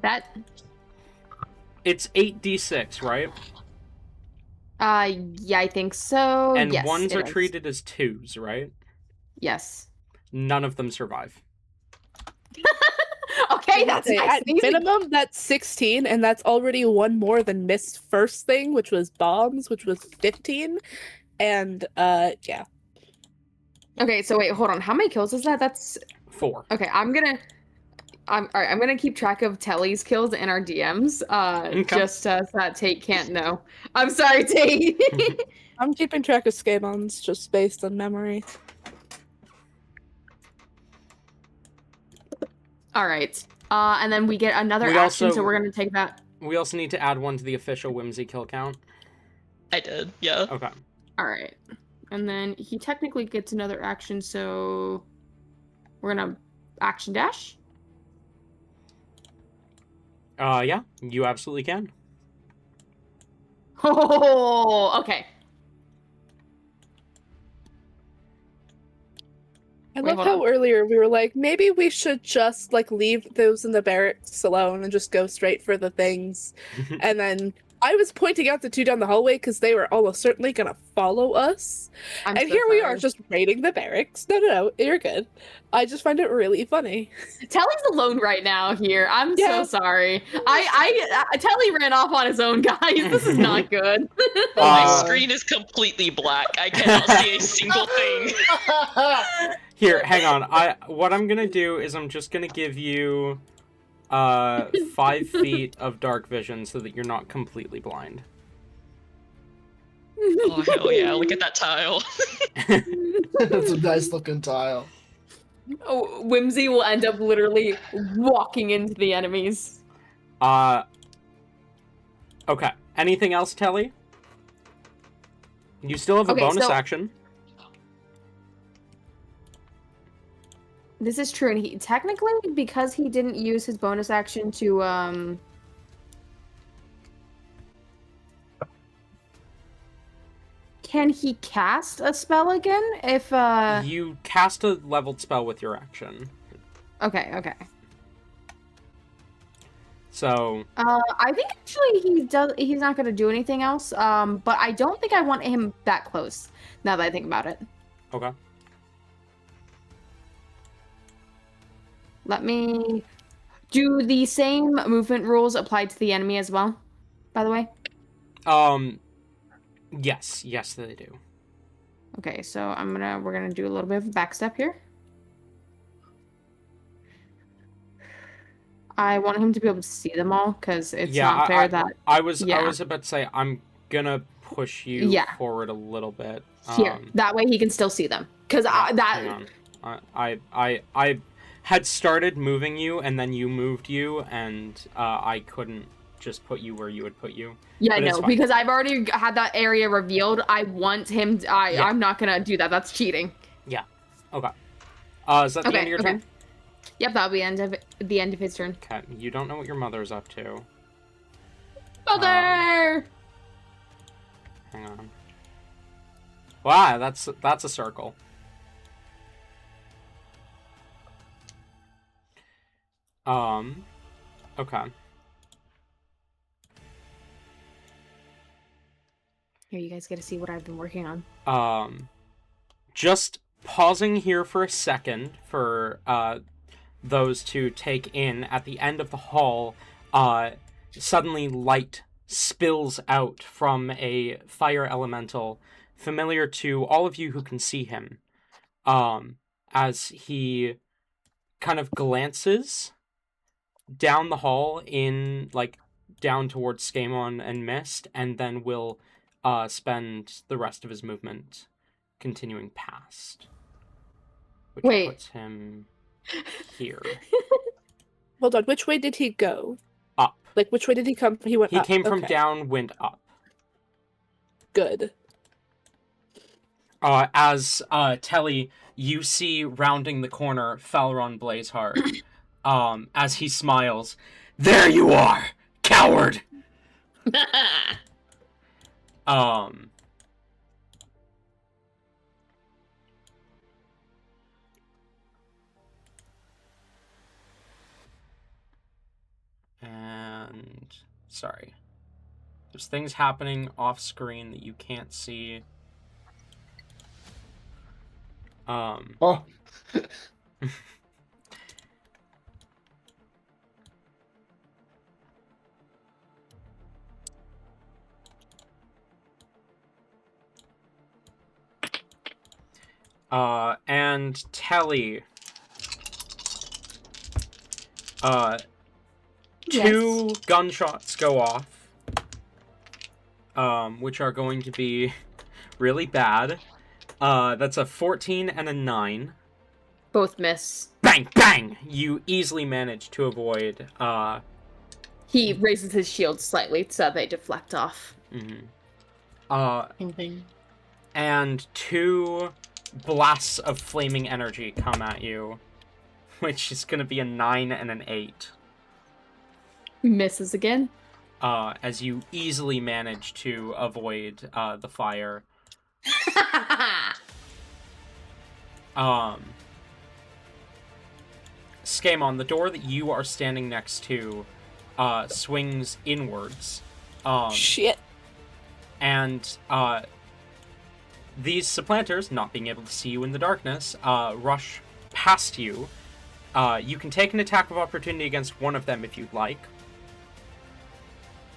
That. It's 8d6, right? Yeah, I think so. And yes, ones it are is. treated as 2s, right? Yes. None of them survive. Okay, that's Okay, nice. at minimum, that's 16, and that's already one more than Mist's first thing, which was bombs, which was 15. And yeah. Okay, so wait, hold on. How many kills is that? That's 4. okay. I'm gonna keep track of Telly's kills in our DMs. Okay. Just so that Tate can't know. I'm sorry, Tate. I'm keeping track of Skamon's just based on memory. All right. And then we get another We action, also- so we're gonna take that. We also need to add one to the official Whimsy kill count. I did, yeah. Okay. All right. And then he technically gets another action, so we're gonna action dash. Yeah, you absolutely can. Oh, okay. I Wait, love hold how earlier we were like, maybe we should just like leave those in the barracks alone and just go straight for the things. And then I was pointing out the two down the hallway because they were almost certainly gonna follow us. I'm And so here we sorry. are just raiding the barracks. No, you're good. I just find it really funny. Telly's alone right now here. I'm Yeah. so sorry. Telly ran off on his own, guys. This is not good. My Uh, screen is completely black. I cannot see a single thing. Here, hang on. What I'm gonna do is I'm just gonna give you 5 feet of dark vision so that you're not completely blind. Oh, hell yeah. Look at that tile. That's a nice looking tile. Oh, Whimsy will end up literally walking into the enemies. Okay. Anything else, Telly? You still have a Okay, bonus so- action. This is true, and he technically, because he didn't use his bonus action to can he cast a spell again if You cast a leveled spell with your action. Okay. So I think actually he's not gonna do anything else. But I don't think I want him that close, now that I think about it. okay. Let me do the same movement rules apply to the enemy as well, by the way. Yes, they do. Okay, so we're gonna do a little bit of a backstep here. I want him to be able to see them all, because it's not fair that I was yeah. about to say I'm gonna push you Yeah. forward a little bit. Here, that way he can still see them. Because Hang on. I had started moving you, and then you moved you, and I couldn't just put you where you would put you. Yeah, But it's no, fine. because I've already had that area revealed. I want him. I'm not gonna do that. That's cheating. Yeah. Okay. Is that the end of your turn? Yep, that'll be the end of his turn. Okay. You don't know what your mother's up to. Mother. Hang on. Wow, that's a circle. Okay. Here, you guys get to see what I've been working on. Just pausing here for a second for those to take in. At the end of the hall, suddenly light spills out from a fire elemental familiar to all of you who can see him, as he kind of glances down the hall down towards Skamon and Mist, and then will spend the rest of his movement continuing past, which Wait. puts him here. Hold on, which way did he go? Up. Like, which way did he come? He went He up. came from Okay. down, went up. Good. As Telly, you see rounding the corner Falron Blazeheart, as he smiles. There you are, coward! And sorry. There's things happening off screen that you can't see. Oh. And Telly. Two gunshots go off. Which are going to be really bad. That's a 14 and a 9. Both miss. Bang, bang! You easily manage to avoid, He raises his shield slightly so they deflect off. And 2 blasts of flaming energy come at you, which is gonna be a 9 and an 8. Misses again. As you easily manage to avoid, the fire. Skamon, the door that you are standing next to, swings inwards, Shit. And these supplanters, not being able to see you in the darkness, rush past you. You can take an attack of opportunity against one of them if you'd like.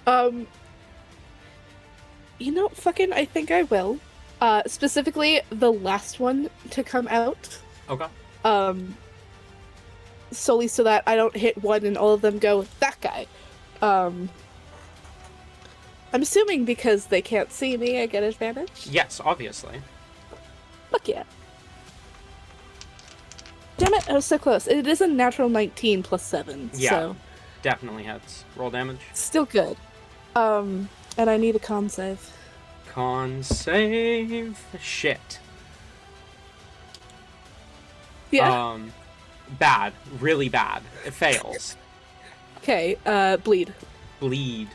I think I will. Specifically, the last one to come out. Okay. Solely so that I don't hit one and all of them go, that guy. I'm assuming because they can't see me, I get advantage? Yes, obviously. Fuck yeah. Damn it, I was so close. It is a natural 19 plus 7, Yeah. so... Definitely hits. Roll damage. Still good. And I need a con save. Con save. Shit. Yeah. Bad. Really bad. It fails. Okay, bleed. Bleed.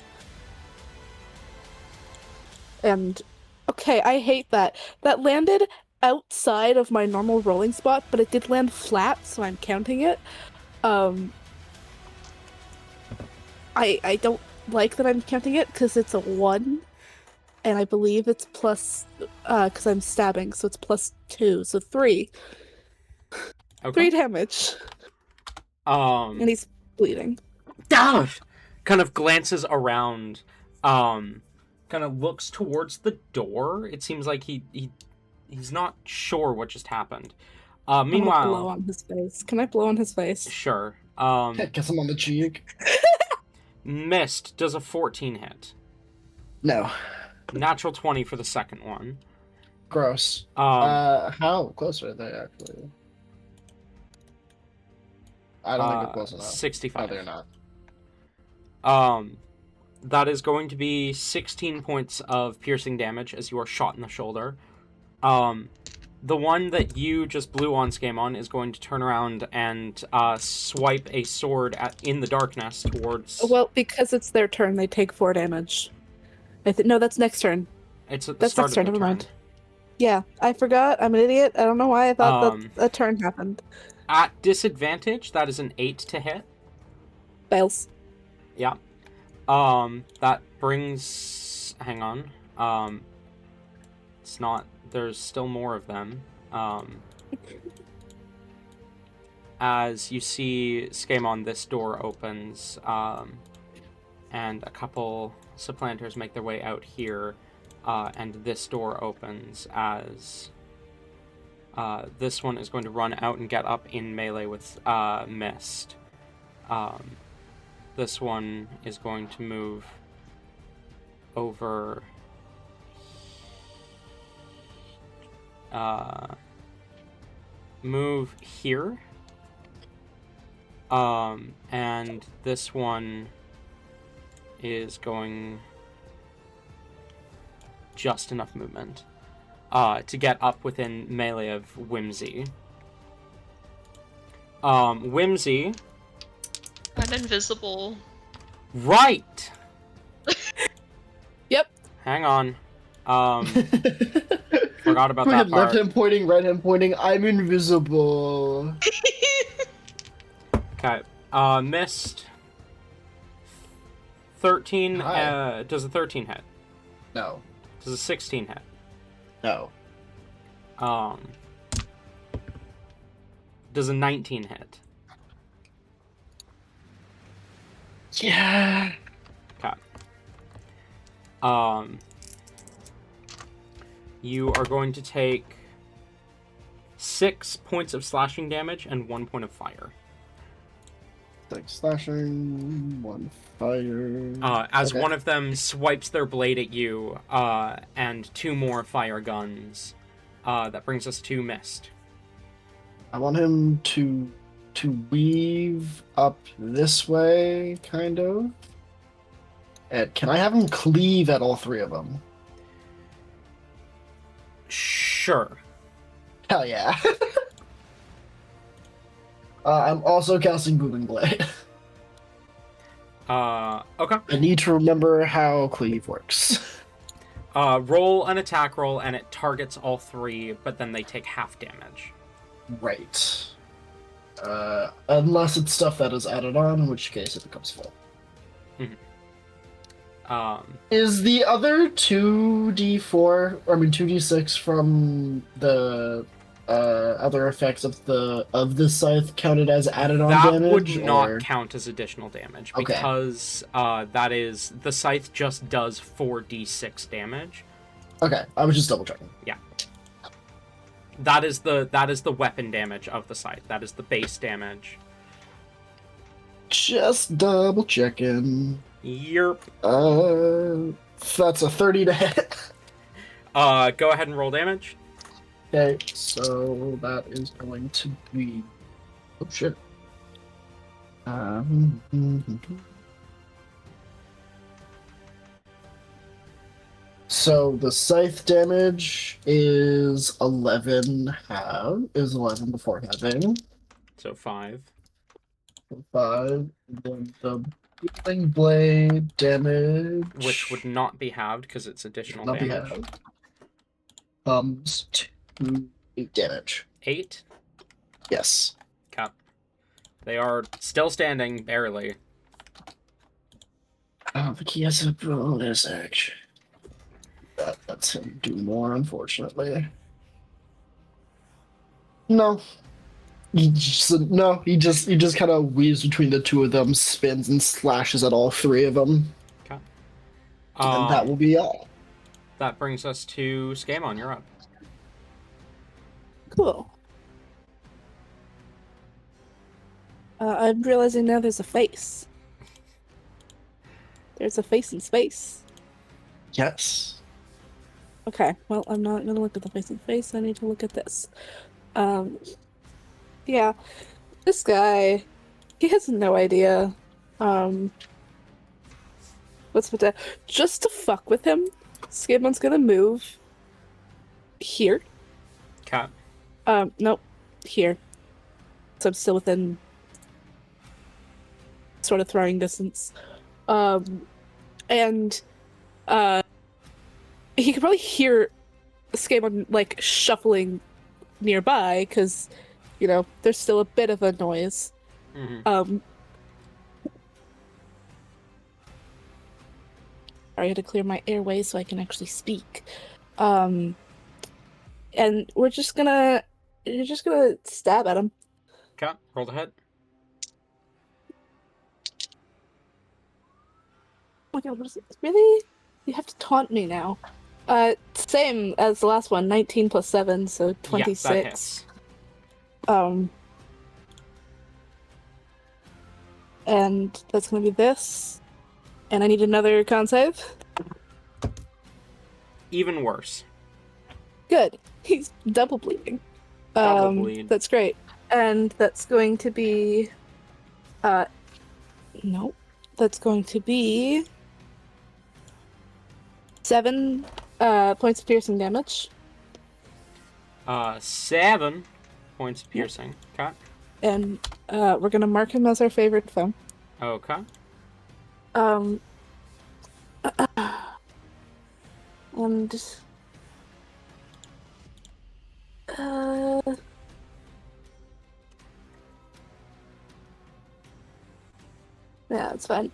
And, okay, I hate that. That landed outside of my normal rolling spot, but it did land flat, so I'm counting it. I don't like that I'm counting it, because it's a 1, and I believe it's plus, because I'm stabbing, so it's plus 2, so 3. Okay. 3 damage. And he's bleeding. Kind of glances around, kind of looks towards the door. It seems like he's not sure what just happened. Meanwhile, blow on his face. Can I blow on his face? Sure. Kiss him on the cheek. Missed. Does a 14 hit? No. Natural 20 for the second one. Gross. How close are they actually? I don't think they're close enough. 65. No, they're not. That is going to be 16 points of piercing damage as you are shot in the shoulder. The one that you just blew on Scamon is going to turn around and swipe a sword in the darkness towards... Well, because it's their turn, they take 4 damage. No, that's next turn. It's at the That's start next of turn, the never turn. mind. Yeah, I forgot. I'm an idiot. I don't know why I thought that a turn happened. At disadvantage, that is an 8 to hit. Fails. Yeah. That brings... Hang on. It's not... There's still more of them. As you see Scamon, this door opens, and a couple supplanters make their way out here, and this door opens as this one is going to run out and get up in melee with Mist. This one is going to move over... move here. And this one is going just enough movement to get up within melee of Whimsy. Whimsy. I'm invisible. Right! Yep. Hang on. Forgot about that Fucking part. left hand pointing, right hand pointing. I'm invisible. Okay. Missed. 13. Hi. Does a 13 hit? No. Does a 16 hit? No. Does a 19 hit? Yeah. Okay. You are going to take 6 points of slashing damage and 1 point of fire. 6 slashing, 1 fire. As Okay. one of them swipes their blade at you, and 2 more fire guns. That brings us to Mist. I want him to weave up this way, kind of. And can I have him cleave at all 3 of them? Sure. Hell yeah. I'm also casting Booming Blade. Okay. I need to remember how cleave works. Roll an attack roll, and it targets all 3, but then they take half damage. Right. Unless it's stuff that is added on, in which case it becomes full. Is the other 2d4, or I mean 2d6 from the other effects of the scythe counted as added on that damage? would not or... count as additional damage Okay. because the scythe just does 4d6 damage. Okay, I was just double checking. Yeah. That is the weapon damage of the scythe. That is the base damage. Just double checking. Yerp. That's a 30 to hit. Go ahead and roll damage. Okay, so that is going to be... Oh, shit. So the scythe damage is 11 before having. So 5. 5. Then the healing blade damage, Which would not be halved because it's additional not be damage. halved, comes to 8 damage. 8? Yes. Okay. They are still standing, barely. I don't think he has a bonus action. That lets him do more, unfortunately. No. He just kind of weaves between the two of them, spins and slashes at all three of them. Okay. And that will be all. That brings us to Scamon. You're up. Cool. I'm realizing now there's a face. There's a face in space. Yes. Okay, well, I'm not gonna look at the face in space. I need to look at this. Yeah, this guy, he has no idea. What's with that? Just to fuck with him, Skamon's gonna move here. Okay. Nope, here. So I'm still within sort of throwing distance. And he could probably hear Skamon like shuffling nearby because, you know, there's still a bit of a noise. Mm-hmm. I had to clear my airways so I can actually speak. And you're just gonna stab at him. Okay. Roll the hit. Oh my god, what is it? Really? You have to taunt me now. Same as the last one, 19 plus 7, so 26. Yeah, that hits. And that's gonna be this. And I need another con save. Even worse. Good. He's double bleeding. Double bleed. That's great. And that's going to be... Nope. That's going to be... 7 points of piercing damage. 7 points of piercing. Okay. And we're gonna mark him as our favorite foe. Okay. And yeah, it's fine.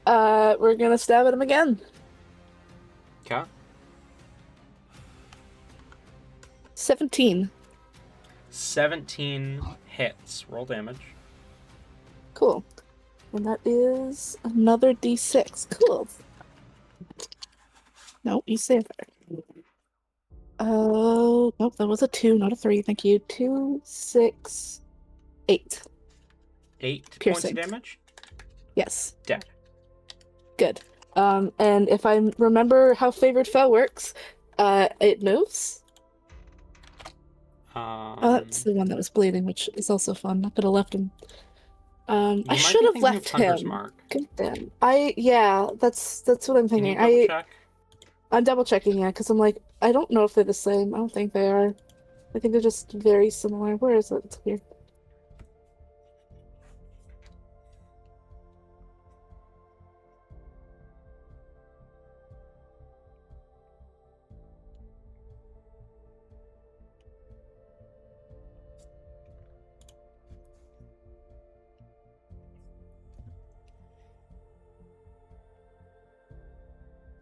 We're gonna stab at him again. Okay. 17. 17 hits. Roll damage. Cool. And that is another d6. Cool. No, you say there. Oh, nope, that was a 2, not a 3. Thank you. 2, 6, 8. 8 points Piercing. of damage? Yes. Dead. Good. And if I remember how favored foe works, it moves. That's the one that was bleeding, which is also fun. I could have left him. I should have left him. Mark. Good damn. Yeah, that's what I'm Can you thinking. double check? I'm double checking, yeah, because I'm like, I don't know if they're the same. I don't think they are. I think they're just very similar. Where is it? It's here.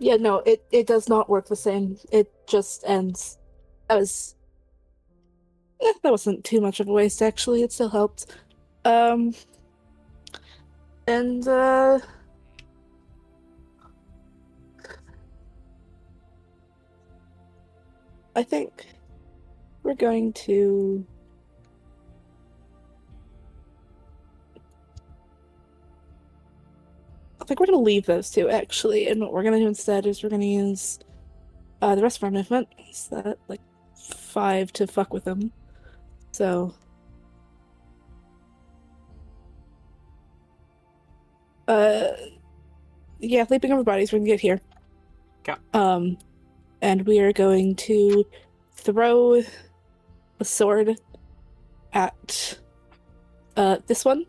Yeah, no, it does not work the same. It just ends. That wasn't too much of a waste, actually. It still helped. And I think we're going to leave those two, actually, and what we're gonna do instead is we're gonna use the rest of our movement. Is that like 5 to fuck with them? So yeah, leaping over bodies, we're gonna get here. Okay. And we are going to throw a sword at this one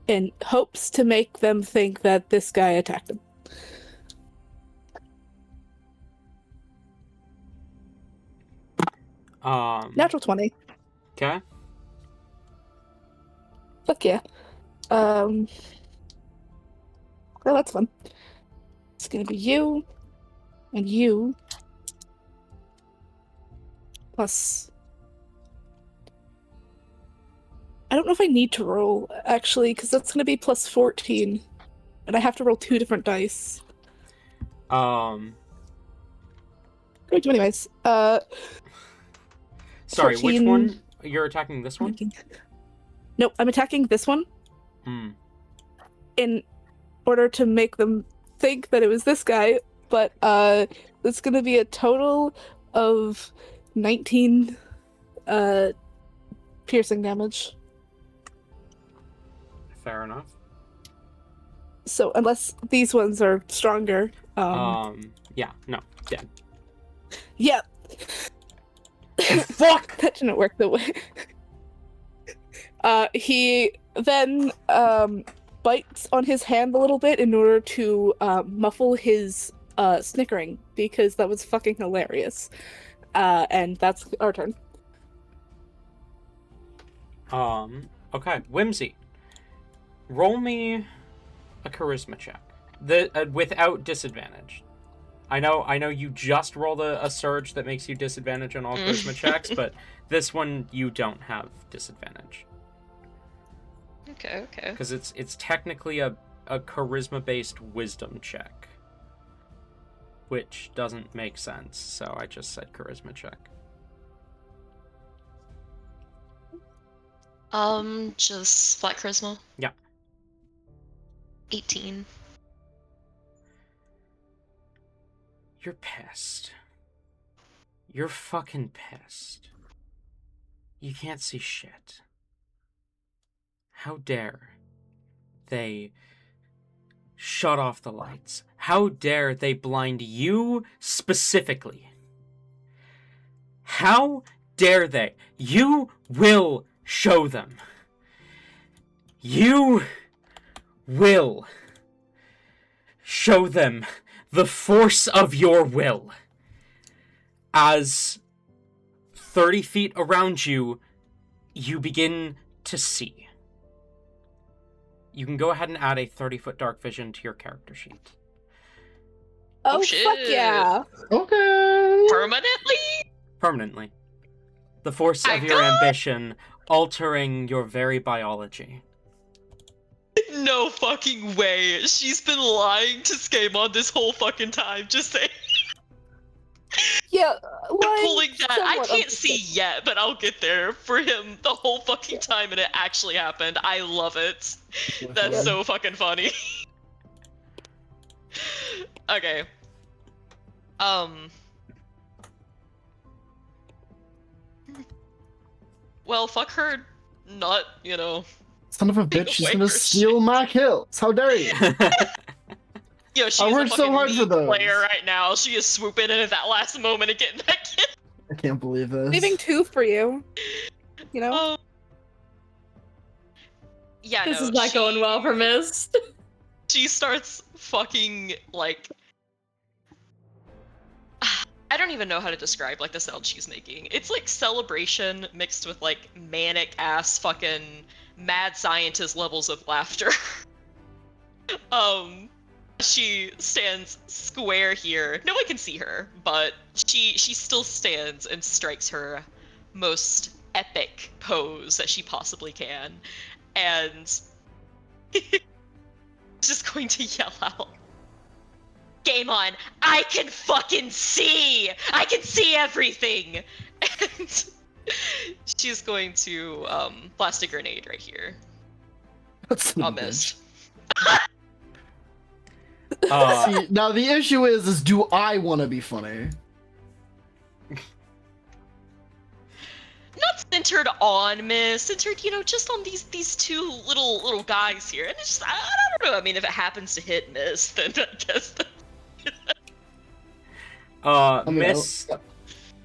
in hopes to make them think that this guy attacked them. Natural 20. Okay. Fuck yeah. Well, that's fun. It's gonna be you and you plus. I don't know if I need to roll, actually, because that's gonna be plus 14. And I have to roll 2 different dice. Um. Going to anyways. Sorry, 14. which one? You're attacking this one? Nope, I'm attacking this one. In order to make them think that it was this guy, but it's gonna be a total of 19 piercing damage. Fair enough. So unless these ones are stronger, yeah, no, dead. yeah. Fuck! That didn't work the way. He then bites on his hand a little bit in order to muffle his snickering, because that was fucking hilarious. And that's our turn. Okay, Whimsy. Roll me a charisma check. Without disadvantage. I know you just rolled a surge that makes you disadvantage on all charisma checks, but this one you don't have disadvantage. Okay. Because it's technically a charisma-based wisdom check. Which doesn't make sense, so I just said charisma check. Just flat charisma. Yeah. 18. You're pissed. You're fucking pissed. You can't see shit. How dare they shut off the lights? How dare they blind you specifically? How dare they? You will show them. You will show them the force of your will. As 30 feet around you, you begin to see. You can go ahead and add a 30-foot dark vision to your character sheet. Oh, shit. fuck yeah. Okay. Permanently. The force of your ambition altering your very biology. No fucking way. She's been lying to Skemon this whole fucking time. Just saying. Yeah, Pulling that. I somewhat can't see yet, but I'll get there for him the whole fucking time, and it actually happened. I love it. That's so fucking funny. Okay. Well, fuck her not, Son of a bitch, she's gonna steal my kills. How dare you? Yo, she's I a worked fucking so hard for lead those. player right now. She is swooping in at that last moment and getting that kill. I can't believe this. leaving 2 for you. You know? Yeah, This is not going well for Mist. She starts fucking, like... I don't even know how to describe, like, the sound she's making. It's like celebration mixed with, like, manic-ass fucking mad scientist levels of laughter. She stands square here. No one can see her, but she still stands and strikes her most epic pose that she possibly can, and just going to yell out, "Game on! I can fucking see! I can see everything!" And she's going to blast a grenade right here. That's I'll not good. miss. See, now the issue is do I want to be funny? Not centered on Miss, centered, just on these two little guys here. And it's just, I don't know. I mean, if it happens to hit Miss, then I guess. Miss,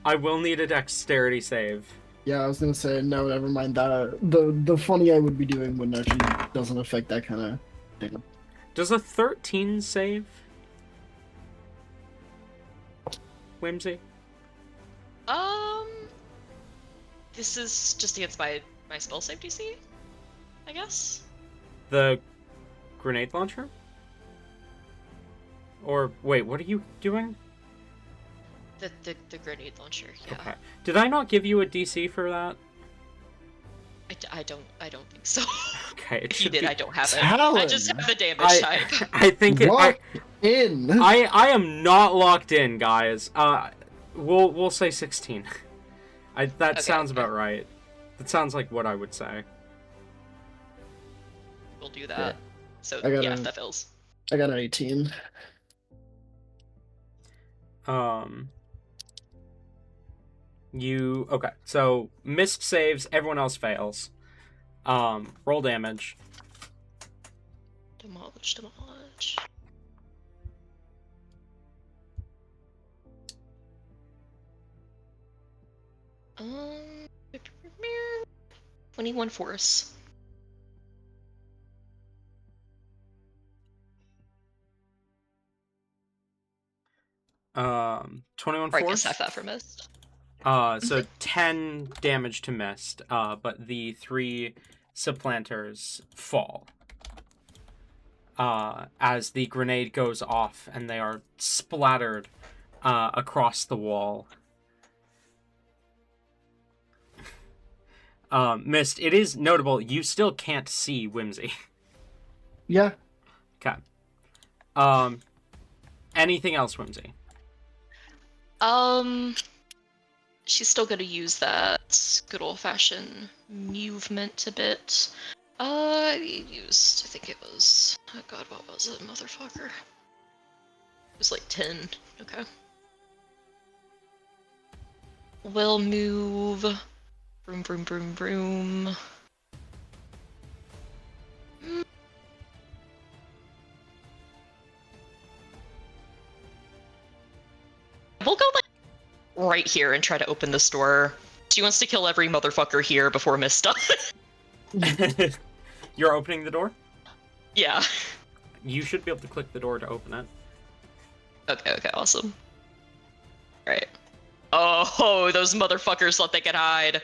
I will need a dexterity save. Yeah, I was gonna say no. Never mind that. The funny I would be doing wouldn't actually doesn't affect that kind of thing. Does a 13 save? Whimsy? This is just against my spell save DC, I guess. The grenade launcher? Or wait, what are you doing? The grenade launcher, yeah. Okay. Did I not give you a DC for that? I don't think so. Okay, it If you should did, be... I don't have it. Talon. I just have the damage type. I think it... Lock in. I am not locked in, guys. We'll say 16. That Okay, sounds okay. about right. That sounds like what I would say. We'll do that. Yeah. So I got yeah, a- that fails. I got an 18. Okay, so missed saves, everyone else fails. Roll damage. Demolish. Um, 21 force. Um, 21 Or I force. guess half that for missed. So 10 damage to mist, but the 3 supplanters fall. As the grenade goes off and they are splattered across the wall. Mist, it is notable, you still can't see Whimsy. Yeah. Okay. Anything else, Whimsy? She's still gonna use that good old-fashioned movement a bit. I think it was, oh god, what was it, motherfucker? It was like 10, okay. We'll move, broom. We'll go like right here and try to open this door. She wants to kill every motherfucker here before Miss does. You're opening the door? Yeah. You should be able to click the door to open it. Okay, awesome. Right. Oh, those motherfuckers thought they could hide.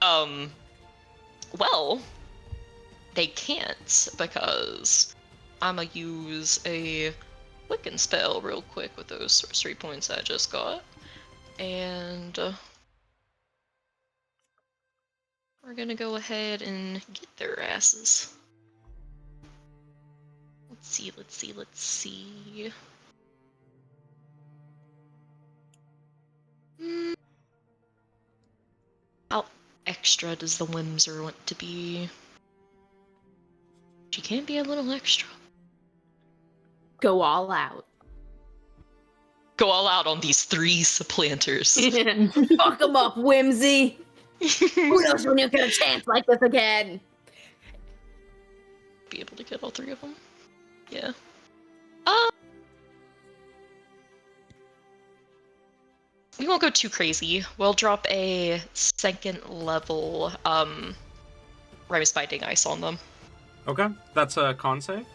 Well, they can't because I'ma use a Wiccan spell real quick with those sorcery points I just got. And we're gonna go ahead and get their asses. Let's see. How extra does the Whimser want to be? She can be a little extra. Go all out. Go all out on these 3 supplanters. Fuck them up, Whimsy. Who knows when you'll get a chance like this again? Be able to get all 3 of them. Yeah. We won't go too crazy. We'll drop a 2nd level Rise Binding Ice on them. Okay, that's a con save.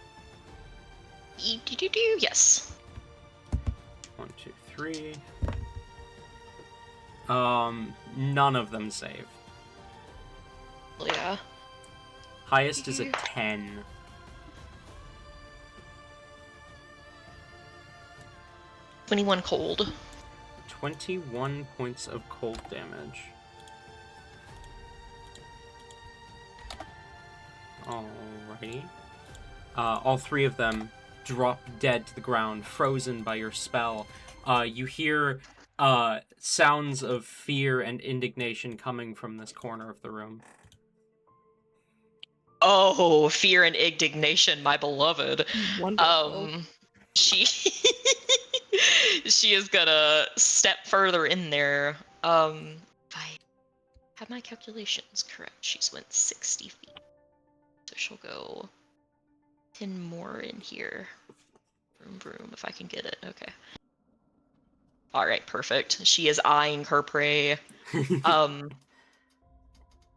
Yes. 1, 2, 3. None of them save. Yeah. Highest is a 10. 21 cold. 21 points of cold damage. Alrighty. All three of them drop dead to the ground, frozen by your spell. You hear sounds of fear and indignation coming from this corner of the room. Oh, fear and indignation, my beloved. Wonderful. She she is gonna step further in there. If I have my calculations correct, she's went 60 feet. So she'll go 10 more in here. Vroom vroom, if I can get it. Okay. Alright, perfect. She is eyeing her prey.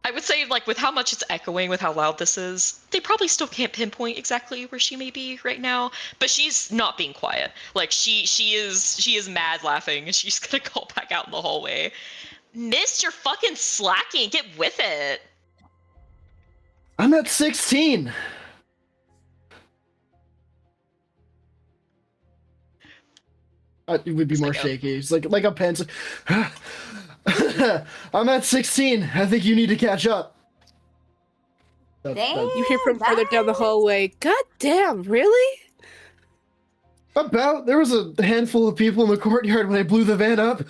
I would say, like, with how much it's echoing, with how loud this is, they probably still can't pinpoint exactly where she may be right now. But she's not being quiet. Like, she is mad laughing, and she's gonna call back out in the hallway. Mist, you're fucking slacking. Get with it. I'm at 16. It would be more shaky. It's like a pen. I'm at 16. I think you need to catch up. You hear from further down the hallway, God damn, really? There was a handful of people in the courtyard when I blew the van up.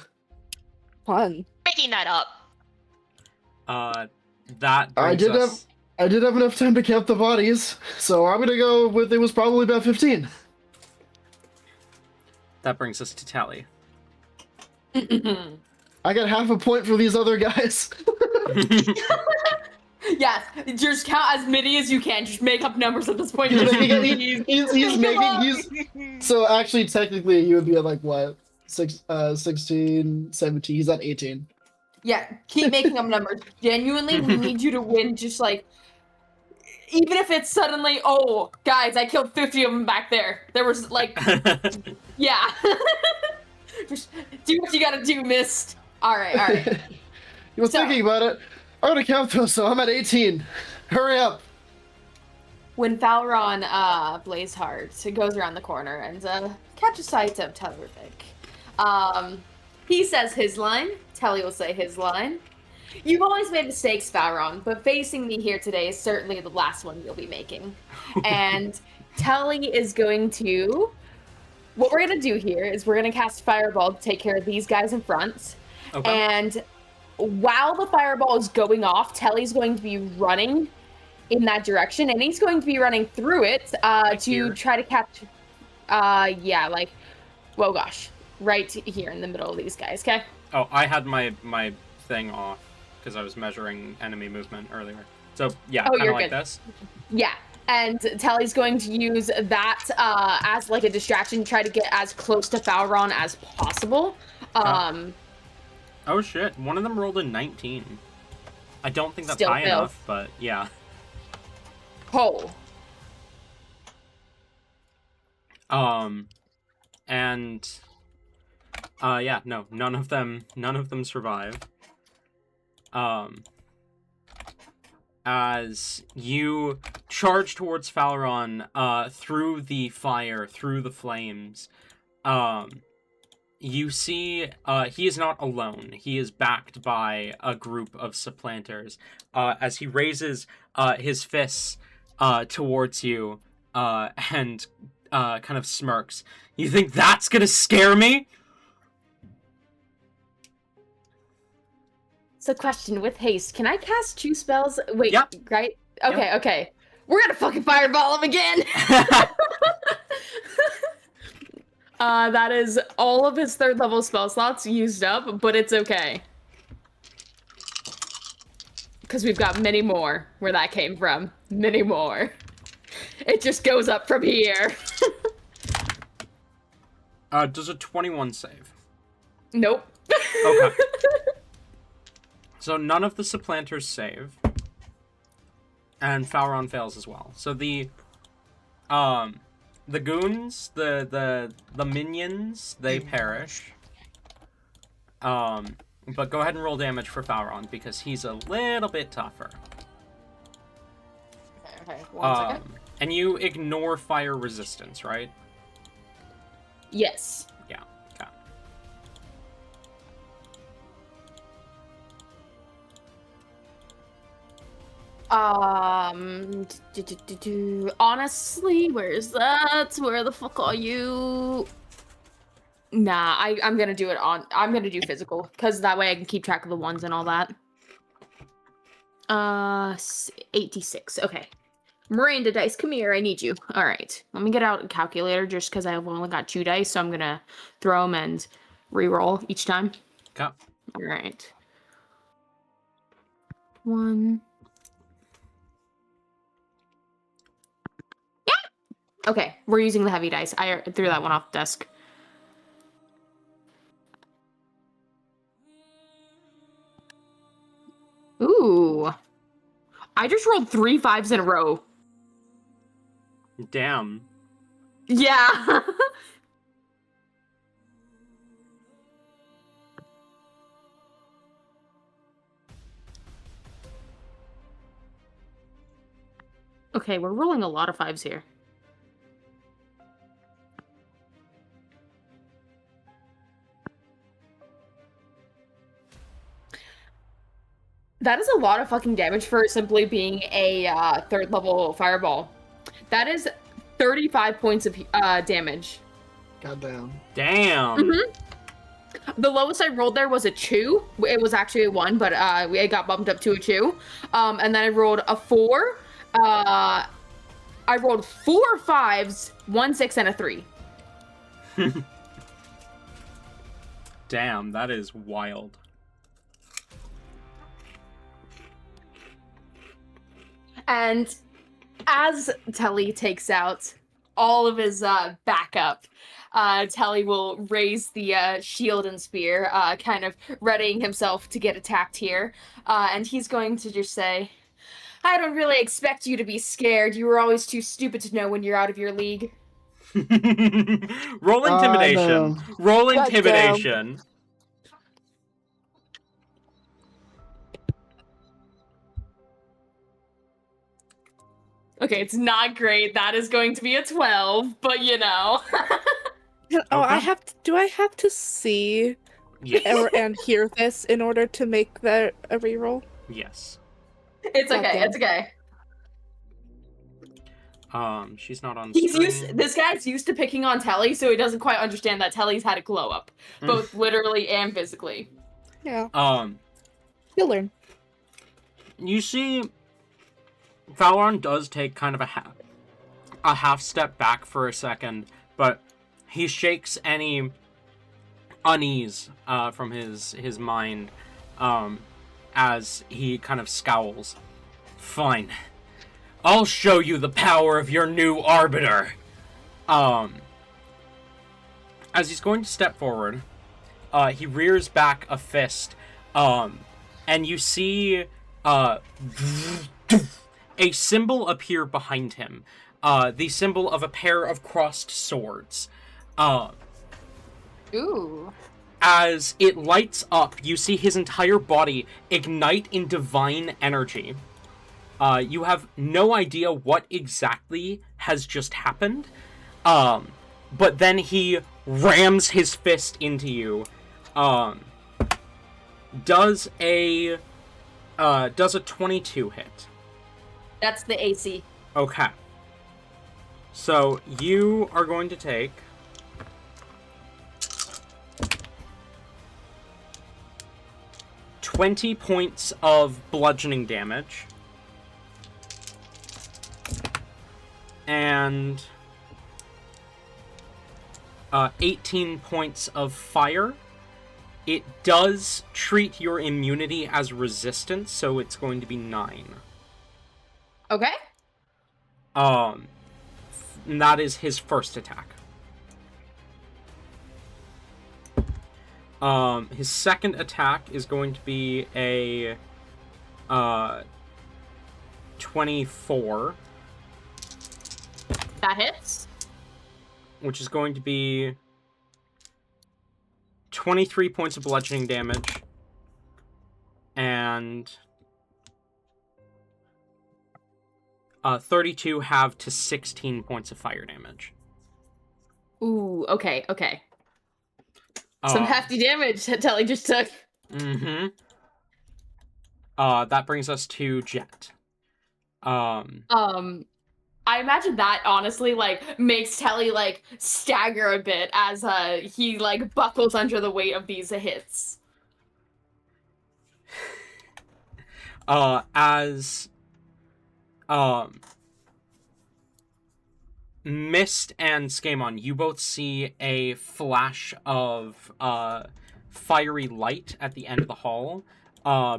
Fun. Making that up. That brings us... I did have enough time to count the bodies, so I'm gonna go with it was probably about 15. That brings us to Tally. I got half a point for these other guys. Yes, just count as many as you can. Just make up numbers at this point. So actually, technically, he would be at like what? 16, 17. He's at 18. Yeah, keep making up numbers. Genuinely, we need you to win. Just like, even if it's suddenly, oh, guys, I killed 50 of them back there. There was like, yeah. Just do what you gotta do, Mist. All right. You were thinking about it. I'm gonna count those, so I'm at 18. Hurry up. When Falron Blazeheart goes around the corner and catches sight of Telravik, he says his line. Telly will say his line. You've always made mistakes, Falron, but facing me here today is certainly the last one you'll be making. And Telly is going to... What we're going to do here is we're going to cast Fireball to take care of these guys in front. Okay. And while the Fireball is going off, Telly's going to be running in that direction, and he's going to be running through it to try to catch... well, gosh. Right here in the middle of these guys, okay? Oh, I had my thing off because I was measuring enemy movement earlier. So, yeah, kind of like this. Yeah, and Tally's going to use that as like a distraction, try to get as close to Falron as possible. Oh shit, one of them rolled a 19. I don't think that's Still high fails. enough, but yeah. Oh. Yeah, no, none of them survive. As you charge towards Falron, through the fire, through the flames, you see, he is not alone. He is backed by a group of supplanters. As he raises, his fists, towards you, and, kind of smirks. You think that's gonna scare me? So question, with haste, can I cast 2 spells? Wait, Yep. right? Okay. We're gonna fucking fireball him again! That is all of his 3rd level spell slots used up, but it's okay. Because we've got many more where that came from. Many more. It just goes up from here. Does a 21 save? Nope. Okay. So none of the supplanters save. And Falron fails as well. So the goons, the minions, they perish. But go ahead and roll damage for Falron because he's a little bit tougher. Okay, 1 second. And you ignore fire resistance, right? Yes. Yeah. Okay. Honestly, where is that? Where the fuck are you? Nah, I'm gonna do it on. I'm gonna do physical because that way I can keep track of the ones and all that. 86. Okay. Miranda dice, come here. I need you. All right. Let me get out a calculator just because I've only got 2 dice, so I'm gonna throw them and re-roll each time. Okay. All right. 1. Yeah. Okay, we're using the heavy dice. I threw that one off the desk. Ooh. I just rolled 3 5s in a row. Damn. Yeah. Okay, we're rolling a lot of 5s here. That is a lot of fucking damage for simply being a 3rd level fireball. That is 35 points of damage. Goddamn. Damn. Mm-hmm. The lowest I rolled there was a 2. It was actually a 1, but it got bumped up to a 2. And then I rolled a 4. I rolled 4 5s, 1 6, and a 3. Damn, that is wild. And as Telly takes out all of his backup, Telly will raise the shield and spear, kind of readying himself to get attacked here. And he's going to just say, I don't really expect you to be scared. You were always too stupid to know when you're out of your league. Roll intimidation. No. Roll Goddamn. intimidation. Okay, it's not great. That is going to be a 12, but you know. Oh, Okay. do I have to see Yes. and hear this in order to make that a reroll? Yes. It's okay. Goddamn. It's okay. She's not on He's screen. this guy's used to picking on Telly, so he doesn't quite understand that Telly's had a glow up, both literally and physically. Yeah, You'll learn. You see, Valoran does take kind of a half step back for a second, but he shakes any unease from his mind as he kind of scowls. Fine. I'll show you the power of your new arbiter. As he's going to step forward, he rears back a fist, and you see a symbol appear behind him. The symbol of a pair of crossed swords. Ooh. As it lights up, you see his entire body ignite in divine energy. You have no idea what exactly has just happened, but then he rams his fist into you. Does a 22 hit? That's the AC. Okay. So you are going to take 20 points of bludgeoning damage. And 18 points of fire. It does treat your immunity as resistance, so it's going to be 9. Okay. And that is his first attack. His second attack is going to be a 24. That hits. Which is going to be 23 points of bludgeoning damage. And 32 halved to 16 points of fire damage. Ooh, okay. Some hefty damage that Telly just took. Mm-hmm. That brings us to Jet. I imagine that honestly like makes Telly like stagger a bit as he like buckles under the weight of these hits. As Mist and Skamon, you both see a flash of fiery light at the end of the hall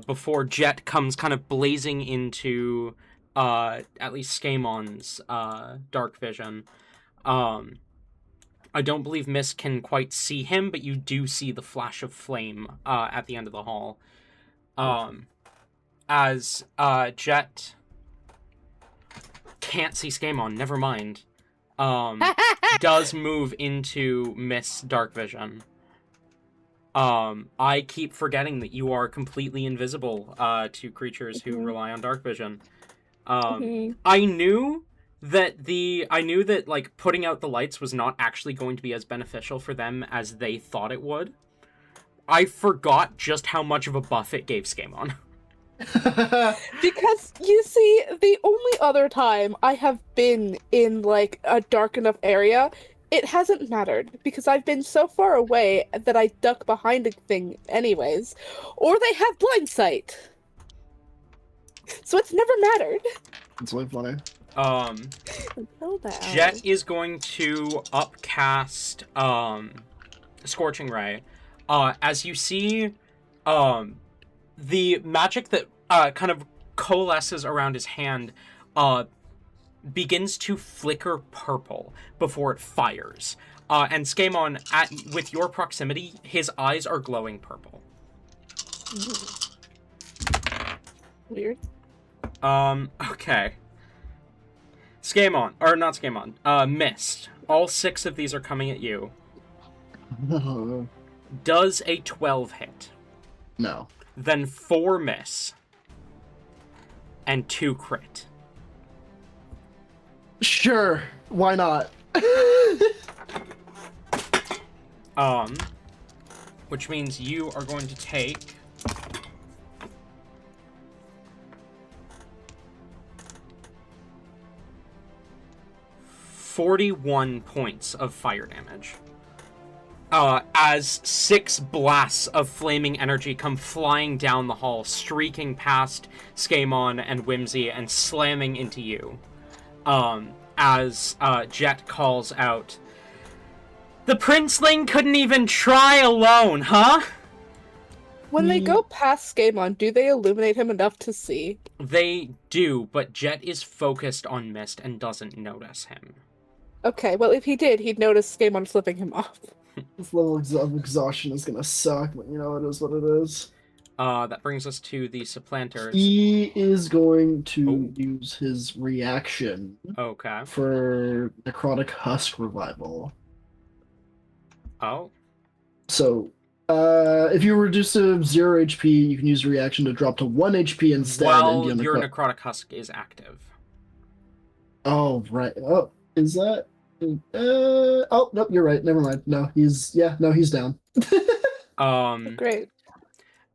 before Jet comes kind of blazing into at least Skamon's dark vision. I don't believe Mist can quite see him, but you do see the flash of flame at the end of the hall. As Jet can't see Skamon, never mind. Does move into Mist's dark vision. I keep forgetting that you are completely invisible to creatures who rely on dark vision. I knew that like putting out the lights was not actually going to be as beneficial for them as they thought it would. I forgot just how much of a buff it gave Skamon. Because, you see, the only other time I have been in, like, a dark enough area, it hasn't mattered, because I've been so far away that I duck behind a thing anyways, or they have blind sight. So it's never mattered. It's really funny. Jet is going to upcast Scorching Ray. As you see the magic that kind of coalesces around his hand begins to flicker purple before it fires. And Skamon, with your proximity, his eyes are glowing purple. Weird. Okay. Skamon, or not Skamon, Mist. All 6 of these are coming at you. Does a 12 hit? No. Then 4 miss. And 2 crit. Sure, why not? Which means you are going to take 41 points of fire damage. As 6 blasts of flaming energy come flying down the hall, streaking past Skamon and Whimsy and slamming into you. As Jet calls out, "The Princeling couldn't even try alone, huh?" When they go past Skamon, do they illuminate him enough to see? They do, but Jet is focused on Mist and doesn't notice him. Okay, well, if he did, he'd notice Skamon flipping him off. This level of exhaustion is gonna suck, but you know, it is what it is. That brings us to the Supplanters. He is going to use his reaction Okay. for Necrotic Husk Revival. Oh. So, if you reduce to 0 HP, you can use a reaction to drop to 1 HP instead. While and your Necrotic Husk is active. Oh, right. Oh, is that... oh, nope, you're right. Never mind. No, he's down. Great.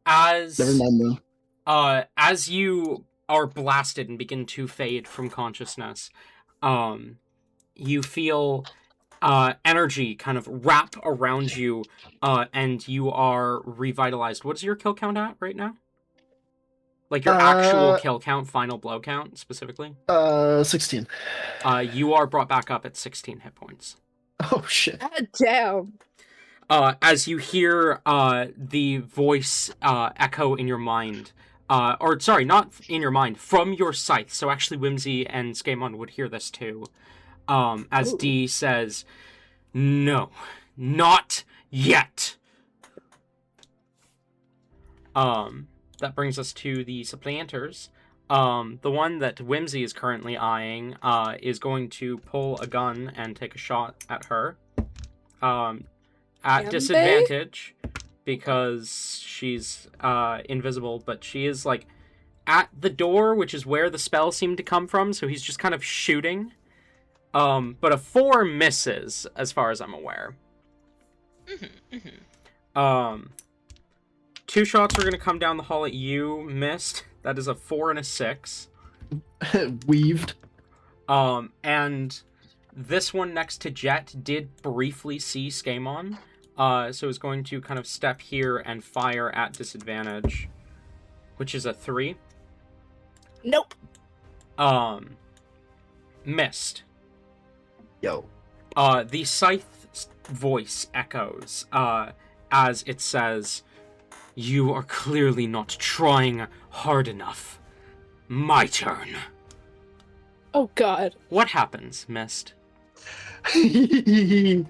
Never mind, though. As you are blasted and begin to fade from consciousness, you feel energy kind of wrap around you, and you are revitalized. What's your kill count at right now? Like your actual kill count, final blow count, specifically? 16. You are brought back up at 16 hit points. Oh, shit. God damn. As you hear the voice echo in your mind, or sorry, not in your mind, from your scythe. So actually Whimsy and Skamon would hear this too. As D says, "No, not yet." That brings us to the Supplanters. The one that Whimsy is currently eyeing is going to pull a gun and take a shot at her. At disadvantage, because she's invisible, but she is, like, at the door, which is where the spell seemed to come from, so he's just kind of shooting. But a 4 misses, as far as I'm aware. 2 shots are going to come down the hall at you, missed. That is a 4 and a 6. weaved. And this one next to Jet did briefly see Skamon, so is going to kind of step here and fire at disadvantage, which is a 3. Nope. Missed. Yo. The scythe's voice echoes, as it says, "You are clearly not trying hard enough. My turn." Oh god. What happens, Mist? Okay,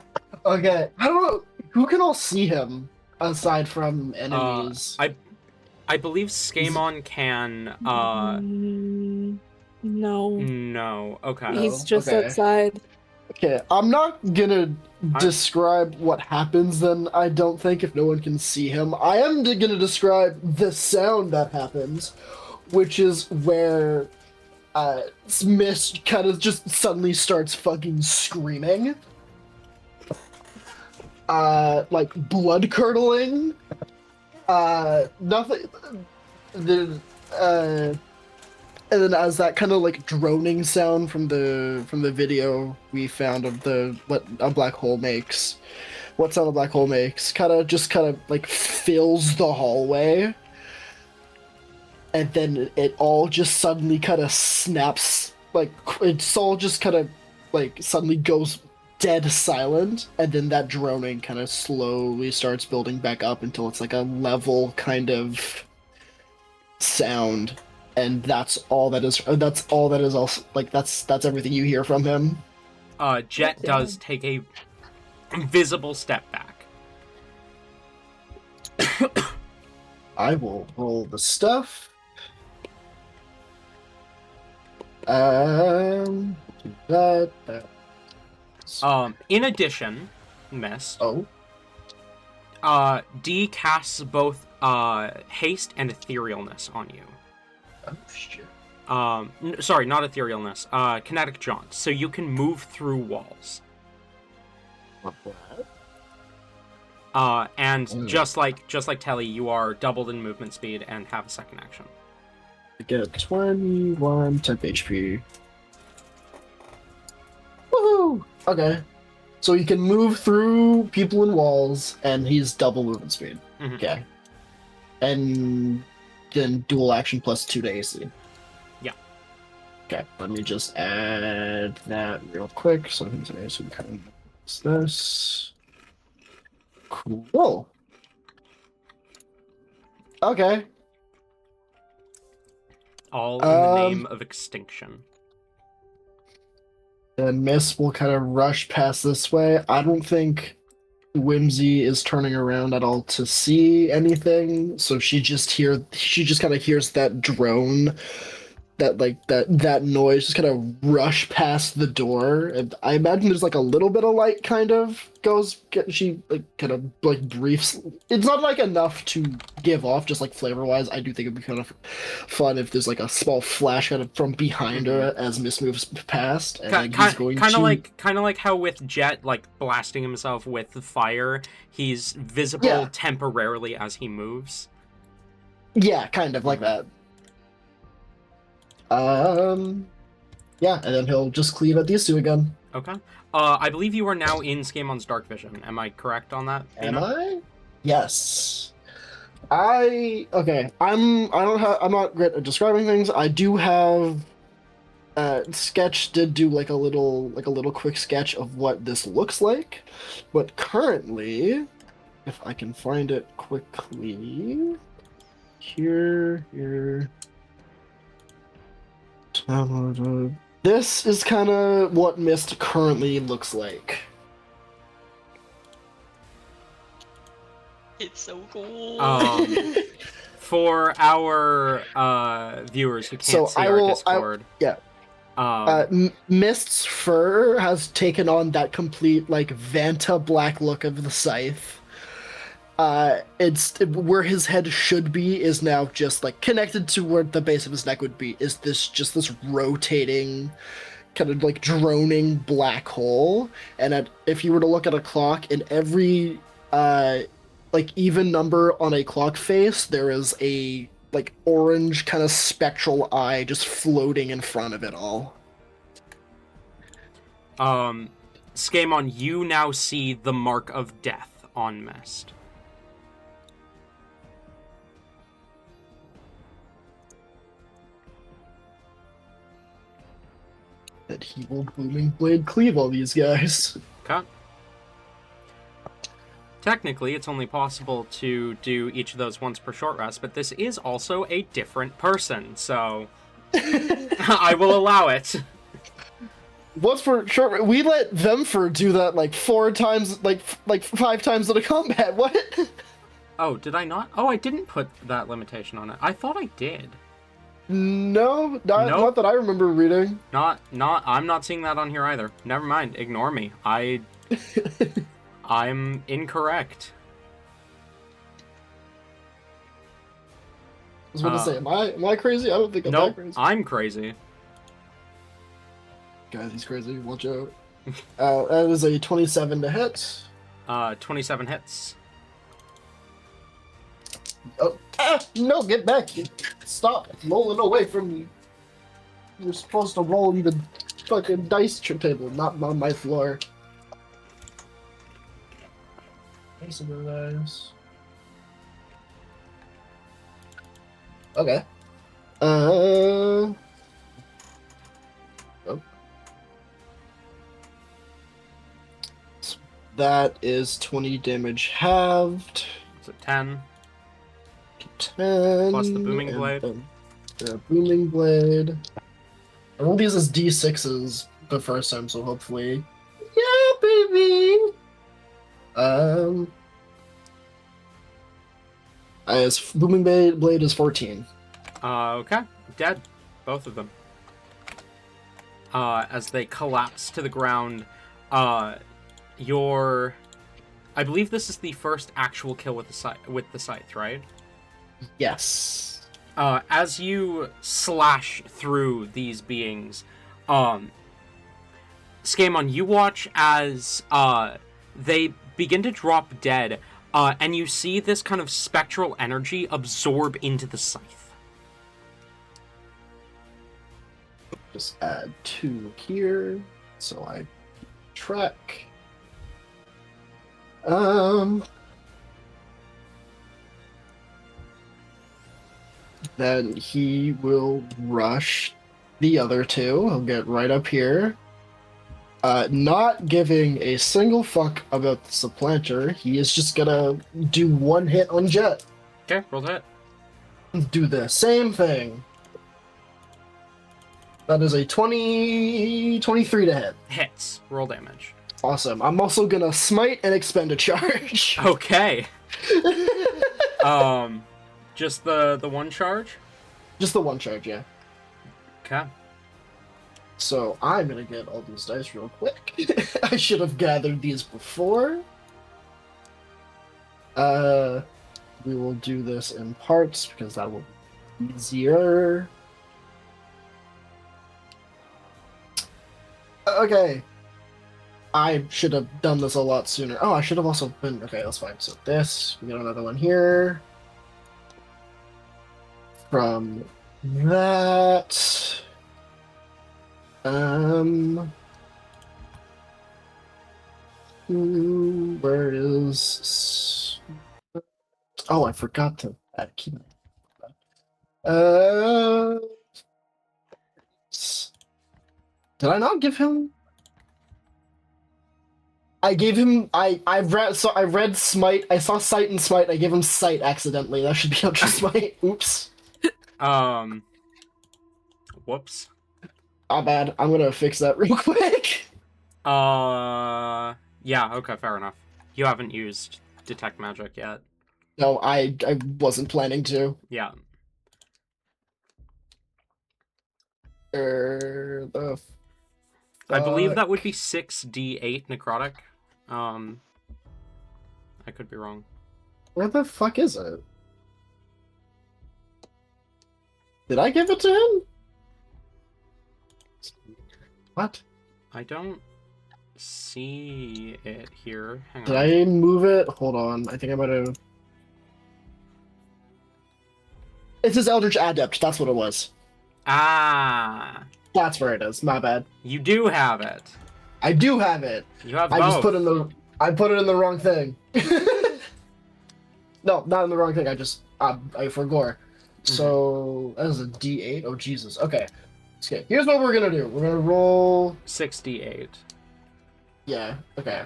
I don't know who can all see him aside from enemies. I believe Skamon can, No. No. Okay. He's just okay. outside. Okay, I'm not gonna describe what happens then, I don't think, if no one can see him. I am gonna describe the sound that happens, which is where Mist kind of just suddenly starts fucking screaming. Like blood curdling. Nothing. And then as that kind of like droning sound from the video we found of what a black hole makes, what sound a black hole makes, kind of like fills the hallway, and then it all just suddenly kind of snaps, like it's all just kind of like suddenly goes dead silent, and then that droning kind of slowly starts building back up until it's like a level kind of sound. And that's all that is. Also, like that's everything you hear from him. Jet does take a visible step back. I will roll the stuff. In addition, Mist. Oh. D casts both haste and etherealness on you. Oh shit. Sorry, not etherealness. Kinetic jaunt, so you can move through walls. What? And just like Telly, you are doubled in movement speed and have a second action. I get 21 temp HP. Woohoo! Okay. So he can move through people and walls, and he's double movement speed. Mm-hmm. Okay. And then dual action plus 2 to AC. Yeah. Okay, let me just add that real quick. So he's an AC kind of this. Cool. Okay. All in the name of extinction. And Miss will kind of rush past this way. I don't think Whimsy is turning around at all to see anything, so she just kind of hears that drone, that noise, just kind of rush past the door. And I imagine there's like a little bit of light kind of she like kind of like briefs. It's not like enough to give off, just like flavor wise. I do think it'd be kind of fun if there's like a small flash kind of from behind her as Miss moves past, and like he's going kind of like how with Jet like blasting himself with fire, he's visible temporarily as he moves. Yeah, kind of like that. Yeah, and then he'll just cleave at these two again. Okay. I believe you are now in Skamon's dark vision. Am I correct on that? Am I? Yes. I'm not great at describing things. I do have Sketch did do like a little quick sketch of what this looks like. But currently, if I can find it quickly, here. This is kind of what Mist currently looks like. It's so cool. For our viewers who can't see our Discord, Mist's fur has taken on that complete like Vanta black look of the scythe. It's where his head should be is now just like connected to where the base of his neck would be. Is this rotating, kind of like droning black hole? And if you were to look at a clock, in every like even number on a clock face, there is a like orange kind of spectral eye just floating in front of it all. Skamon, you now see the mark of death on Mist. That he will booming blade cleave all these guys. Okay. Technically, it's only possible to do each of those once per short rest, but this is also a different person, so I will allow it. Once for short, we let them for do that like 4 times, like 5 times in a combat. What? Oh, did I not? Oh, I didn't put that limitation on it. I thought I did. No, not Nope. that I remember reading. I'm not seeing that on here either. Never mind, ignore me. I'm incorrect. I was about to say, am I crazy? I don't think I'm that crazy. I'm crazy. Guys, he's crazy. Watch out. That is a 27 to hit. 27 hits. Oh, no, get back. Stop rolling away from me. You're supposed to roll in the fucking dice table, not on my floor. Nice of those. Okay. Oh. That is 20 damage halved. So 10. 10. Plus the booming blade. The booming blade. I rolled these as D6s the first time, so hopefully. Yeah, baby! As booming blade is 14. Okay. Dead. Both of them. As they collapse to the ground, I believe this is the first actual kill with the scythe, right? Yes. As you slash through these beings, Skamon, you watch as they begin to drop dead, and you see this kind of spectral energy absorb into the scythe. Just add 2 here, so I track. Then he will rush the other 2. He'll get right up here. Not giving a single fuck about the supplanter. He is just gonna do 1 hit on Jet. Okay, roll the hit. Do the same thing. That is a 23 to hit. Hits. Roll damage. Awesome. I'm also gonna smite and expend a charge. Okay. Just the 1 charge? Just the 1 charge, yeah. Okay. So I'm gonna get all these dice real quick. I should have gathered these before. We will do this in parts because that will be easier. Okay. I should have done this a lot sooner. Oh, I should have also been... Okay, that's fine. So this, we got another one here. From that... Where is... Oh, I forgot to add key. Did I not give him... I gave him... I read Smite. I saw Sight and Smite. I gave him Sight accidentally. That should be up to Smite. Oops. Whoops. Ah, bad. I'm gonna fix that real quick. Yeah, okay, fair enough. You haven't used Detect Magic yet. No, I wasn't planning to. Yeah. The I believe that would be 6d8 necrotic. I could be wrong. Where the fuck is it? Did I give it to him? What? I don't see it here. Hang Did on. I move it? Hold on. I think I might have... It says Eldritch Adept. That's what it was. Ah, That's where it is. My bad. you do have it. I do have it. You have I both. just put it in the wrong thing. No, not in the wrong thing. I forgot. So that is a D8. Oh Jesus. Okay. Okay. Here's what we're gonna do. We're gonna roll 68. Yeah, okay.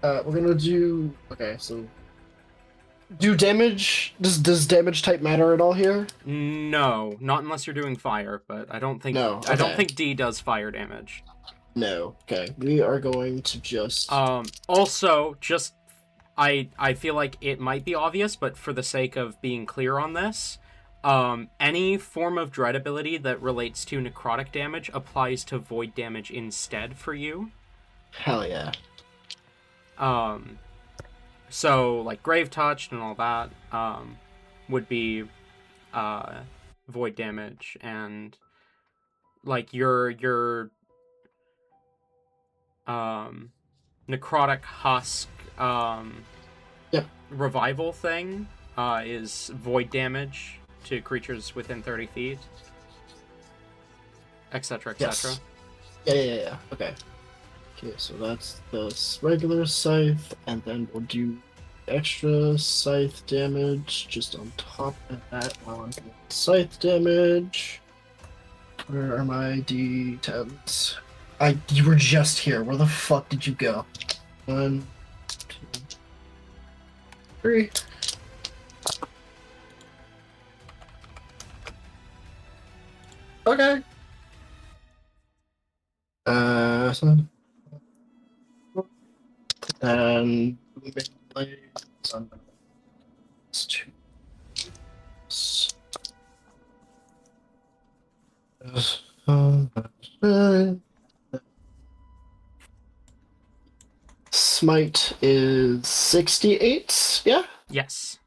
We're gonna do. Okay, so. Do damage. Does damage type matter at all here? No, not unless you're doing fire, but I don't think. No, I don't okay. think D does fire damage. No. Okay. We are going to just. Also, just. I feel like it might be obvious, but for the sake of being clear on this, any form of dread ability that relates to necrotic damage applies to void damage instead for you. Hell yeah. So like grave touched and all that would be void damage, and like your necrotic husk Yep. revival thing is void damage to creatures within 30 feet, etc., etc. Yes. Yeah. Okay. Okay, so that's the regular scythe, and then we'll do extra scythe damage just on top of that while I'm doing scythe damage. Where are my D10s? You were just here. Where the fuck did you go? 1, 2, 3. Okay. And blades on those two. Smite is 68. Yeah. Yes.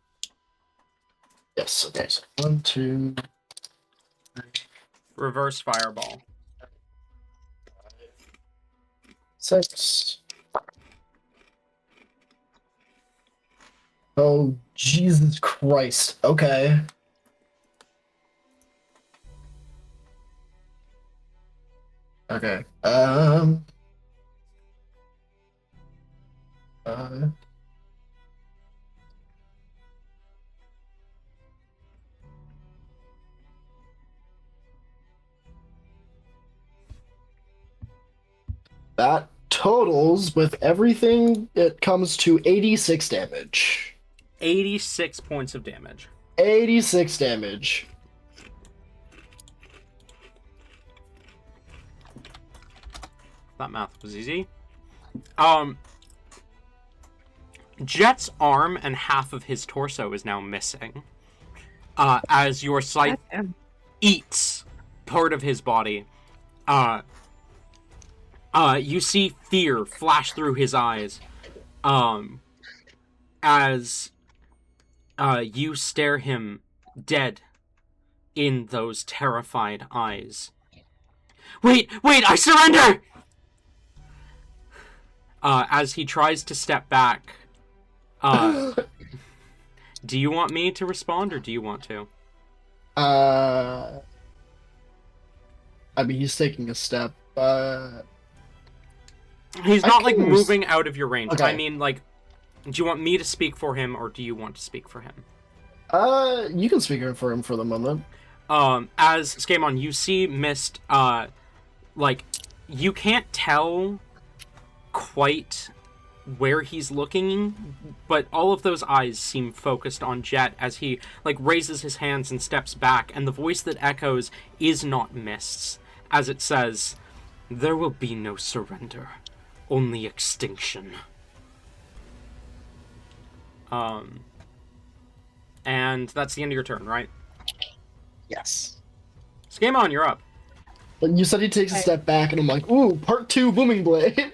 Yes. Okay. So 1, 2, 3, Reverse fireball. 6. Oh, Jesus Christ. Okay. Okay. That totals with everything, it comes to 86 damage. 86 points of damage. 86 damage. That math was easy. Jet's arm and half of his torso is now missing. As your scythe eats part of his body. You see fear flash through his eyes. As you stare him dead in those terrified eyes. Wait, I surrender! As he tries to step back, do you want me to respond, or do you want to? I mean, he's taking a step. He's not, like, moving out of your range. Okay. I mean, like, do you want me to speak for him, or do you want to speak for him? You can speak for him for the moment. As Skamon, you see Mist, like, you can't tell quite where he's looking, but all of those eyes seem focused on Jet as he, like, raises his hands and steps back, and the voice that echoes is not Mist's, as it says, "There will be no surrender, only extinction." And that's the end of your turn, right? Yes. Skamon, you're up. But you said he takes a step back, and I'm like, ooh, part 2 Booming Blade.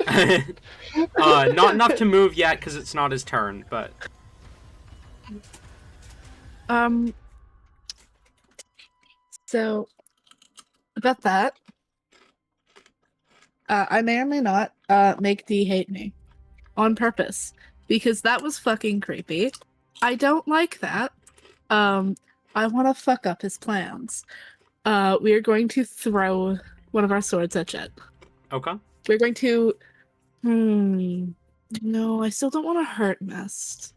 Not enough to move yet, because it's not his turn, but... So, about that, I may or may not make D hate me on purpose, because that was fucking creepy. I don't like that. I want to fuck up his plans. We are going to throw one of our swords at Jet. Okay. We're going to. No, I still don't want to hurt Mist.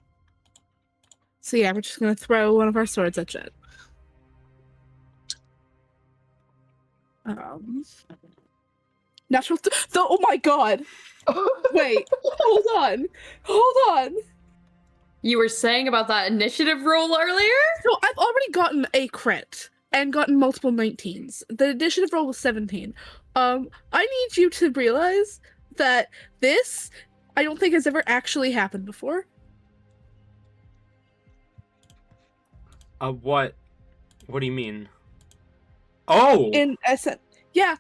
So yeah, we're just gonna throw one of our swords at Jet. Natural. Oh my god! Wait, hold on. You were saying about that initiative roll earlier? So I've already gotten a crit and gotten multiple 19s. The initiative roll was 17. I need you to realize that this, I don't think has ever actually happened before. What? What do you mean? Oh! In essence, yeah.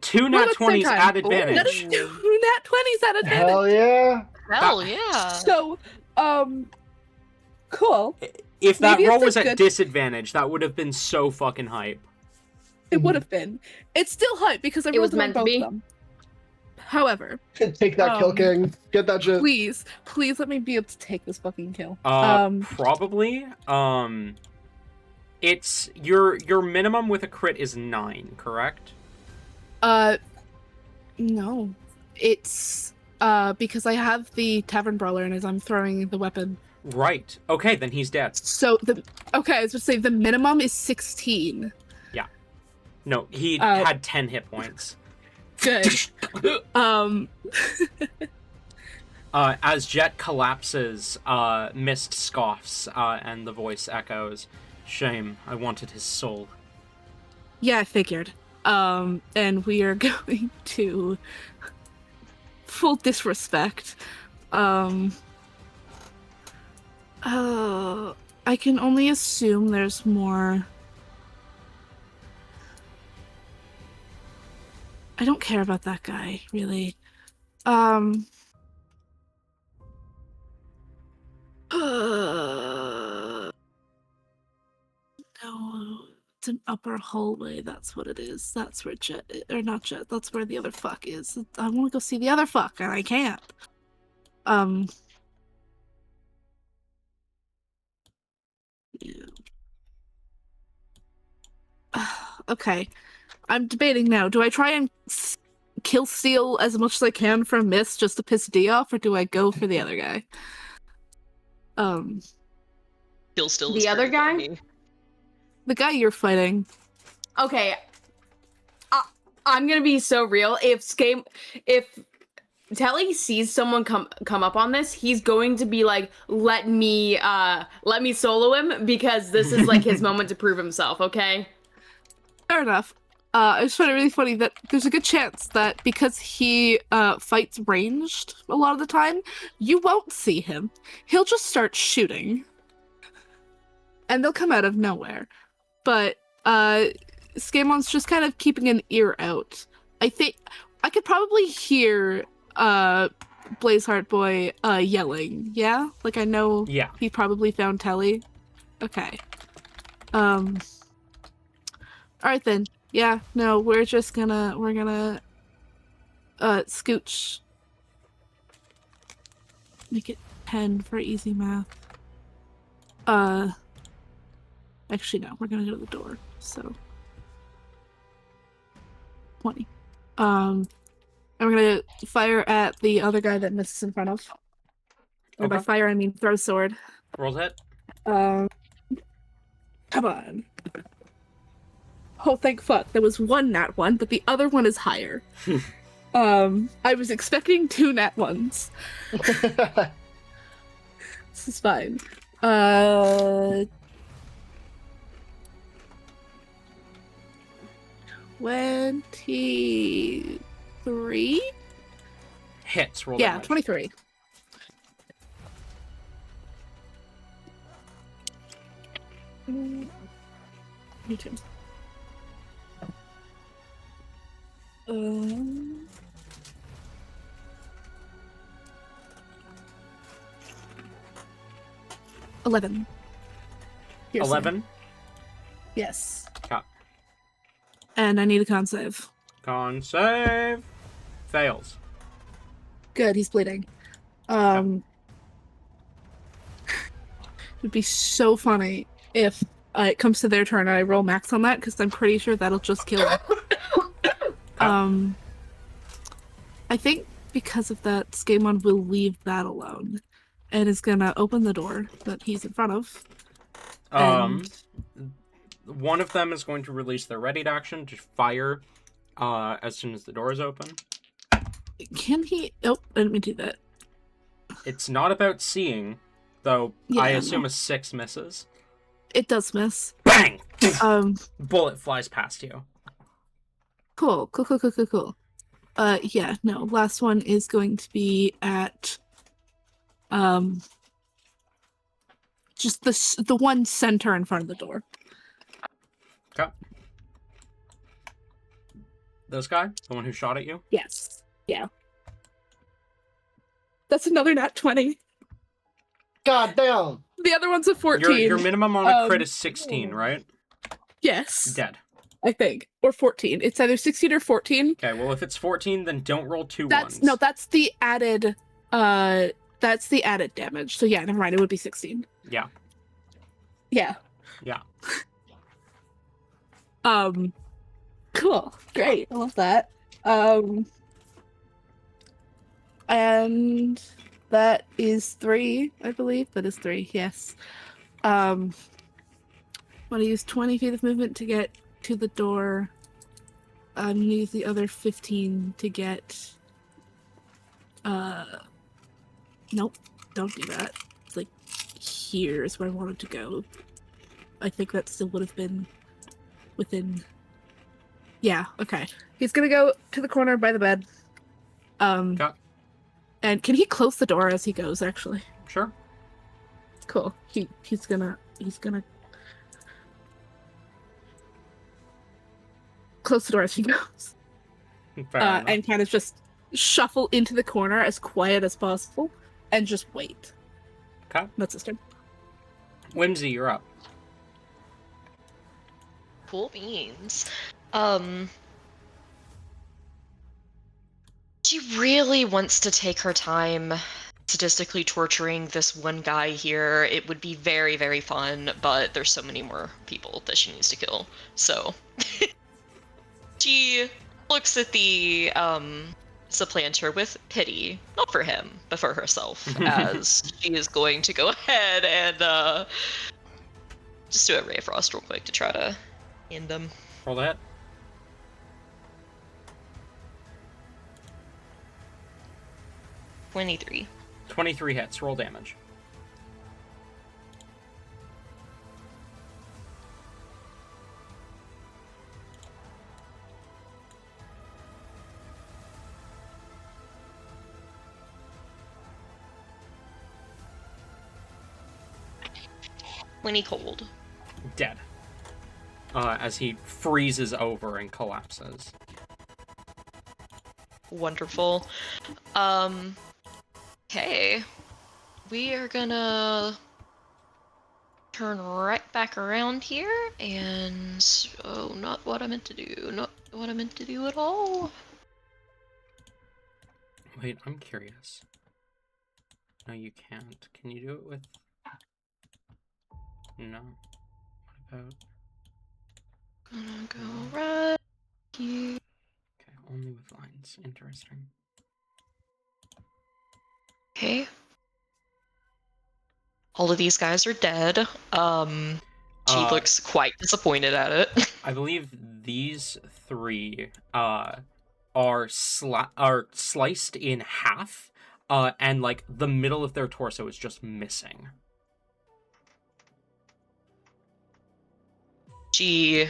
2 nat 20s at advantage. That is 2 nat 20s at advantage. Hell yeah! Hell yeah. So, cool. If that Maybe roll it's a was at good- disadvantage, that would have been so fucking hype. It would have been. It's still hype because I It was rolled on meant to both be. of them. However, Take that kill, King. Get that shit. please let me be able to take this fucking kill. Probably. It's your minimum with a crit is 9, correct? No. It's because I have the Tavern Brawler and as I'm throwing the weapon. Right. Okay, then he's dead. So I was going to say the minimum is 16. Yeah. No, he had 10 hit points. Good. As Jet collapses, Mist scoffs, and the voice echoes, "Shame, I wanted his soul." Yeah, I figured. And we are going to full disrespect. I can only assume there's more. I don't care about that guy, really. No, it's an upper hallway. That's what it is. That's where Jet, or not Jet. That's where the other fuck is. I want to go see the other fuck, and I can't. Yeah. Okay. I'm debating now. Do I try and kill steal as much as I can from Mist just to piss D off, or do I go for the other guy? Kill still The other guy? The guy you're fighting. Okay. I'm gonna be so real. If Telly sees someone come up on this, he's going to be like, let me solo him because this is like his moment to prove himself, okay? Fair enough. I just find it really funny that there's a good chance that because he fights ranged a lot of the time, you won't see him. He'll just start shooting. And they'll come out of nowhere. But Skamon's just kind of keeping an ear out. I think I could probably hear Blazeheart Boy yelling, yeah? Like I know he probably found Telly. Okay. Alright then. Yeah, no, we're gonna scooch. Make it 10 for easy math. Actually no, we're gonna go to the door, so 20. And we're gonna fire at the other guy that Mist is in front of. Or by fire I mean throw sword. Roll hit. Come on. Oh, thank fuck. There was one nat 1, but the other one is higher. I was expecting 2 nat 1s. This is fine. 23? Hits. Roll Yeah, damage. 23. Me too. 11. Piercing. 11. Yes. Cut. And I need a con save. Con save. Fails. Good, he's bleeding. It'd be so funny if it comes to their turn and I roll max on that, because I'm pretty sure that'll just kill them. I think because of that, Skamon will leave that alone and is gonna open the door that he's in front of. One of them is going to release their ready action to fire as soon as the door is open. Can he? Oh, I didn't mean to do that. It's not about seeing, though. Yeah, I assume no. a 6 misses. It does miss. Bang! Bullet flies past you. Cool. Yeah, no. Last one is going to be at just the one center in front of the door. Okay. This guy? The one who shot at you? Yes. Yeah. That's another nat 20. God damn! The other one's a 14. Your minimum on a crit is 16, right? Yes. Dead. I think. Or 14. It's either 16 or 14. Okay, well, if it's 14, then don't roll two That's ones. No, that's the added damage. So yeah, never mind. It would be 16. Yeah. Yeah. Yeah. Cool. Great. I love that. And that is 3, I believe. That is 3, yes. Want to use 20 feet of movement to get to the door. I'm gonna use the other 15 to get nope, don't do that. It's like here's where I wanted to go. I think that still would have been within. Yeah, okay. He's gonna go to the corner by the bed. Okay. And can he close the door as he goes, actually? Sure. Cool. He's gonna close the door as he goes. And kind of just shuffle into the corner as quiet as possible and just wait. Okay. That's his turn. Whimsy, you're up. Cool beans. She really wants to take her time sadistically torturing this one guy here. It would be very, very fun, but there's so many more people that she needs to kill. So she looks at the supplanter with pity, not for him, but for herself, as she is going to go ahead and just do a Ray of Frost real quick to try to end them. Roll that. 23. 23 hits. Roll damage. When he cold. Dead. As he freezes over and collapses. Wonderful. Okay. We are gonna turn right back around here and... Oh, not what I meant to do. Not what I meant to do at all. Wait, I'm curious. No, you can't. Can you do it with... No. What about... Gonna go right here. Okay, only with lines. Interesting. Okay. All of these guys are dead. She looks quite disappointed at it. I believe these 3 are sliced in half, and like the middle of their torso is just missing. She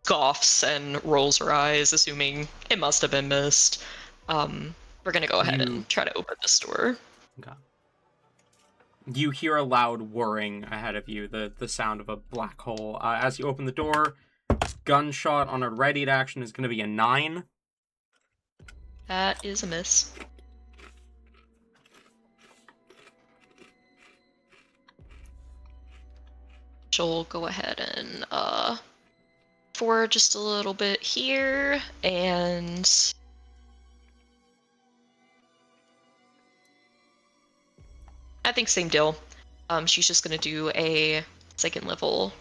scoffs and rolls her eyes, assuming it must have been missed. We're gonna go ahead and try to open this door. Okay. You hear a loud whirring ahead of you, the sound of a black hole. As you open the door, gunshot on a readied action is going to be a 9. That is a miss. She'll go ahead and forward just a little bit here, and I think same deal. She's just gonna do a second level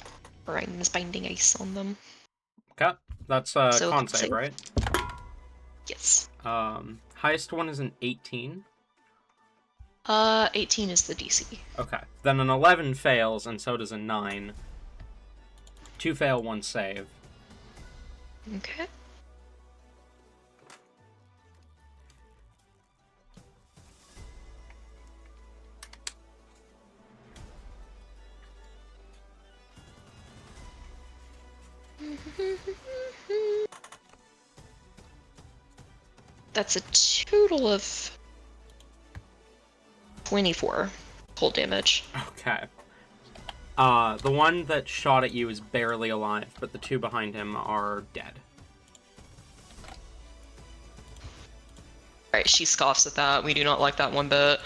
rhymes binding ice on them. Okay, that's So con con save, save. right? Yes. Highest one is an 18. 18 is the DC. Okay, then an 11 fails, and so does a 9. 2 fail, 1 save. Okay. That's a total of 24 cold damage. Okay. The one that shot at you is barely alive, but the 2 behind him are dead. Alright, she scoffs at that. We do not like that one bit.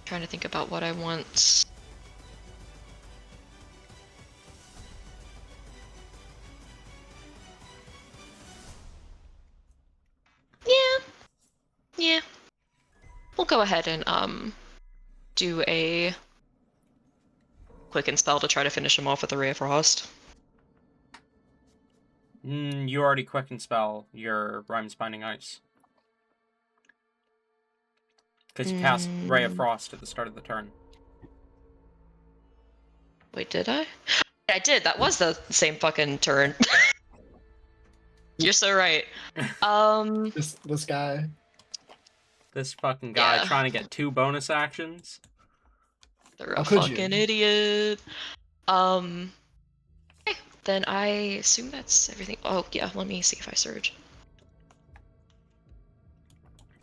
Trying to think about what I want. Yeah. We'll go ahead and do a quicken spell to try to finish him off with a Ray of Frost. You already quicken spell your Rhymes Binding Ice. Because you cast Ray of Frost at the start of the turn. Wait, did I? I did. That was the same fucking turn. You're so right. This guy. This fucking guy Yeah. trying to get 2 bonus actions. They're How a could you? fucking idiot. Okay. Then I assume that's everything. Oh, yeah, let me see if I surge.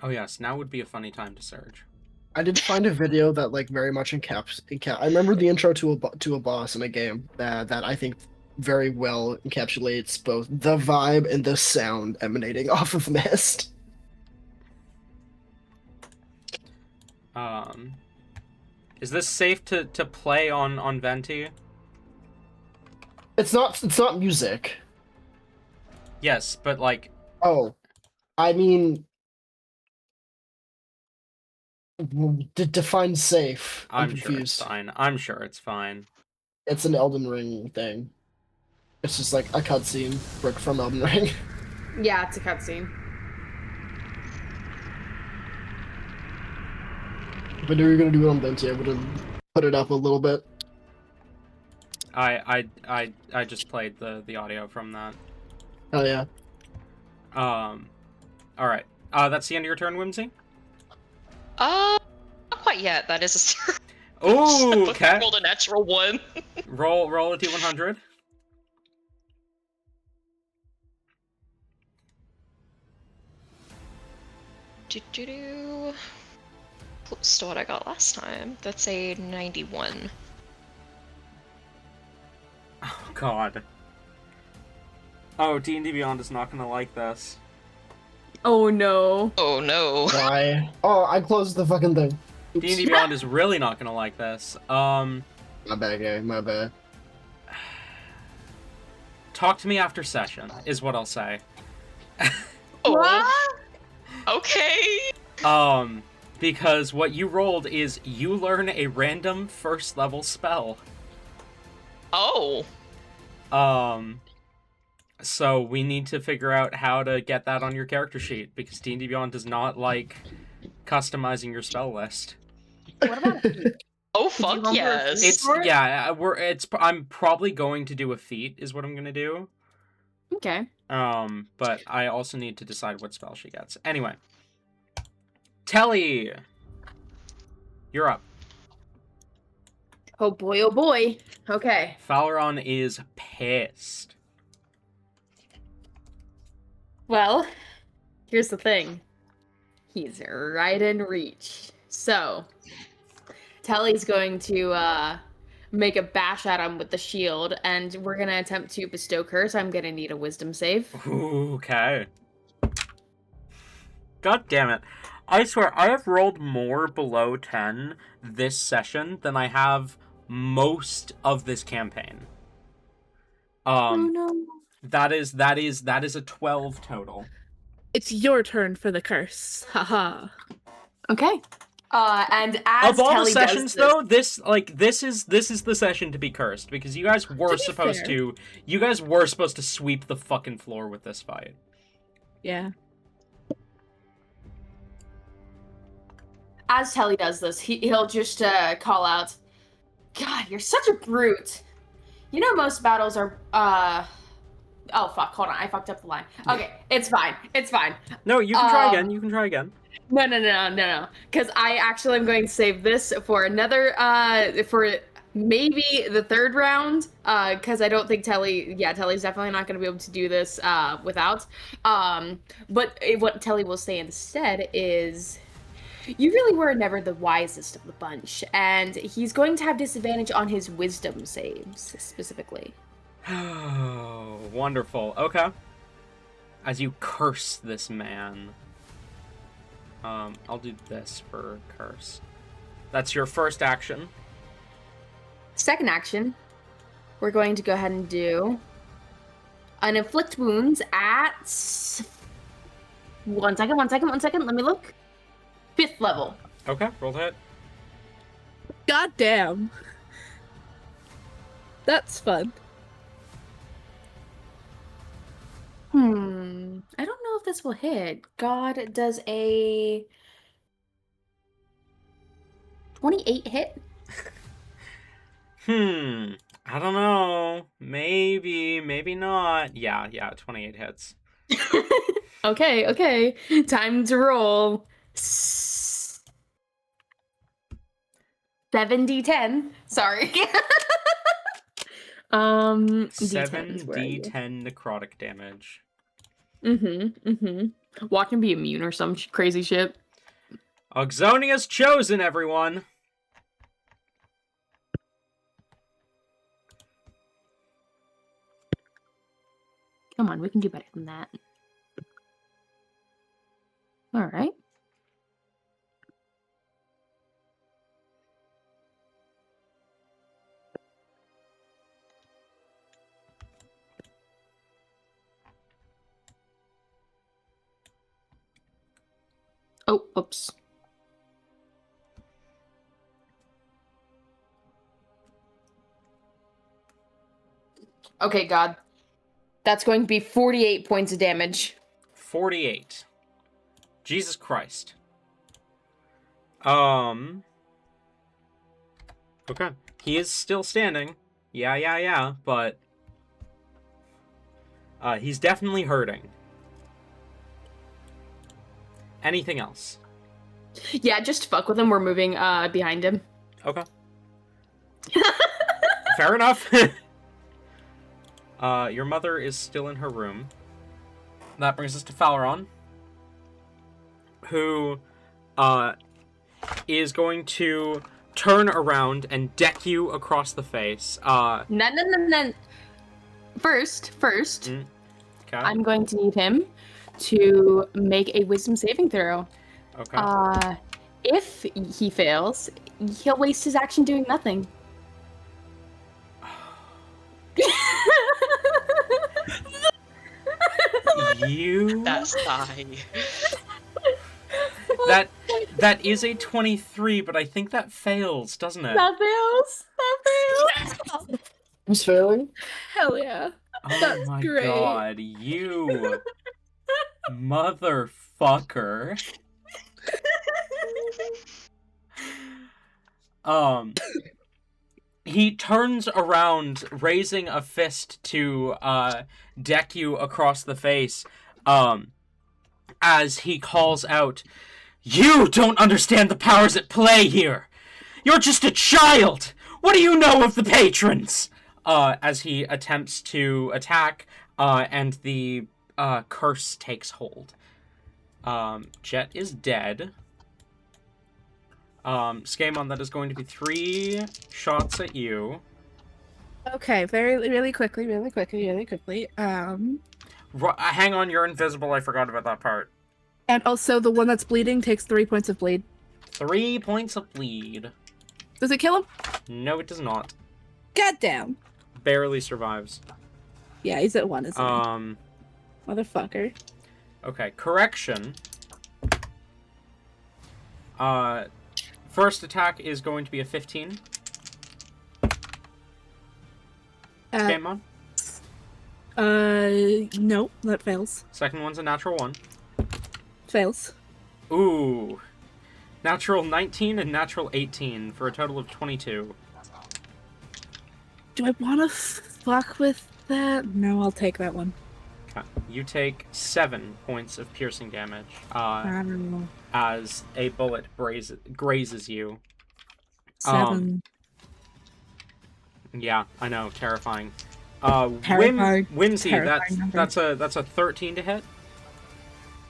Oh yes, now would be a funny time to surge. I did find a video that like very much I remember the intro to a boss in a game that I think very well encapsulates both the vibe and the sound emanating off of Mist. Is this safe to play on Venti? It's not music. Yes, but like... Oh, I mean, define safe. I'm sure it's confused. fine. I'm sure it's fine. It's an Elden Ring thing. It's just like a cutscene from Elden Ring. Yeah, it's a cutscene. If I knew you were gonna do it on Venti, I would have put it up a little bit. I just played the audio from that. Hell yeah. Alright. That's the end of your turn, Whimsy? Not quite yet. That is a surge. Ooh, okay. Rolled a natural 1. Roll a d100. Close to what I got last time. That's a 91. Oh god. Oh, D&D Beyond is not gonna like this. Oh no. Oh no. Why? Oh, I closed the fucking thing. Oops. D&D Beyond is really not gonna like this. My bad, guy. My bad. Talk to me after session, is what I'll say. Oh. Okay. Because what you rolled is you learn a random first level spell. Oh. So we need to figure out how to get that on your character sheet, because D&D Beyond does not like customizing your spell list. What about Oh fuck yes. I'm probably going to do a feat, is what I'm gonna do. Okay. But I also need to decide what spell she gets. Anyway. Telly! You're up. Oh boy, oh boy. Okay. Falaron is pissed. Well, here's the thing. He's right in reach. So, Telly's going to make a bash at him with the shield, and we're going to attempt to bestow curse. I'm going to need a wisdom save. Ooh, okay. God damn it. I swear, I have rolled more below 10 this session than I have most of this campaign. Oh no. That is a 12 total. It's your turn for the curse. Haha. Okay. And as Of all Telly the sessions, does this, though, this is the session to be cursed, because you guys were supposed fair. to sweep the fucking floor with this fight. Yeah. as Telly does this, he'll just call out, "God, you're such a brute. You know most battles are oh fuck, hold on, I fucked up the line. Okay, it's fine. It's fine. No, you can try again. You can try again. No. Because I actually am going to save this for another for maybe the third round. Because I don't think Telly's definitely not going to be able to do this without. But what Telly will say instead is, you really were never the wisest of the bunch, and he's going to have disadvantage on his wisdom saves specifically. Oh, wonderful. Okay. As you curse this man. I'll do this for curse. That's your first action. Second action, we're going to go ahead and do an inflict wounds at one second, let me look. 5th level. Okay, roll to hit. God damn. That's fun. I don't know if this will hit. God does a 28 hit. I don't know. Maybe not. Yeah, 28 hits. Okay. Time to roll. 7d10. Sorry. 7d10 necrotic damage. Watch him be immune or some crazy shit. Oxonia's chosen, everyone! Come on, we can do better than that. Alright. Oh, oops. Okay, God. That's going to be 48 points of damage. 48. Jesus Christ. Okay. He is still standing. Yeah, but he's definitely hurting. Anything else? Yeah, just fuck with him. We're moving behind him. Okay. Fair enough. Your mother is still in her room. That brings us to Falaron, who is going to turn around and deck you across the face. No. First, Okay. I'm going to need him to make a wisdom saving throw. Okay. If he fails, he'll waste his action doing nothing. You. That sigh. That is a 23, but I think that fails, doesn't it? That fails. Who's failing? Hell yeah. Oh That's my great. god, you motherfucker. He turns around, raising a fist to deck you across the face, as he calls out, "You don't understand the powers at play here! You're just a child! What do you know of the patrons?" As he attempts to attack, and the curse takes hold. Jet is dead. Skamon, that is going to be 3 shots at you. Okay, really quickly. Hang on, you're invisible. I forgot about that part. And also the one that's bleeding takes 3 points of bleed. 3 points of bleed. Does it kill him? No, it does not. Goddamn. Barely survives. Yeah, he's at 1, isn't he? Motherfucker. Okay, correction. First attack is going to be a 15. Game on. No, that fails. Second one's a natural 1. Fails. Ooh. Natural 19 and natural 18 for a total of 22. Do I want to fuck with that? No, I'll take that one. Okay. You take 7 points of piercing damage I don't know. as a bullet grazes you. 7. Yeah, I know, terrifying. Terrifying. Whimsy, Terrifying that's a 13 to hit.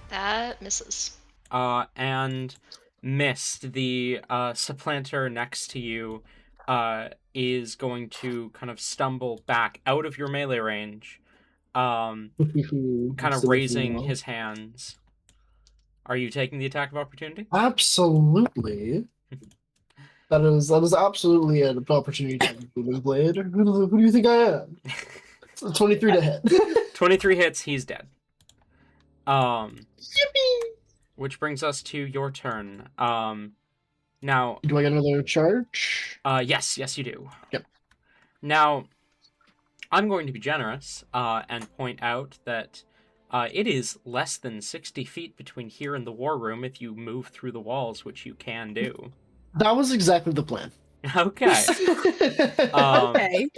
That misses. And Mist, the supplanter next to you, is going to kind of stumble back out of your melee range, kind of raising his hands. Are you taking the attack of opportunity? Absolutely. That is absolutely an opportunity to Booming Blade. Who do you think I am? It's a 23 to hit. 23 hits, he's dead. Yippee! Which brings us to your turn. Now... Do I get another charge? Yes, you do. Yep. Now, I'm going to be generous, and point out that it is less than 60 feet between here and the war room if you move through the walls, which you can do. That was exactly the plan. Okay. Okay.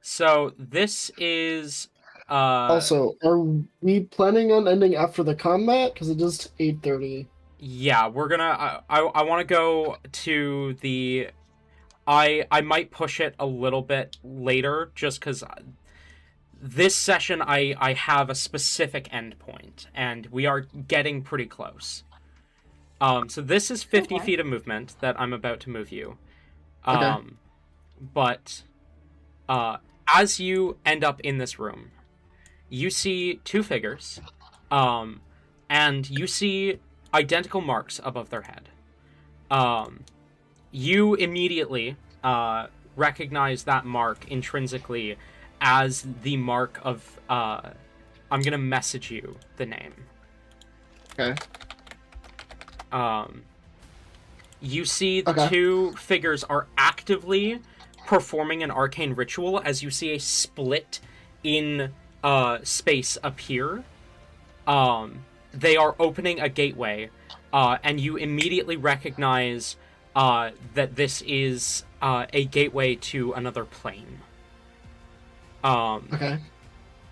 So, this is... Also, are we planning on ending after the combat? Because it is 8:30. Yeah, we're gonna... I want to go to the... I might push it a little bit later, just because this session I have a specific endpoint, and we are getting pretty close. So this is 50 feet of movement that I'm about to move you. Okay. But as you end up in this room, you see 2 figures, and you see identical marks above their head. You immediately recognize that mark intrinsically as the mark of... I'm going to message you the name. Okay. You see the 2 figures are actively performing an arcane ritual as you see a split in space appear. They are opening a gateway, and you immediately recognize that this is a gateway to another plane. Okay.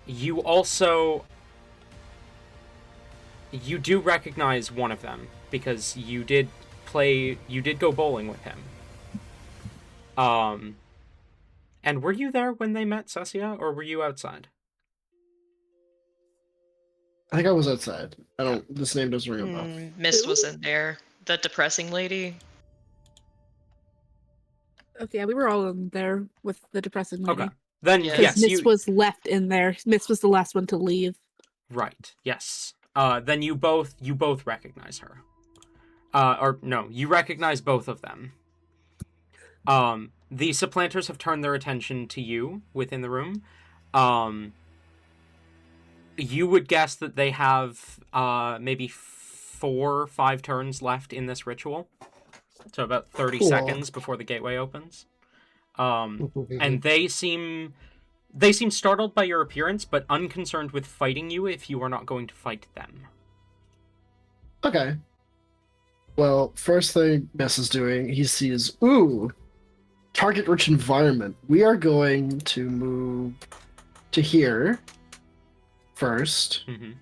You also... You do recognize one of them, because you did go bowling with him. And were you there when they met Sasia, or were you outside? I think I was outside. This name doesn't ring a bell. Mist was in there. The depressing lady. Okay, we were all in there with the depressing lady. Okay. Then, Yeah. yes, Miss was left in there. Miss was the last one to leave. Right, yes. Then you both recognize her. Or, no, you recognize both of them. The supplanters have turned their attention to you within the room. You would guess that they have maybe 4 or 5 turns left in this ritual. So about 30 seconds before the gateway opens. And they seem startled by your appearance, but unconcerned with fighting you if you are not going to fight them. Okay. Well, first thing Ness is doing, he sees, ooh, target-rich environment. We are going to move to here first. Mm-hmm.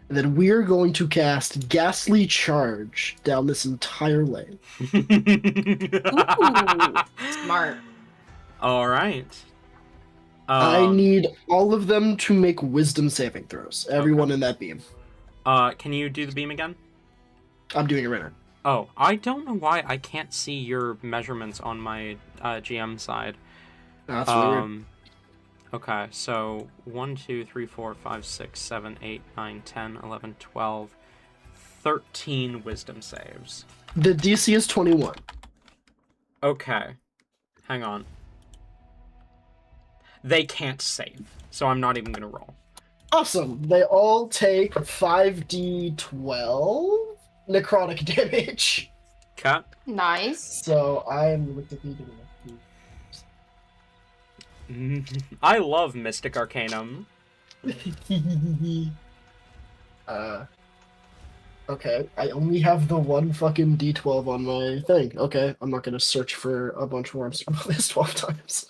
And then we are going to cast Ghastly Charge down this entire lane. Ooh, smart. All right. I need all of them to make wisdom saving throws. Everyone in that beam. Can you do the beam again? I'm doing it right now. Oh, I don't know why I can't see your measurements on my GM side. That's really weird. Okay, so 1, 2, 3, 4, 5, 6, 7, 8, 9, 10, 11, 12, 13 wisdom saves. The DC is 21. Okay. Hang on. They can't save, so I'm not even gonna roll. Awesome. They all take 5d12 necrotic damage. Okay. Nice. So I'm realistically doing I love Mystic Arcanum. Okay, I only have the one fucking d12 on my thing. Okay, I'm not gonna search for a bunch more. I'm just gonna roll this 12 times.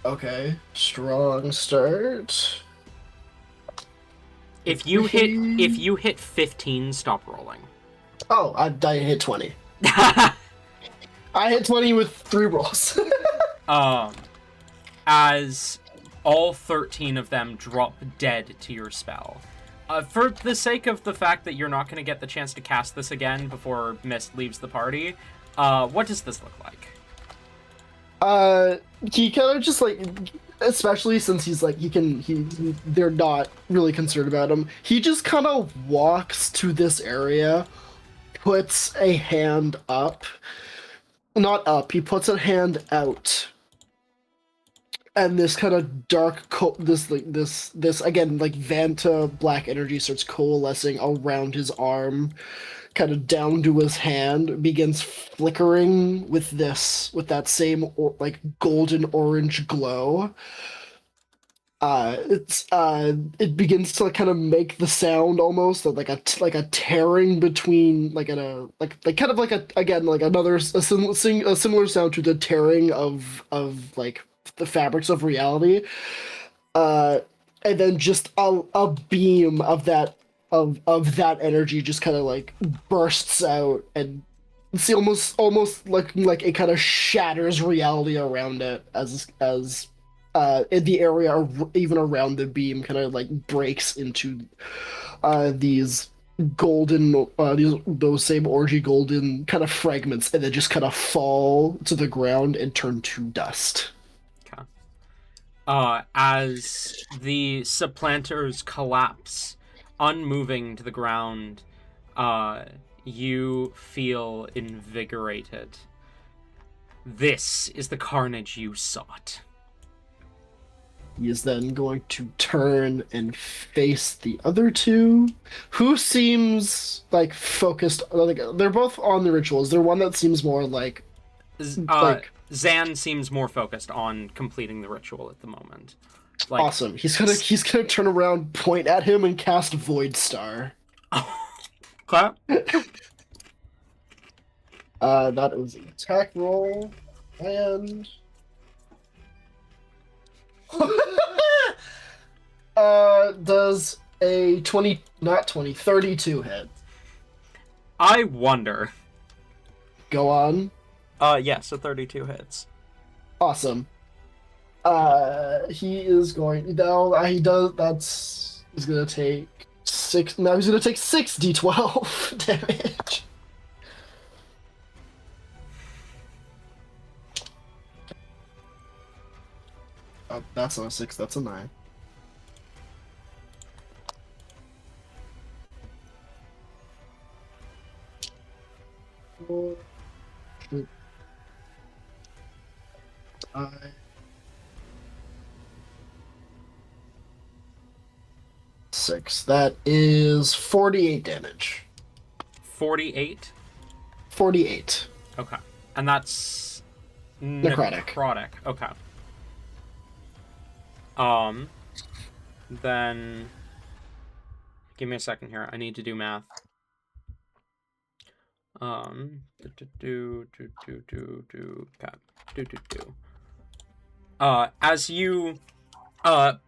Okay, strong start. If you hit 15, stop rolling. Oh, I hit 20. I hit 20 with 3 rolls. As all 13 of them drop dead to your spell. For the sake of the fact that you're not going to get the chance to cast this again before Mist leaves the party, what does this look like? He kind of just like, especially since he's like, they're not really concerned about him. He just kind of walks to this area, puts a hand up, not up, he puts a hand out. And this kind of dark, this again, like Vanta black energy starts coalescing around his arm, kind of down to his hand, begins flickering with that same like golden orange glow. It begins to like, kind of make the sound almost like a tearing between like kind of like a similar sound to the tearing of like the fabrics of reality, and then just a beam of that energy just kind of like bursts out and see almost like it kind of shatters reality around it as in the area even around the beam kind of like breaks into these golden those same orgy golden kind of fragments, and then just kind of fall to the ground and turn to dust. As the supplanters collapse, unmoving to the ground, you feel invigorated. This is the carnage you sought. He is then going to turn and face the other two, who seems like focused. Like they're both on the rituals. There's one that seems more like Zan seems more focused on completing the ritual at the moment. Like, awesome. He's gonna turn around, point at him, and cast Void Star. Clap. That is an attack roll, and does a 32 hit. I wonder. Go on. Yeah, so 32 hits. Awesome. He is going now. He does. He's gonna take 6. Now he's gonna take 6d12 damage. Oh, that's not a 6. That's a 9. Six. That is 48 damage. 48? 48. Okay. And that's... Necrotic. Necrotic. Okay. Then... Give me a second here. I need to do math. As you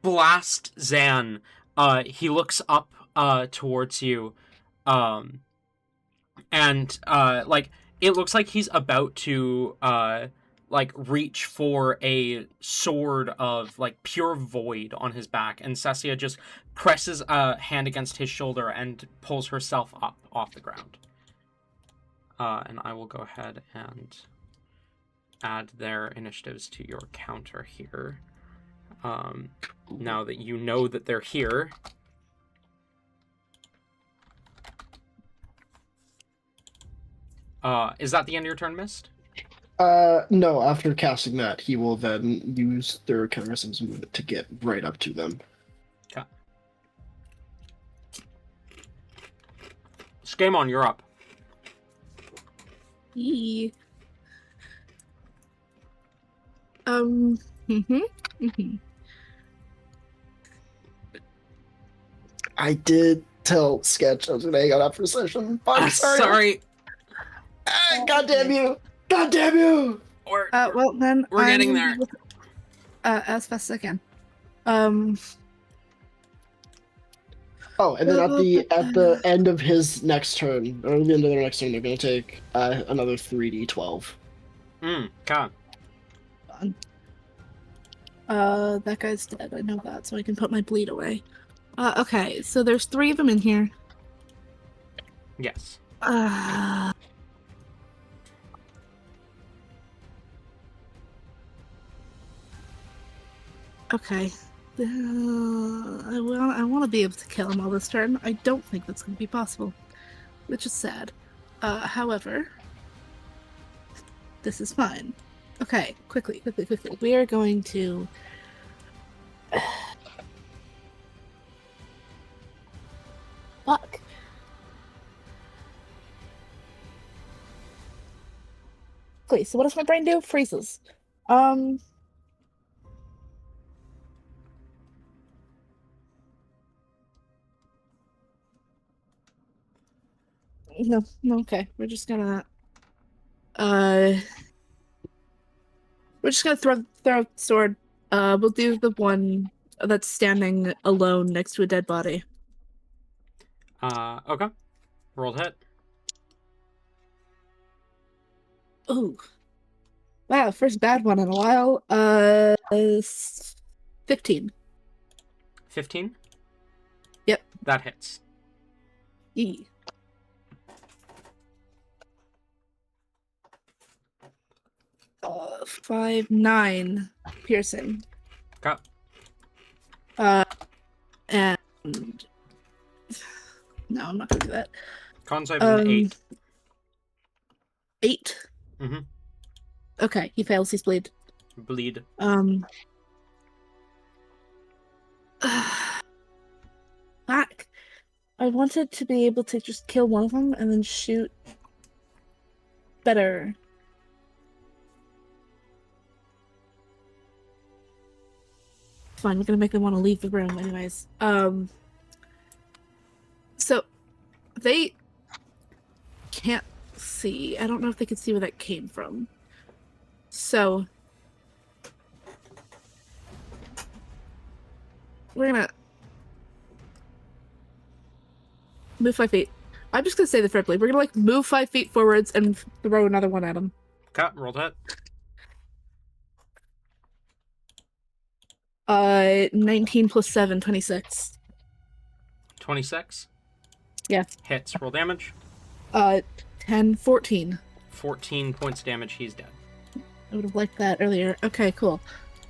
blast Zan, he looks up towards you, and like it looks like he's about to like reach for a sword of like pure void on his back, and Cessia just presses a hand against his shoulder and pulls herself up off the ground. And I will go ahead and add their initiatives to your counter here. Now that you know that they're here. Is that the end of your turn, Mist? No, after casting that, he will then use their counterresistance movement to get right up to them. Okay. Skamon, you're up. Yee. I did tell Sketch I was gonna hang out after session. I'm sorry. Sorry. God damn you! God damn you! Well then, We're getting there. As fast as I can. Oh, and then at the end of his next turn, or the end of their next turn, they're gonna take another 3d12. Okay. That guy's dead. I know that, so I can put my bleed away. Okay, so there's 3 of them in here. Yes. Okay. I want to be able to kill him all this turn. I don't think that's going to be possible, which is sad. However, this is fine. Okay, quickly. We are going to... Fuck. Okay, so what does my brain do? Freezes. No, okay. We're just gonna throw sword. We'll do the one that's standing alone next to a dead body. Okay. Roll hit. Oh. Wow, first bad one in a while. 15. 15? Yep. That hits. E. 5, 9 piercing. Okay. And no, I'm not gonna do that. Con save is an 8. 8. Mm-hmm. Okay, he fails his bleed. Bleed. Fuck. I wanted to be able to just kill one of them and then shoot better. Fine, we're gonna make them want to leave the room anyways. So they can't see. I don't know if they can see where that came from. So we're gonna move 5 feet. I'm just gonna say this correctly. We're gonna move 5 feet forwards and throw another one at him. Okay, roll hit. 19 plus 7, 26. 26? Yeah. Hits. Roll damage. 10, 14. 14 points damage. He's dead. I would have liked that earlier. Okay, cool.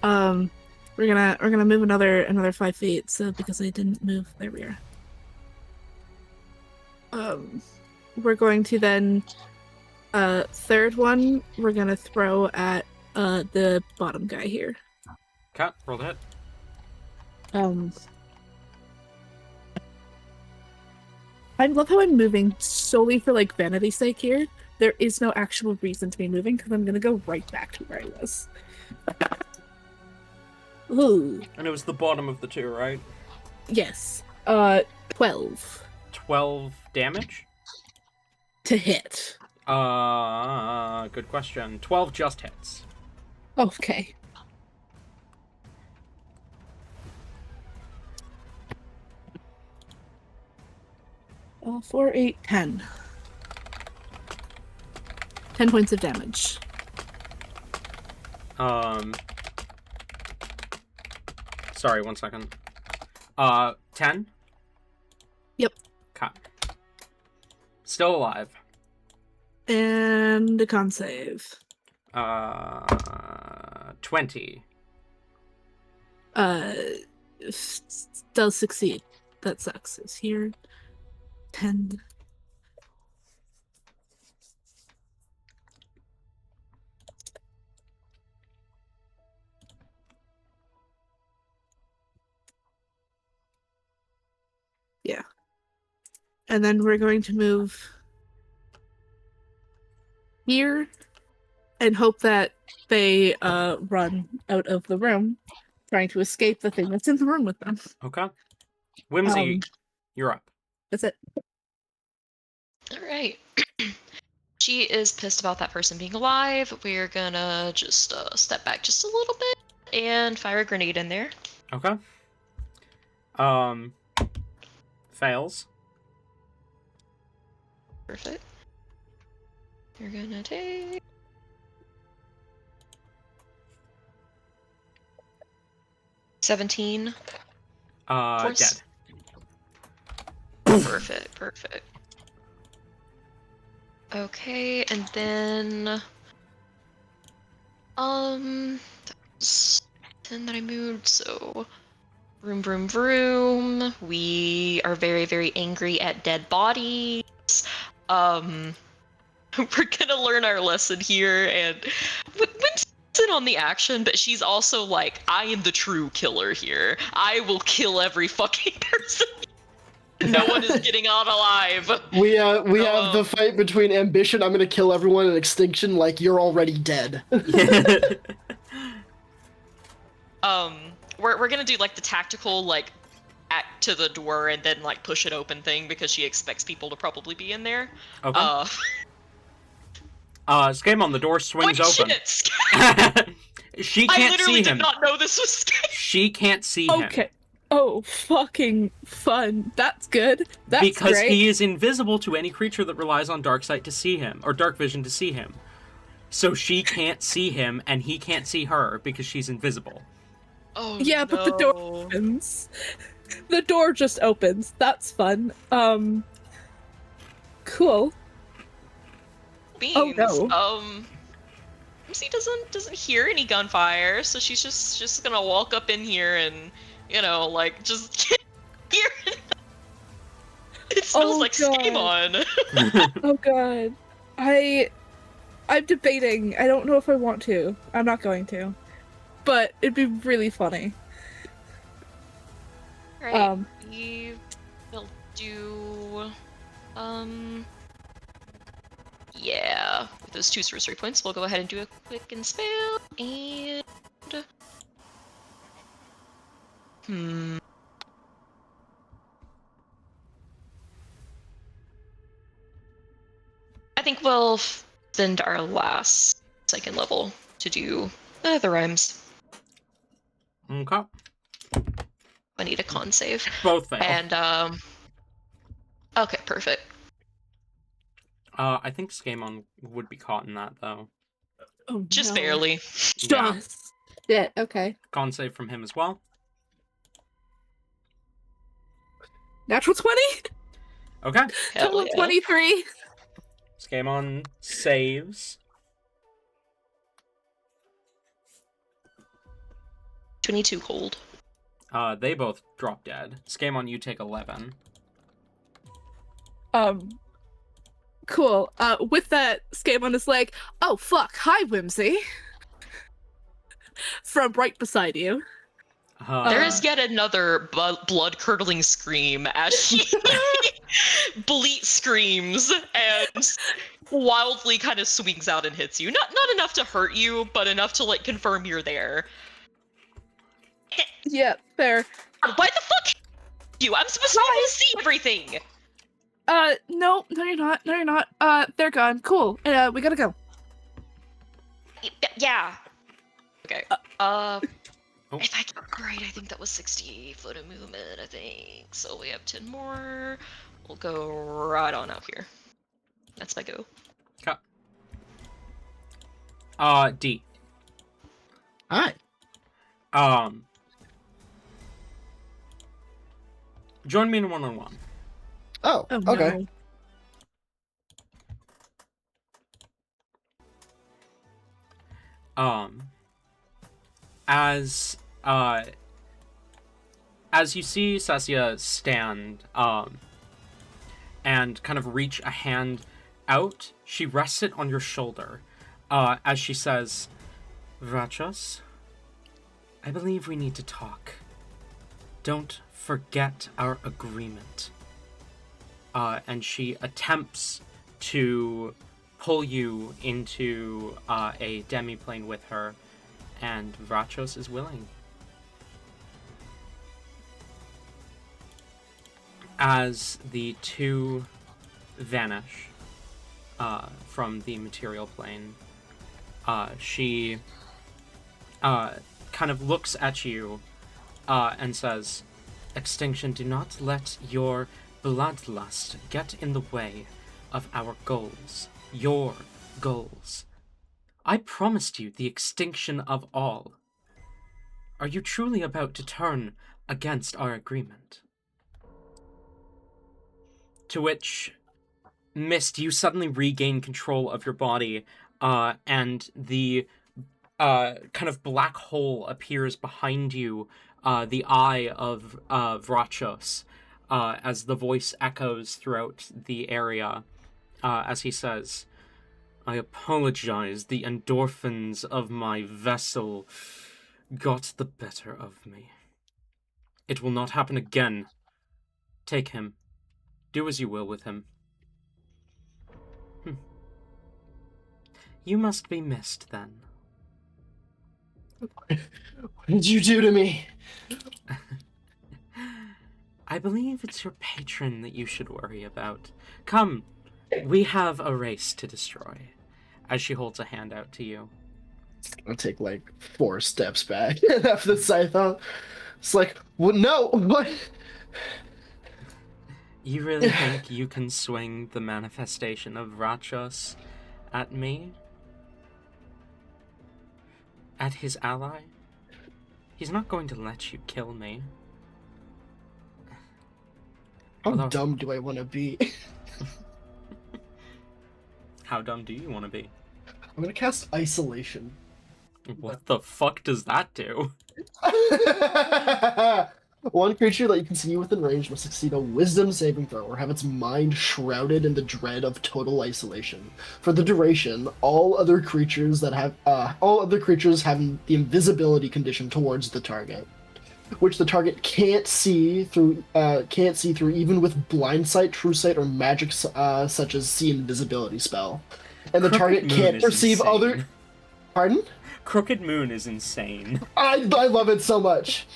We're gonna move another 5 feet. So because I didn't move, there we are. We're going to then third one. We're gonna throw at the bottom guy here. Okay, roll hit. I love how I'm moving solely for vanity's sake here. There is no actual reason to be moving because I'm gonna go right back to where I was. Ooh. And it was the bottom of the 2, right? Yes. 12. 12 damage? To hit. Good question. 12 just hits. Okay. 4, 8, 10. 10 points of damage. Sorry, 1 second. 10? Yep. Okay. Still alive. And a con save. 20. Does succeed. That sucks. Is here. 10. And then we're going to move here and hope that they run out of the room, trying to escape the thing that's in the room with them. Okay. Whimsy, Um, you're up. That's it. All right. She is pissed about that person being alive. We're gonna just step back just a little bit and fire a grenade in there. Okay. Fails. Perfect. You're gonna take 17. Dead. Force. Perfect. Okay, and then that was 10 that I moved, so vroom. We are very, very angry at dead bodies. We're gonna learn our lesson here, and Winston's in on the action, but she's also like, I am the true killer here. I will kill every fucking person. No one is getting out alive. We have the fight between ambition. I'm gonna kill everyone, and extinction. Like you're already dead. We're gonna do like the tactical like act to the door and then like push it open thing because she expects people to probably be in there. Okay. Scamon, the door swings open. Shit! She I can't literally see him. did not know this was Scam. She can't see him. Okay. Oh, fucking fun. That's good. That's because great. he is invisible to any creature that relies on dark sight to see him, or dark vision to see him. So she can't see him, and he can't see her because she's invisible. Oh, yeah, no. but the door opens. The door just opens. That's fun. Cool. Beans. Oh, no. Lucy doesn't hear any gunfire, so she's just gonna walk up in here and, you know, like, just get here. It smells like God. Scamon. Oh god. I'm debating. I don't know if I want to. I'm not going to. But it'd be really funny. Right. We will do yeah. With those 2 sorcery points, we'll go ahead and do a quicken spell and I think we'll send our last 2nd level to do the rhymes. Okay. I need a con save. Both fail. And okay, perfect. I think Scamon would be caught in that, though. Oh, Just no. barely. Yeah. Yeah, okay. Con save from him as well. Natural 20? Okay. Hell Total yeah. 23. Scamon saves. 22 cold. They both drop dead. Scamon, you take 11. Cool. With that, Scamon is like, oh fuck, hi Whimsy. From right beside you. There is yet another blood-curdling scream as she bleat screams and wildly kind of swings out and hits you. Not enough to hurt you, but enough to like confirm you're there. Yeah, fair. Why the fuck you? I'm supposed to be able to see everything. No, you're not. No, you're not. They're gone. Cool. We gotta go. Yeah. Okay. Oh. If I get it right, I think that was 60 foot of movement, I think. So we have 10 more. We'll go right on out here. That's my go. Okay. D. Hi. Join me in one-on-one. Oh, Oh, okay. No. As you see Sassia stand, and kind of reach a hand out, she rests it on your shoulder, as she says, Rachos, I believe we need to talk. Don't forget our agreement. and she attempts to pull you into a demiplane with her, and Vrachos is willing. As the two vanish from the material plane, she kind of looks at you and says, "Extinction, do not let your bloodlust get in the way of our goals. Your goals. I promised you the extinction of all. Are you truly about to turn against our agreement?" To which, Mist, you suddenly regain control of your body, and the kind of black hole appears behind you, the eye of Vrachos, as the voice echoes throughout the area, as he says, "I apologize, the endorphins of my vessel got the better of me. It will not happen again. Take him. Do as you will with him." You must be Mist, then. What did you do to me? I believe it's your patron that you should worry about. Come, we have a race to destroy. As she holds a hand out to you. I'll take like 4 steps back after the scythe. It's like, well, no, what? You really think you can swing the manifestation of Vrachos at me? At his ally? He's not going to let you kill me. How Although- dumb do I want to be? How dumb do you want to be? I'm gonna cast isolation. What the fuck does that do? One creature that you can see within range must succeed a wisdom saving throw or have its mind shrouded in the dread of total isolation. For the duration, all other creatures having the invisibility condition towards the target, which the target can't see through even with blind sight, true sight, or magic such as see invisibility spell. And the Crooked target Moon can't is perceive insane. other. Pardon? Crooked Moon is insane. I love it so much.